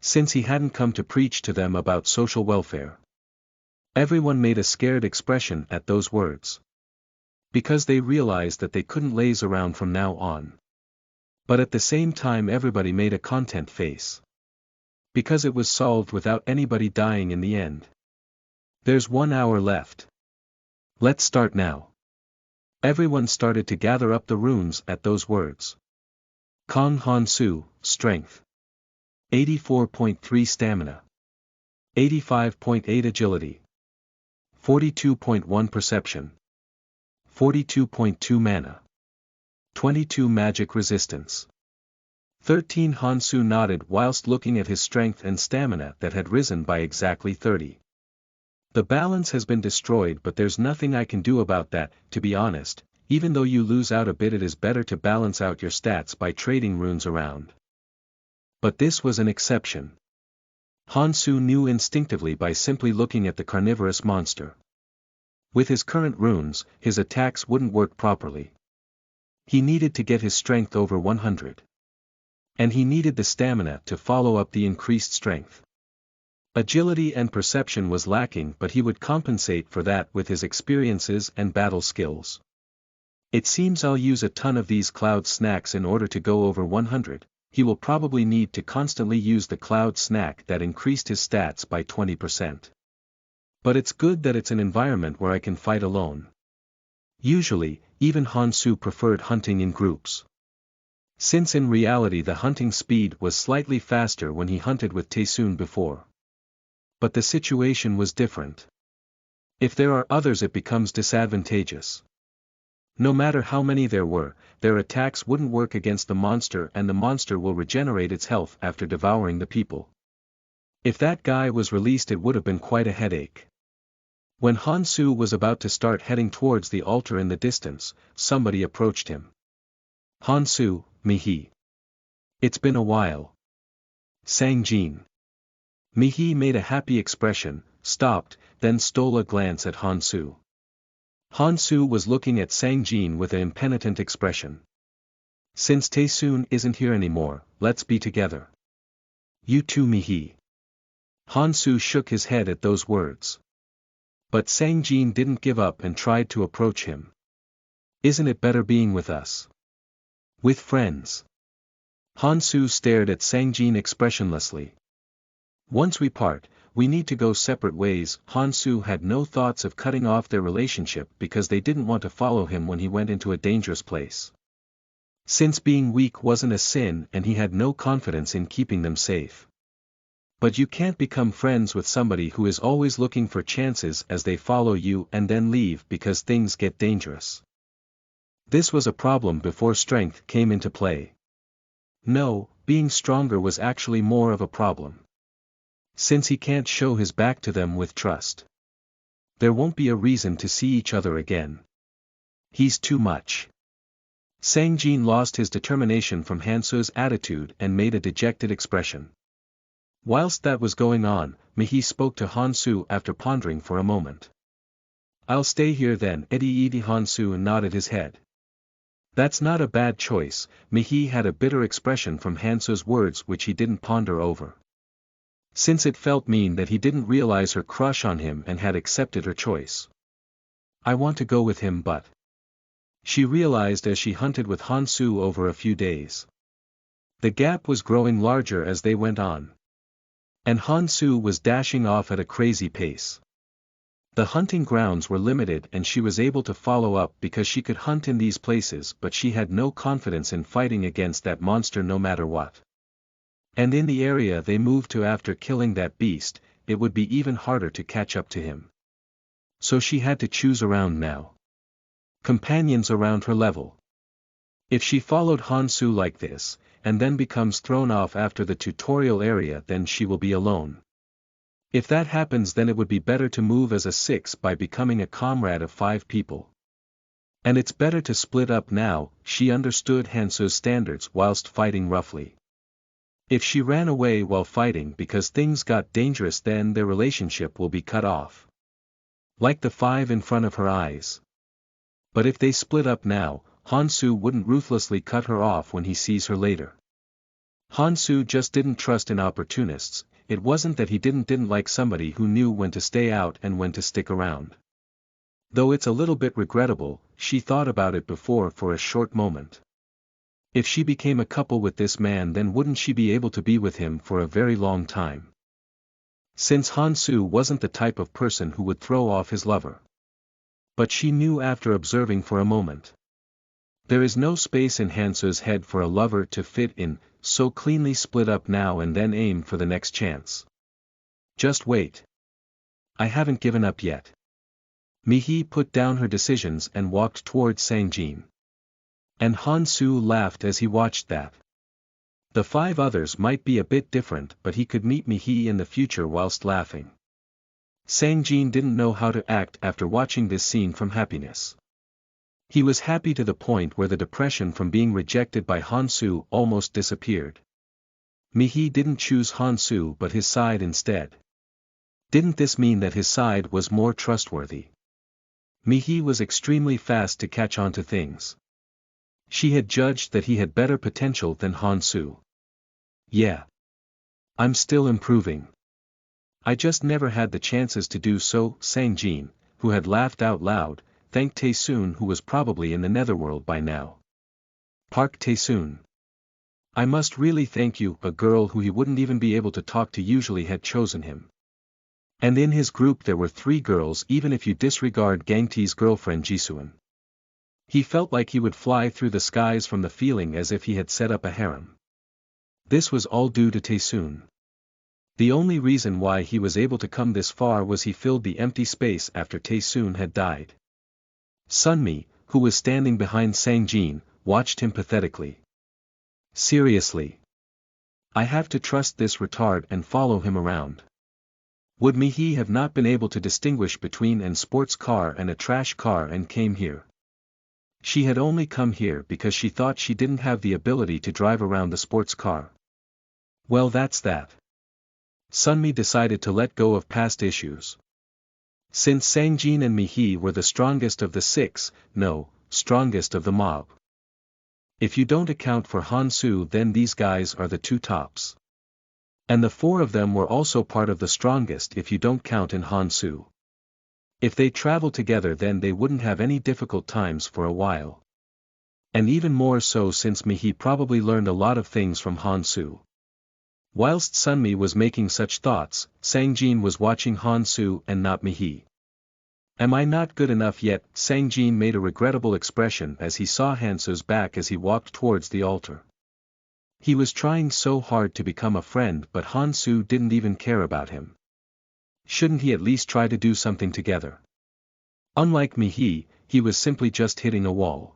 Speaker 1: Since he hadn't come to preach to them about social welfare. Everyone made a scared expression at those words. Because they realized that they couldn't laze around from now on. But at the same time everybody made a content face. Because it was solved without anybody dying in the end. There's 1 hour left. Let's start now. Everyone started to gather up the runes at those words. Kong Hansu, strength. 84.3 stamina. 85.8 agility. 42.1 perception. 42.2 mana. 22 magic resistance. 13 Hansu nodded whilst looking at his strength and stamina that had risen by exactly 30. The balance has been destroyed, but there's nothing I can do about that, to be honest. Even though you lose out a bit, it is better to balance out your stats by trading runes around. But this was an exception. Hansu knew instinctively by simply looking at the carnivorous monster. With his current runes, his attacks wouldn't work properly. He needed to get his strength over 100. And he needed the stamina to follow up the increased strength. Agility and perception was lacking, but he would compensate for that with his experiences and battle skills. It seems I'll use a ton of these cloud snacks in order to go over 100. He will probably need to constantly use the cloud snack that increased his stats by 20%. But it's good that it's an environment where I can fight alone. Usually, even Hansu preferred hunting in groups. Since in reality the hunting speed was slightly faster when he hunted with Taesoon before. But the situation was different. If there are others it becomes disadvantageous. No matter how many there were, their attacks wouldn't work against the monster, and the monster will regenerate its health after devouring the people. If that guy was released, it would have been quite a headache. When Hansu was about to start heading towards the altar in the distance, somebody approached him. Hansu, Mihi. It's been a while. Sang Jin. Mihi made a happy expression, stopped, then stole a glance at Hansu. Hansu was looking at Sang Jin with an impenitent expression. Since Taesoon isn't here anymore, let's be together. You too, Mihi. Hansu shook his head at those words. But Sang Jin didn't give up and tried to approach him. Isn't it better being with us? With friends. Hansu stared at Sang Jin expressionlessly. Once we part, we need to go separate ways. Hansu had no thoughts of cutting off their relationship because they didn't want to follow him when he went into a dangerous place. Since being weak wasn't a sin and he had no confidence in keeping them safe. But you can't become friends with somebody who is always looking for chances as they follow you and then leave because things get dangerous. This was a problem before strength came into play. No, being stronger was actually more of a problem. Since he can't show his back to them with trust. There won't be a reason to see each other again. He's too much. Sang Jin lost his determination from Hansu's attitude and made a dejected expression. Whilst that was going on, Mihi spoke to Hansu after pondering for a moment. I'll stay here then. Edi Hansu nodded his head. That's not a bad choice. Mihi had a bitter expression from Hansu's words which he didn't ponder over. Since it felt mean that he didn't realize her crush on him and had accepted her choice. I want to go with him, but... She realized as she hunted with Hansu over a few days. The gap was growing larger as they went on. And Hansu was dashing off at a crazy pace. The hunting grounds were limited and she was able to follow up because she could hunt in these places, but she had no confidence in fighting against that monster no matter what. And in the area they moved to after killing that beast, it would be even harder to catch up to him. So she had to choose around now. Companions around her level. If she followed Hansu like this, and then becomes thrown off after the tutorial area, then she will be alone. If that happens, then it would be better to move as a 6 by becoming a comrade of 5 people. And it's better to split up now. She understood Hansu's standards whilst fighting roughly. If she ran away while fighting because things got dangerous, then their relationship will be cut off. Like the 5 in front of her eyes. But if they split up now, Hansu wouldn't ruthlessly cut her off when he sees her later. Hansu just didn't trust in opportunists. It wasn't that he didn't like somebody who knew when to stay out and when to stick around. Though it's a little bit regrettable, she thought about it before for a short moment. If she became a couple with this man, then wouldn't she be able to be with him for a very long time? Since Hansu wasn't the type of person who would throw off his lover. But she knew after observing for a moment. There is no space in Hansu's head for a lover to fit in, so cleanly split up now and then aim for the next chance. Just wait. I haven't given up yet. Mihi put down her decisions and walked towards Sang Jin. And Hansu laughed as he watched that. The 5 others might be a bit different, but he could meet Mihi in the future whilst laughing. Sang Jin didn't know how to act after watching this scene from happiness. He was happy to the point where the depression from being rejected by Hansu almost disappeared. Mihi didn't choose Hansu but his side instead. Didn't this mean that his side was more trustworthy? Mihi was extremely fast to catch on to things. She had judged that he had better potential than Hansu. Yeah. I'm still improving. I just never had the chances to do so. Sang Jin, who had laughed out loud, thanked Taesoon, who was probably in the netherworld by now. Park Taesoon. I must really thank you. A girl who he wouldn't even be able to talk to usually had chosen him. And in his group there were 3 girls, even if you disregard Gangtae's girlfriend Jisuan. He felt like he would fly through the skies from the feeling as if he had set up a harem. This was all due to Taesoon. The only reason why he was able to come this far was he filled the empty space after Taesoon had died. Sunmi, who was standing behind Sangjin, watched him pathetically. Seriously. I have to trust this retard and follow him around. Would Mihi have not been able to distinguish between an sports car and a trash car and came here? She had only come here because she thought she didn't have the ability to drive around the sports car. Well, that's that. Sunmi decided to let go of past issues. Since Sangjin and Mihi were the strongest of the six, no, strongest of the mob. If you don't account for Hansu, then these guys are the two tops. And the four of them were also part of the strongest if you don't count in Hansu. If they traveled together, then they wouldn't have any difficult times for a while. And even more so since Mihi probably learned a lot of things from Hansu. Whilst Sunmi was making such thoughts, Sangjin was watching Hansu and not Mihi. Am I not good enough yet? Sangjin made a regrettable expression as he saw Hansu's back as he walked towards the altar. He was trying so hard to become a friend, but Hansu didn't even care about him. Shouldn't he at least try to do something together? Unlike Mihi, he was simply just hitting a wall.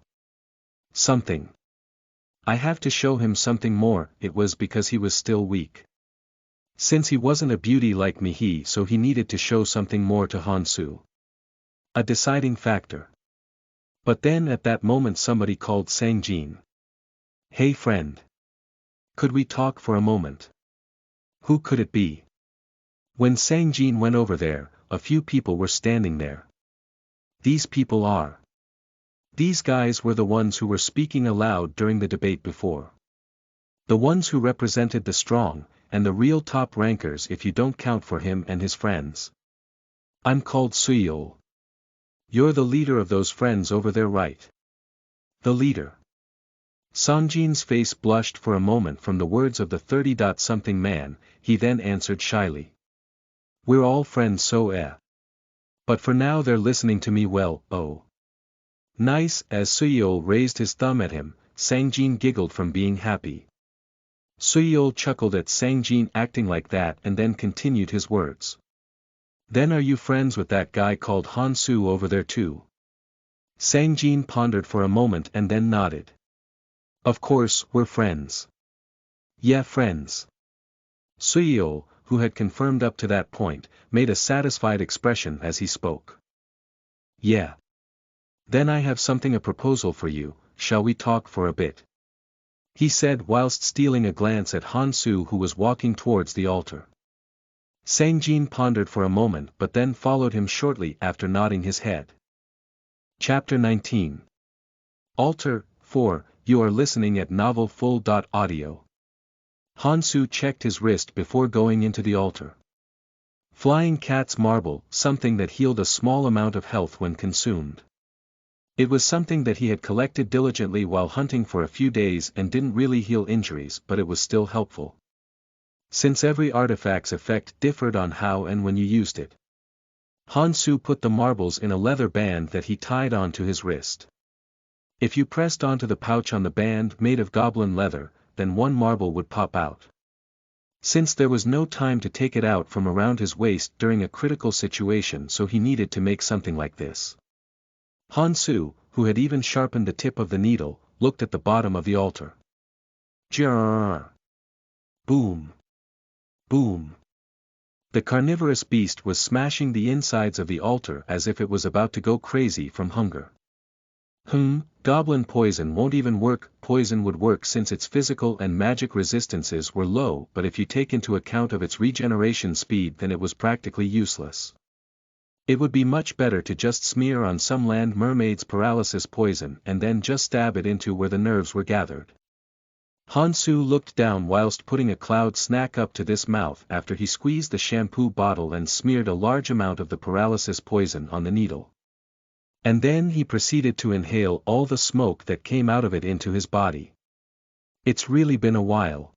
Speaker 1: Something. I have to show him something more. It was because he was still weak. Since he wasn't a beauty like Mihi, so he needed to show something more to Hansu. A deciding factor. But then at that moment somebody called Sangjin. Hey friend. Could we talk for a moment? Who could it be? When Sangjin went over there, a few people were standing there. These people are. These guys were the ones who were speaking aloud during the debate before. The ones who represented the strong, and the real top rankers if you don't count for him and his friends. I'm called Suyol. You're the leader of those friends over there, right? The leader. Sangjin's face blushed for a moment from the words of the 30-something man, he then answered shyly. We're all friends, so But for now they're listening to me well, oh. Nice. As Suyol raised his thumb at him, Sangjin giggled from being happy. Suyol chuckled at Sangjin acting like that and then continued his words. Then are you friends with that guy called Hansu over there too? Sangjin pondered for a moment and then nodded. Of course, we're friends. Yeah, friends. Suyol, who had confirmed up to that point, made a satisfied expression as he spoke. Yeah. Then I have a proposal for you, shall we talk for a bit? He said whilst stealing a glance at Hansu who was walking towards the altar. Sangjin pondered for a moment but then followed him shortly after nodding his head. Chapter 19. Altar 4. You are listening at novelfull.audio. Hansu checked his wrist before going into the altar. Flying cat's marble, something that healed a small amount of health when consumed. It was something that he had collected diligently while hunting for a few days and didn't really heal injuries, but it was still helpful. Since every artifact's effect differed on how and when you used it. Hansu put the marbles in a leather band that he tied onto his wrist. If you pressed onto the pouch on the band made of goblin leather, then one marble would pop out. Since there was no time to take it out from around his waist during a critical situation, so he needed to make something like this. Hansu, who had even sharpened the tip of the needle, looked at the bottom of the altar. Jarrrrrrr. Boom. Boom. The carnivorous beast was smashing the insides of the altar as if it was about to go crazy from hunger. Goblin poison won't even work. Poison would work since its physical and magic resistances were low, but if you take into account of its regeneration speed, then it was practically useless. It would be much better to just smear on some land mermaid's paralysis poison and then just stab it into where the nerves were gathered. Hansu looked down whilst putting a cloud snack up to this mouth after he squeezed the shampoo bottle and smeared a large amount of the paralysis poison on the needle. And then he proceeded to inhale all the smoke that came out of it into his body. It's really been a while.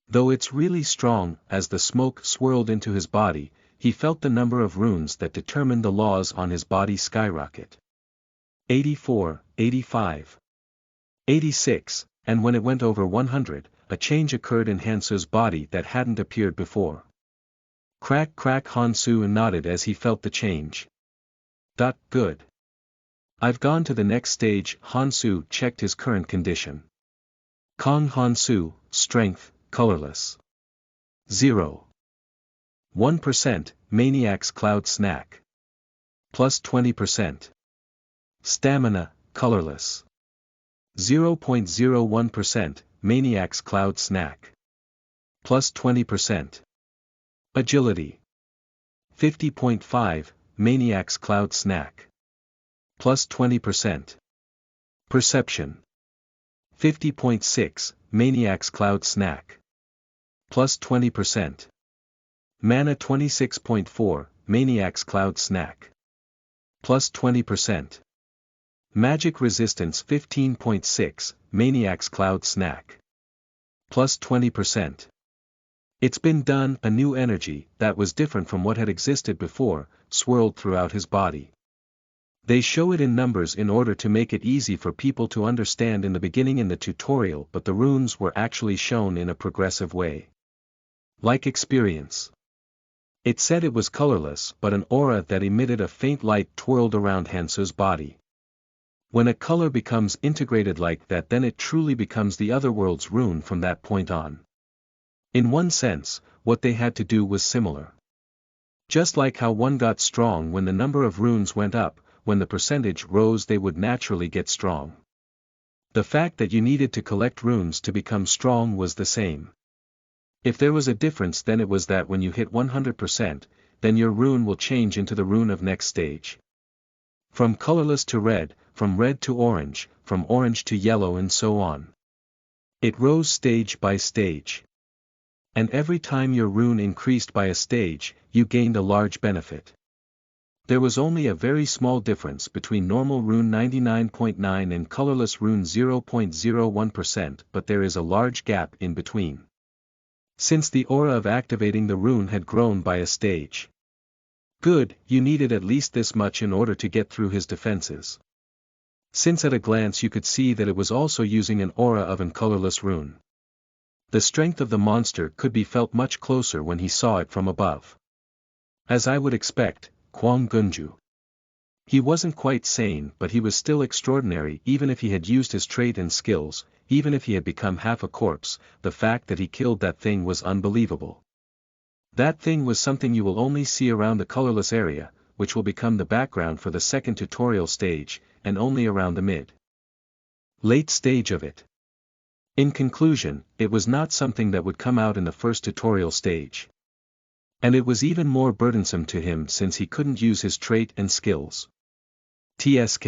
Speaker 1: Though it's really strong. As the smoke swirled into his body, he felt the number of runes that determined the laws on his body skyrocket. 84, 85, 86, and when it went over 100, a change occurred in Hansu's body that hadn't appeared before. Crack crack. Hansu nodded as he felt the change. Good. I've gone to the next stage. Hansu checked his current condition. Kong Hansu, strength, colorless. 0.1%, Maniac's Cloud Snack. Plus 20%. Stamina, colorless. 0.01%, Maniac's Cloud Snack. Plus 20%. Agility. 50.5, Maniac's Cloud Snack. Plus 20%. Perception. 50.6, Maniac's Cloud Snack. Plus 20%. Mana 26.4, Maniac's Cloud Snack. Plus 20%. Magic Resistance 15.6, Maniac's Cloud Snack. Plus 20%. It's been done. A new energy, that was different from what had existed before, swirled throughout his body. They show it in numbers in order to make it easy for people to understand in the beginning in the tutorial, but the runes were actually shown in a progressive way. Like experience. It said it was colorless, but an aura that emitted a faint light twirled around Hansu's body. When a color becomes integrated like that, then it truly becomes the otherworld's rune from that point on. In one sense, what they had to do was similar. Just like how one got strong when the number of runes went up, when the percentage rose they would naturally get strong. The fact that you needed to collect runes to become strong was the same. If there was a difference, then it was that when you hit 100%, then your rune will change into the rune of next stage. From colorless to red, from red to orange, from orange to yellow, and so on. It rose stage by stage. And every time your rune increased by a stage, you gained a large benefit. There was only a very small difference between normal rune 99.9 and colorless rune 0.01%, but there is a large gap in between. Since the aura of activating the rune had grown by a stage. Good, you needed at least this much in order to get through his defenses. Since at a glance you could see that it was also using an aura of an colorless rune. The strength of the monster could be felt much closer when he saw it from above. As I would expect, Kwang Gunju. He wasn't quite sane, but he was still extraordinary. Even if he had used his trait and skills, even if he had become half a corpse, the fact that he killed that thing was unbelievable. That thing was something you will only see around the colorless area, which will become the background for the second tutorial stage, and only around the mid-late stage of it. In conclusion, it was not something that would come out in the first tutorial stage. And it was even more burdensome to him since he couldn't use his trait and skills. TSK.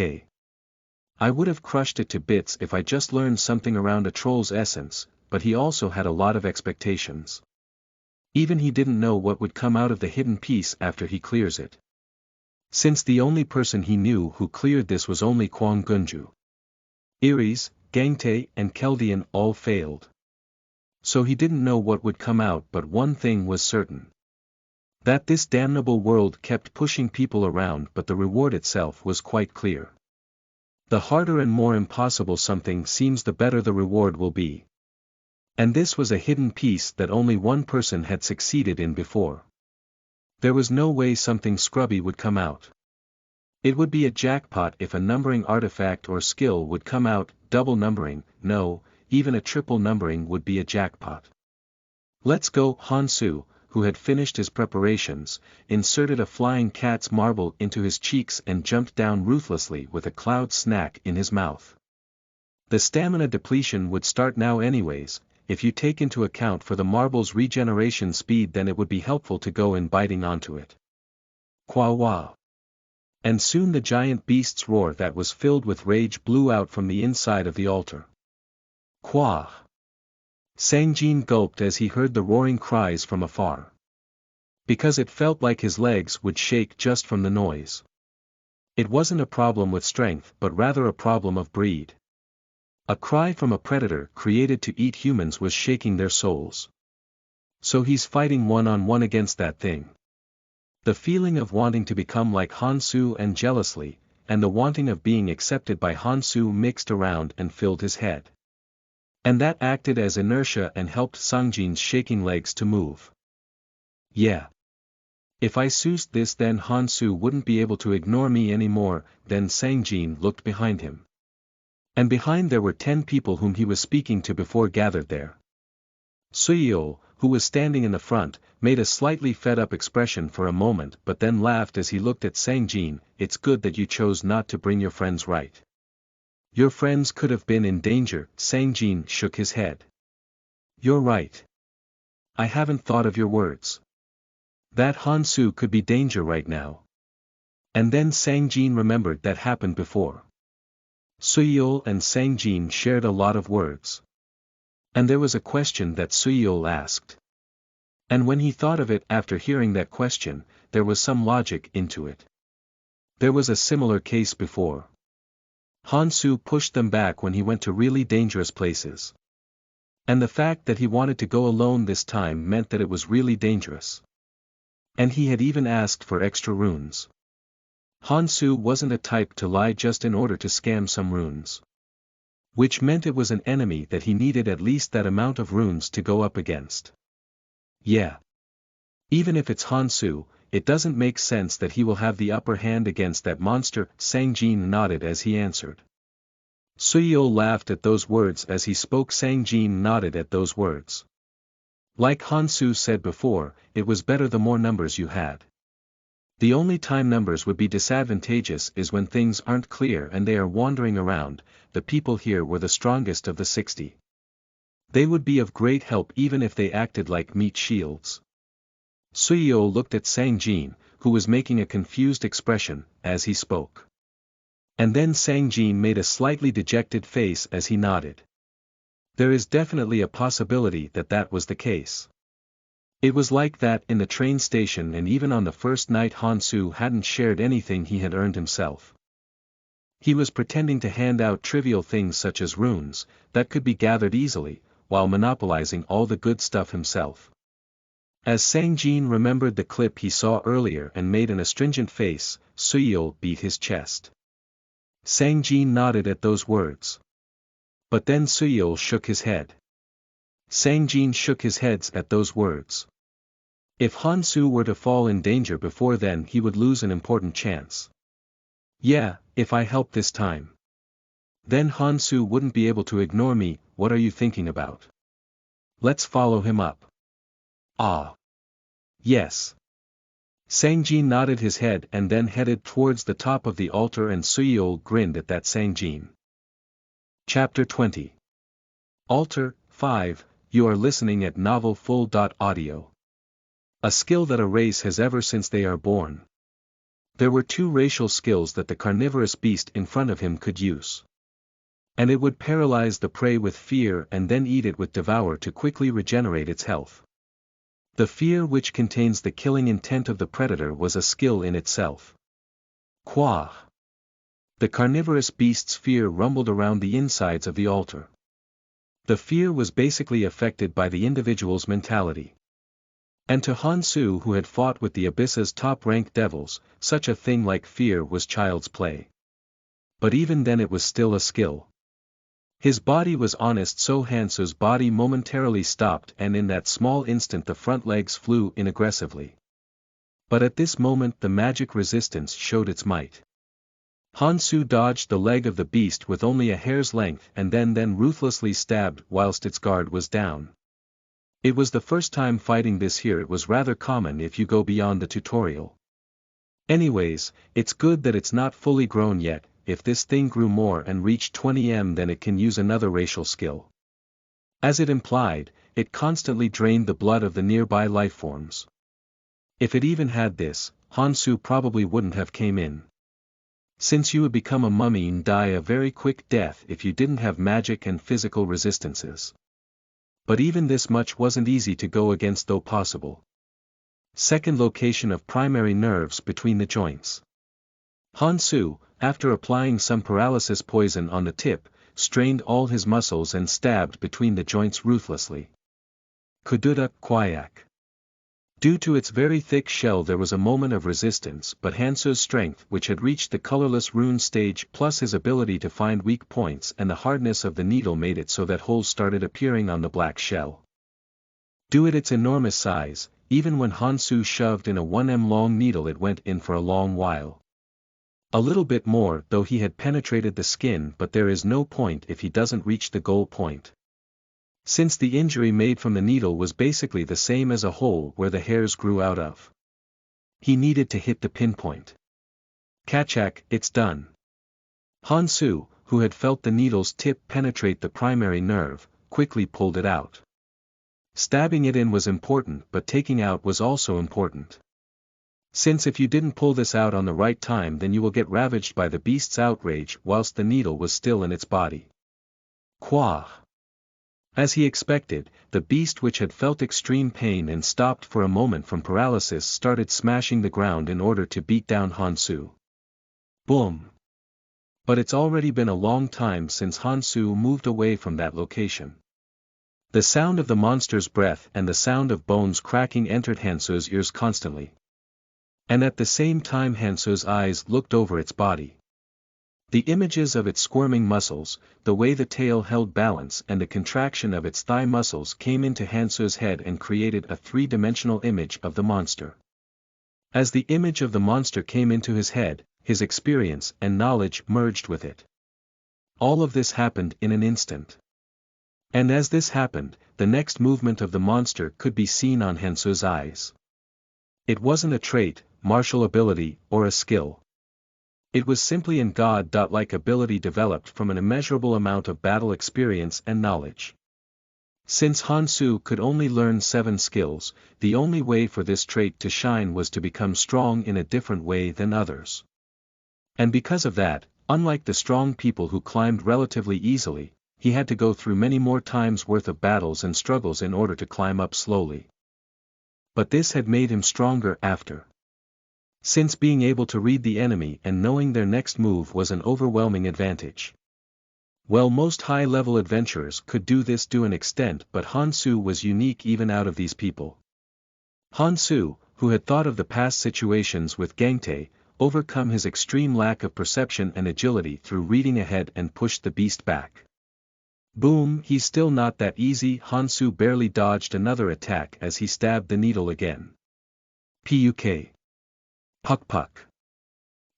Speaker 1: I would have crushed it to bits if I just learned something around a troll's essence, but he also had a lot of expectations. Even he didn't know what would come out of the hidden piece after he clears it. Since the only person he knew who cleared this was only Kwang Gunju. Iris, Gangtae and Keldian all failed. So he didn't know what would come out, but one thing was certain. That this damnable world kept pushing people around, but the reward itself was quite clear. The harder and more impossible something seems, the better the reward will be. And this was a hidden piece that only one person had succeeded in before. There was no way something scrubby would come out. It would be a jackpot if a numbering artifact or skill would come out. Double numbering, no, even a triple numbering would be a jackpot. Let's go. Hansu, who had finished his preparations, inserted a flying cat's marble into his cheeks and jumped down ruthlessly with a cloud snack in his mouth. The stamina depletion would start now anyways. If you take into account for the marble's regeneration speed, then it would be helpful to go in biting onto it. Kwa wa. And soon the giant beast's roar that was filled with rage blew out from the inside of the altar. Kwa. Sangjin gulped as he heard the roaring cries from afar. Because it felt like his legs would shake just from the noise. It wasn't a problem with strength, but rather a problem of breed. A cry from a predator created to eat humans was shaking their souls. So he's fighting one-on-one against that thing. The feeling of wanting to become like Hansu and jealously, and the wanting of being accepted by Hansu mixed around and filled his head. And that acted as inertia and helped Sangjin's shaking legs to move. Yeah. If I used this then Hansu wouldn't be able to ignore me anymore. Then Sangjin looked behind him. And behind there were 10 people whom he was speaking to before gathered there. Suyeol, who was standing in the front, made a slightly fed-up expression for a moment but then laughed as he looked at Sangjin. It's good that you chose not to bring your friends, right? Your friends could have been in danger. Sangjin shook his head. You're right. I haven't thought of your words. That Hansu could be danger right now. And then Sangjin remembered that happened before. Suyeol and Sangjin shared a lot of words. And there was a question that Suyeol asked. And when he thought of it after hearing that question, there was some logic into it. There was a similar case before. Hansu pushed them back when he went to really dangerous places. And the fact that he wanted to go alone this time meant that it was really dangerous. And he had even asked for extra runes. Hansu wasn't a type to lie just in order to scam some runes. Which meant it was an enemy that he needed at least that amount of runes to go up against. Yeah. Even if it's Hansu, it doesn't make sense that he will have the upper hand against that monster. Sangjin nodded as he answered. Suyeol laughed at those words as he spoke. Sangjin nodded at those words. Like Hansu said before, it was better the more numbers you had. The only time numbers would be disadvantageous is when things aren't clear and they are wandering around. The people here were the strongest of the 60. They would be of great help even if they acted like meat shields. Suyeol looked at Sangjin, who was making a confused expression, as he spoke. And then Sangjin made a slightly dejected face as he nodded. There is definitely a possibility that that was the case. It was like that in the train station, and even on the first night Hansu hadn't shared anything he had earned himself. He was pretending to hand out trivial things such as runes, that could be gathered easily, while monopolizing all the good stuff himself. As Sangjin remembered the clip he saw earlier and made an astringent face, Suyeol beat his chest. Sangjin nodded at those words. But then Suyeol shook his head. Sangjin shook his head at those words. If Hansu were to fall in danger before then he would lose an important chance. Yeah, if I help this time. Then Hansu wouldn't be able to ignore me. What are you thinking about? Let's follow him up. Ah. Yes. Sangjin nodded his head and then headed towards the top of the altar, and Suyeol grinned at that Sangjin. Chapter 20. Altar 5. You are listening at novelfull.audio. A skill that a race has ever since they are born. There were 2 racial skills that the carnivorous beast in front of him could use. And it would paralyze the prey with fear and then eat it with devour to quickly regenerate its health. The fear, which contains the killing intent of the predator, was a skill in itself. Quah! The carnivorous beast's fear rumbled around the insides of the altar. The fear was basically affected by the individual's mentality. And to Hansu, who had fought with the Abyss's top-ranked devils, such a thing like fear was child's play. But even then it was still a skill. His body was honest, so Hansu's body momentarily stopped, and in that small instant the front legs flew in aggressively. But at this moment the magic resistance showed its might. Hansu dodged the leg of the beast with only a hair's length and then ruthlessly stabbed whilst its guard was down. It was the first time fighting this here. It was rather common if you go beyond the tutorial. Anyways, it's good that it's not fully grown yet. If this thing grew more and reached 20m, then it can use another racial skill. As it implied, it constantly drained the blood of the nearby lifeforms. If it even had this, Hansu probably wouldn't have came in. Since you would become a mummy and die a very quick death if you didn't have magic and physical resistances. But even this much wasn't easy to go against, though possible. Second location of primary nerves between the joints. Hansu, after applying some paralysis poison on the tip, strained all his muscles and stabbed between the joints ruthlessly. Kududa Kwayak. Due to its very thick shell there was a moment of resistance, but Hansu's strength, which had reached the colorless rune stage, plus his ability to find weak points and the hardness of the needle, made it so that holes started appearing on the black shell. Due to its enormous size, even when Hansu shoved in a 1m long needle it went in for a long while. A little bit more though he had penetrated the skin, but there is no point if he doesn't reach the goal point. Since the injury made from the needle was basically the same as a hole where the hairs grew out of. He needed to hit the pinpoint. Kachak, it's done. Hansu, who had felt the needle's tip penetrate the primary nerve, quickly pulled it out. Stabbing it in was important, but taking out was also important. Since if you didn't pull this out on the right time then you will get ravaged by the beast's outrage whilst the needle was still in its body. Quah! As he expected, the beast, which had felt extreme pain and stopped for a moment from paralysis, started smashing the ground in order to beat down Hansu. Boom! But it's already been a long time since Hansu moved away from that location. The sound of the monster's breath and the sound of bones cracking entered Hansu's ears constantly. And at the same time Hansu's eyes looked over its body. The images of its squirming muscles, the way the tail held balance and the contraction of its thigh muscles came into Hansu's head and created a three-dimensional image of the monster. As the image of the monster came into his head, his experience and knowledge merged with it. All of this happened in an instant. And as this happened, the next movement of the monster could be seen on Hansu's eyes. It wasn't a trait, martial ability, or a skill. It was simply an god-like ability developed from an immeasurable amount of battle experience and knowledge. Since Hansu could only learn 7 skills, the only way for this trait to shine was to become strong in a different way than others. And because of that, unlike the strong people who climbed relatively easily, he had to go through many more times worth of battles and struggles in order to climb up slowly. But this had made him stronger after. Since being able to read the enemy and knowing their next move was an overwhelming advantage. Well, most high-level adventurers could do this to an extent, but Hansu was unique even out of these people. Hansu, who had thought of the past situations with Gangtae, overcome his extreme lack of perception and agility through reading ahead and pushed the beast back. Boom! He's still not that easy. Hansu barely dodged another attack as he stabbed the needle again. Puk. Puck.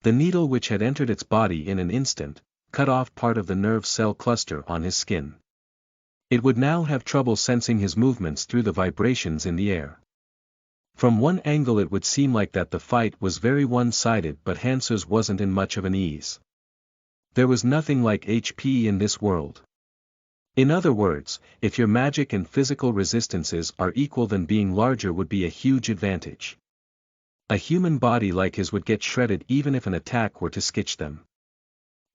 Speaker 1: The needle, which had entered its body in an instant, cut off part of the nerve cell cluster on his skin. It would now have trouble sensing his movements through the vibrations in the air. From one angle it would seem like that the fight was very one-sided, but Hansu's wasn't in much of an ease. There was nothing like HP in this world. In other words, if your magic and physical resistances are equal, then being larger would be a huge advantage. A human body like his would get shredded even if an attack were to skitch them.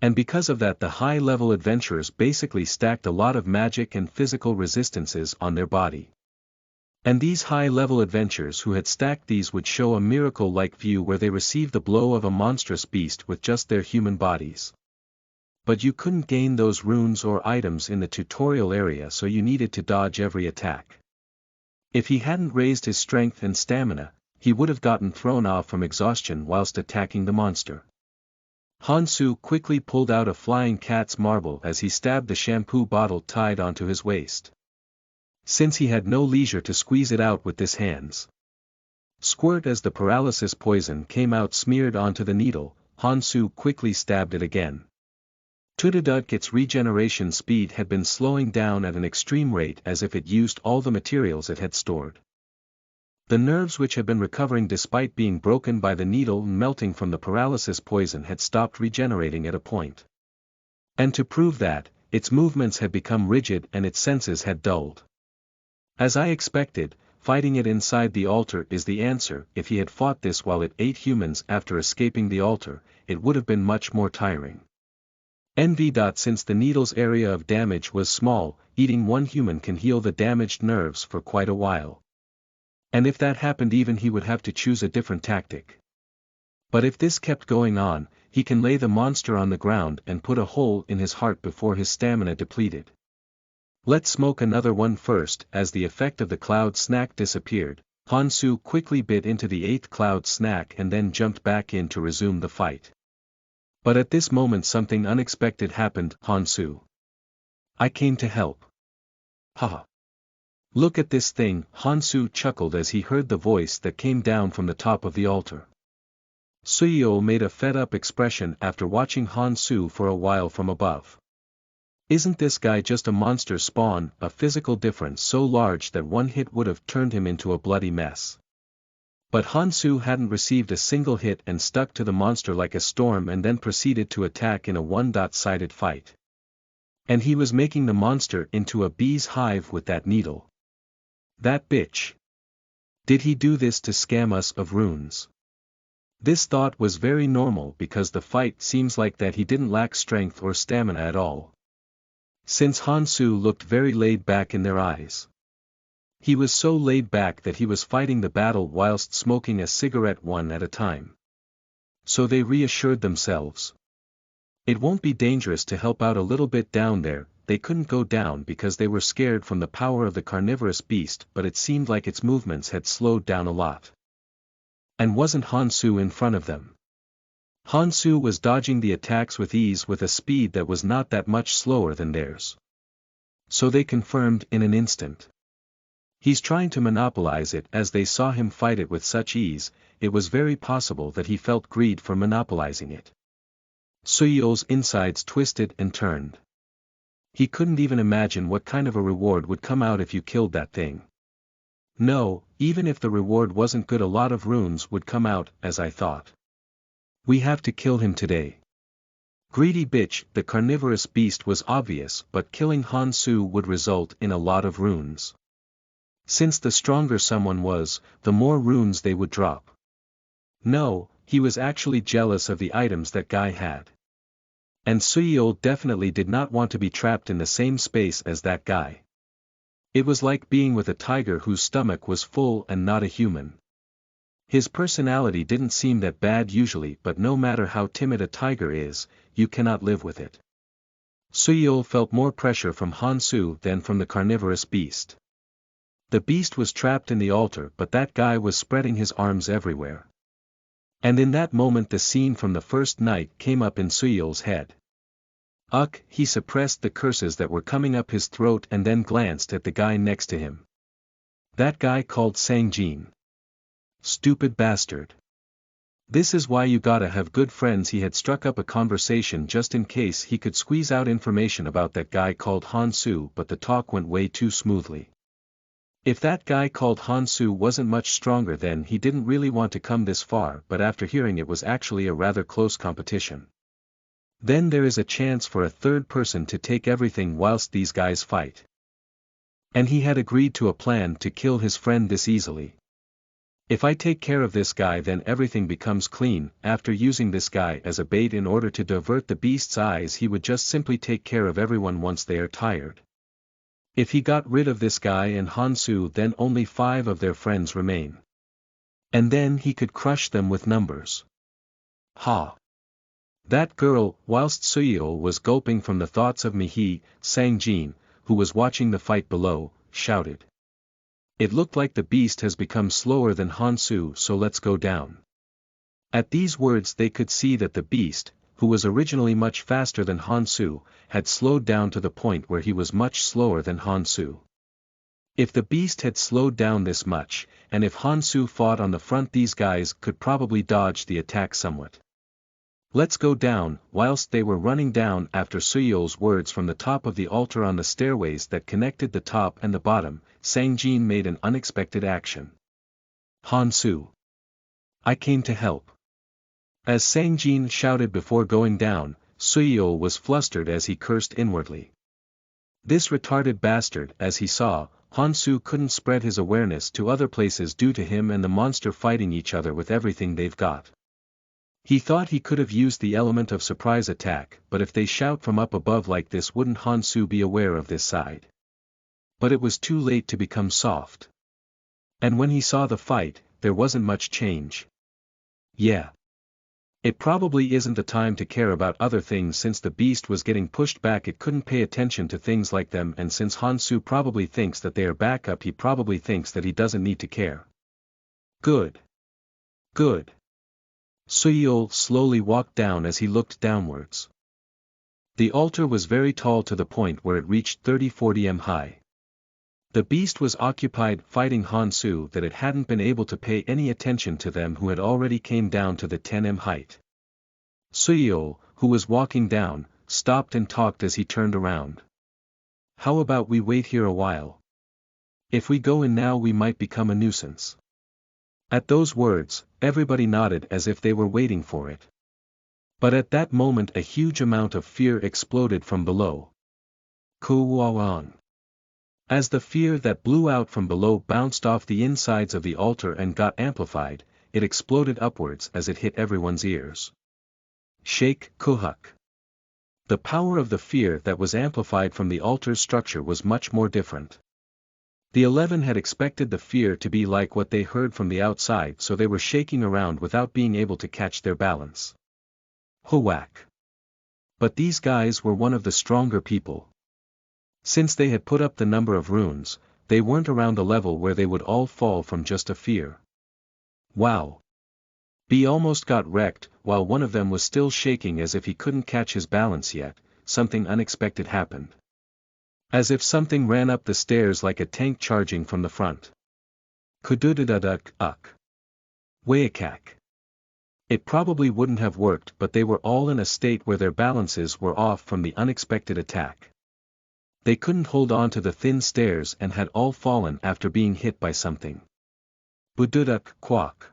Speaker 1: And because of that, the high-level adventurers basically stacked a lot of magic and physical resistances on their body. And these high-level adventurers who had stacked these would show a miracle-like view where they received the blow of a monstrous beast with just their human bodies. But you couldn't gain those runes or items in the tutorial area, so you needed to dodge every attack. If he hadn't raised his strength and stamina, he would have gotten thrown off from exhaustion whilst attacking the monster. Hansu quickly pulled out a flying cat's marble as he stabbed the shampoo bottle tied onto his waist. Since he had no leisure to squeeze it out with his hands. Squirt as the paralysis poison came out smeared onto the needle, Hansu quickly stabbed it again. Tudaduk, its regeneration speed had been slowing down at an extreme rate as if it used all the materials it had stored. The nerves, which had been recovering despite being broken by the needle and melting from the paralysis poison, had stopped regenerating at a point. And to prove that, its movements had become rigid and its senses had dulled. As I expected, fighting it inside the altar is the answer. If he had fought this while it ate humans after escaping the altar, it would have been much more tiring. Since the needle's area of damage was small, eating one human can heal the damaged nerves for quite a while. And if that happened, even he would have to choose a different tactic. But if this kept going on, he can lay the monster on the ground and put a hole in his heart before his stamina depleted. Let's smoke another one first. As the effect of the cloud snack disappeared, Hansu quickly bit into the 8th cloud snack and then jumped back in to resume the fight. But at this moment something unexpected happened. Hansu. I came to help. Haha. Look at this thing, Hansu chuckled as he heard the voice that came down from the top of the altar. Suyo made a fed-up expression after watching Hansu for a while from above. Isn't this guy just a monster spawn, a physical difference so large that one hit would have turned him into a bloody mess? But Hansu hadn't received a single hit and stuck to the monster like a storm and then proceeded to attack in a one-sided fight. And he was making the monster into a bee's hive with that needle. That bitch. Did he do this to scam us of runes? This thought was very normal because the fight seems like that he didn't lack strength or stamina at all. Since Hansu looked very laid back in their eyes. He was so laid back that he was fighting the battle whilst smoking a cigarette one at a time. So they reassured themselves. It won't be dangerous to help out a little bit down there. They couldn't go down because they were scared from the power of the carnivorous beast, but it seemed like its movements had slowed down a lot. And wasn't Hansu in front of them? Hansu was dodging the attacks with ease with a speed that was not that much slower than theirs. So they confirmed in an instant. He's trying to monopolize it. As they saw him fight it with such ease, it was very possible that he felt greed for monopolizing it. Suyo's insides twisted and turned. He couldn't even imagine what kind of a reward would come out if you killed that thing. No, even if the reward wasn't good, a lot of runes would come out, as I thought. We have to kill him today. Greedy bitch. The carnivorous beast was obvious, but killing Hansu would result in a lot of runes. Since the stronger someone was, the more runes they would drop. No, he was actually jealous of the items that guy had. And Suyo definitely did not want to be trapped in the same space as that guy. It was like being with a tiger whose stomach was full and not a human. His personality didn't seem that bad usually, but no matter how timid a tiger is, you cannot live with it. Suyo felt more pressure from Hansu than from the carnivorous beast. The beast was trapped in the altar, but that guy was spreading his arms everywhere. And in that moment the scene from the first night came up in Suyo's head. He suppressed the curses that were coming up his throat and then glanced at the guy next to him. That guy called Sangjin. Stupid bastard. This is why you gotta have good friends. He had struck up a conversation just in case he could squeeze out information about that guy called Hansu, but the talk went way too smoothly. If that guy called Hansu wasn't much stronger, then he didn't really want to come this far, but after hearing it was actually a rather close competition. Then there is a chance for a third person to take everything whilst these guys fight. And he had agreed to a plan to kill his friend this easily. If I take care of this guy, then everything becomes clean. After using this guy as a bait in order to divert the beast's eyes, he would just simply take care of everyone once they are tired. If he got rid of this guy and Hansu, then only 5 of their friends remain. And then he could crush them with numbers. Ha! That girl. Whilst Suyo was gulping from the thoughts of Mihi, Sangjin, who was watching the fight below, shouted. It looked like the beast has become slower than Hansu, so let's go down. At these words they could see that the beast, who was originally much faster than Hansu, had slowed down to the point where he was much slower than Hansu. If the beast had slowed down this much, and if Hansu fought on the front, these guys could probably dodge the attack somewhat. Let's go down. Whilst they were running down after Suyo's words from the top of the altar on the stairways that connected the top and the bottom, Sangjin made an unexpected action. Hansu. I came to help. As Sangjin shouted before going down, Suyo was flustered as he cursed inwardly. This retarded bastard. As he saw, Hansu couldn't spread his awareness to other places due to him and the monster fighting each other with everything they've got. He thought he could have used the element of surprise attack, but if they shout from up above like this, wouldn't Hansu be aware of this side? But it was too late to become soft. And when he saw the fight, there wasn't much change. Yeah. It probably isn't the time to care about other things. Since the beast was getting pushed back, it couldn't pay attention to things like them, and since Hansu probably thinks that they are back up, he probably thinks that he doesn't need to care. Good. Good. Suyo slowly walked down as he looked downwards. The altar was very tall to the point where it reached 30-40 m high. The beast was occupied fighting Hansu that it hadn't been able to pay any attention to them who had already came down to the 10m height. Suyo, who was walking down, stopped and talked as he turned around. How about we wait here a while? If we go in now we might become a nuisance. At those words, everybody nodded as if they were waiting for it. But at that moment a huge amount of fear exploded from below. Kuwawan. As the fear that blew out from below bounced off the insides of the altar and got amplified, it exploded upwards as it hit everyone's ears. Shake Kuhuk. The power of the fear that was amplified from the altar's structure was much more different. The 11 had expected the fear to be like what they heard from the outside, so they were shaking around without being able to catch their balance. Huwak. But these guys were one of the stronger people. Since they had put up the number of runes, they weren't around a level where they would all fall from just a fear. Wow. B almost got wrecked, while one of them was still shaking as if he couldn't catch his balance yet. Something unexpected happened. As if something ran up the stairs like a tank charging from the front. Kududududuk. Wayakak. It probably wouldn't have worked, but they were all in a state where their balances were off from the unexpected attack. They couldn't hold on to the thin stairs and had all fallen after being hit by something. Bududuk Kwak.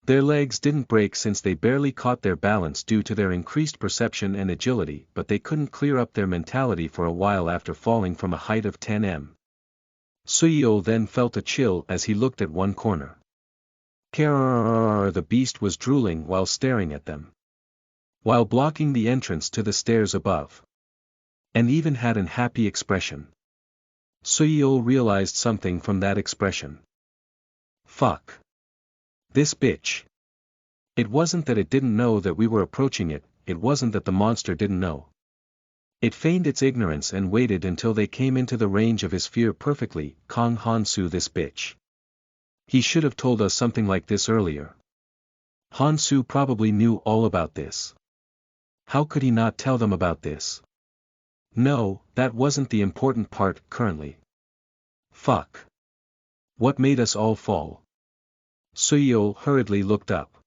Speaker 1: Their legs didn't break since they barely caught their balance due to their increased perception and agility, but they couldn't clear up their mentality for a while after falling from a height of 10m. Suyo then felt a chill as he looked at one corner. The beast was drooling while staring at them, while blocking the entrance to the stairs above. And even had an happy expression. Suyo realized something from that expression. Fuck. This bitch. It wasn't that it didn't know that we were approaching it, it wasn't that the monster didn't know. It feigned its ignorance and waited until they came into the range of his fear perfectly. Kong Hansu, this bitch. He should have told us something like this earlier. Hansu probably knew all about this. How could he not tell them about this? No, that wasn't the important part currently. Fuck. What made us all fall? Suyo hurriedly looked up.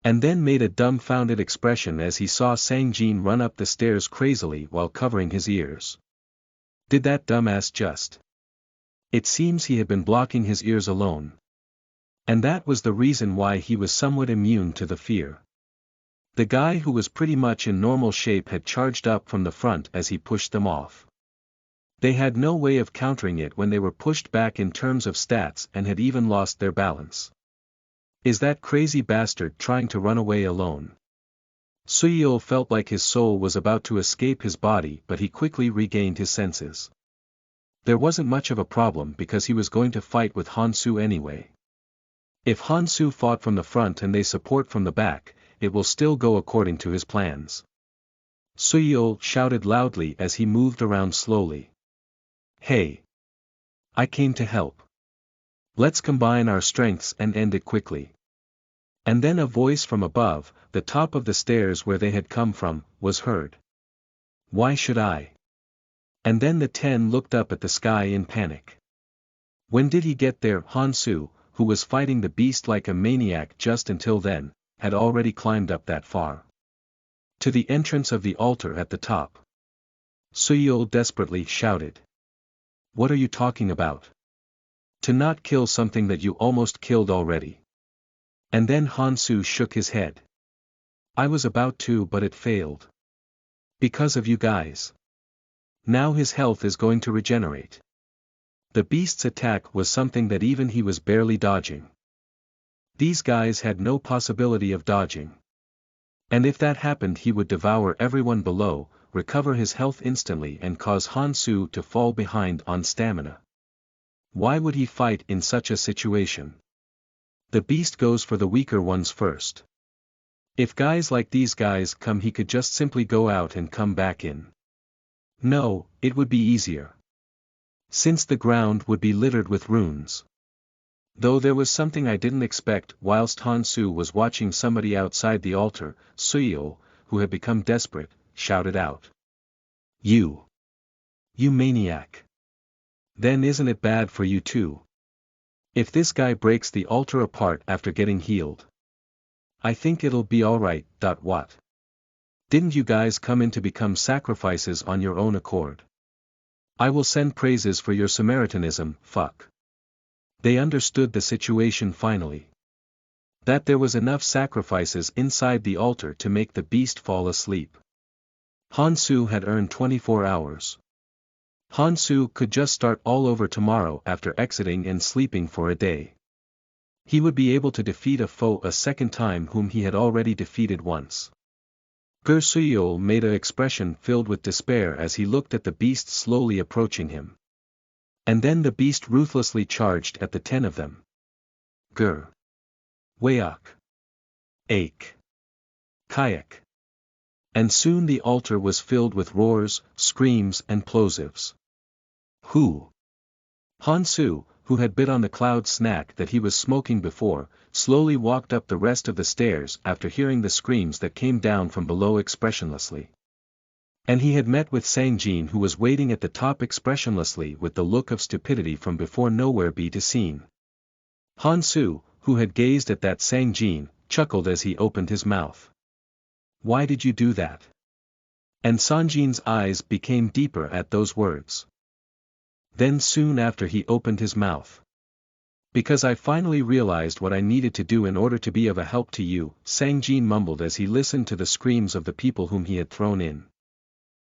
Speaker 1: And then made a dumbfounded expression as he saw Sangjin run up the stairs crazily while covering his ears. Did that dumbass just? It seems he had been blocking his ears alone. And that was the reason why he was somewhat immune to the fear. The guy who was pretty much in normal shape had charged up from the front as he pushed them off. They had no way of countering it when they were pushed back in terms of stats and had even lost their balance. Is that crazy bastard trying to run away alone? Suyo felt like his soul was about to escape his body, but he quickly regained his senses. There wasn't much of a problem because he was going to fight with Hansu anyway. If Hansu fought from the front and they support from the back, it will still go according to his plans. Suyo shouted loudly as he moved around slowly. Hey! I came to help. Let's combine our strengths and end it quickly. And then a voice from above, the top of the stairs where they had come from, was heard. Why should I? And then the 10 looked up at the sky in panic. When did he get there? Hansu, who was fighting the beast like a maniac just until then, had already climbed up that far. To the entrance of the altar at the top. Suyo desperately shouted. What are you talking about? To not kill something that you almost killed already. And then Hansu shook his head. I was about to, but it failed. Because of you guys. Now his health is going to regenerate. The beast's attack was something that even he was barely dodging. These guys had no possibility of dodging. And if that happened, he would devour everyone below, recover his health instantly and cause Hansu to fall behind on stamina. Why would he fight in such a situation? The beast goes for the weaker ones first. If guys like these guys come, he could just simply go out and come back in. No, it would be easier. Since the ground would be littered with runes. Though there was something I didn't expect. Whilst Hansu was watching somebody outside the altar, Suyo, who had become desperate, shouted out. You maniac!
Speaker 2: Then isn't it bad for you too? If this guy breaks the altar apart after getting healed. I think it'll be alright. What? Didn't you guys come in to become sacrifices on your own accord? I will send praises for your Samaritanism, fuck. They understood the situation finally. That there was enough sacrifices inside the altar to make the beast fall asleep. Hansu had earned 24 hours. Hansu could just start all over tomorrow after exiting and sleeping for a day. He would be able to defeat a foe a second time whom he had already defeated once. Gersuyol made an expression filled with despair as he looked at the beast slowly approaching him. And then the beast ruthlessly charged at the 10 of them. Ger. Wayok. Ache. Kayak. And soon the altar was filled with roars, screams and plosives. Who? Hansu, who had bit on the cloud snack that he was smoking before, slowly walked up the rest of the stairs after hearing the screams that came down from below expressionlessly. And he had met with Sangjin, who was waiting at the top expressionlessly with the look of stupidity from before nowhere be to seen. Hansu, who had gazed at that Sangjin, chuckled as he opened his mouth. Why did you do that? And Sanjin's eyes became deeper at those words. Then soon after he opened his mouth. Because I finally realized what I needed to do in order to be of a help to you, Sangjin mumbled as he listened to the screams of the people whom he had thrown in.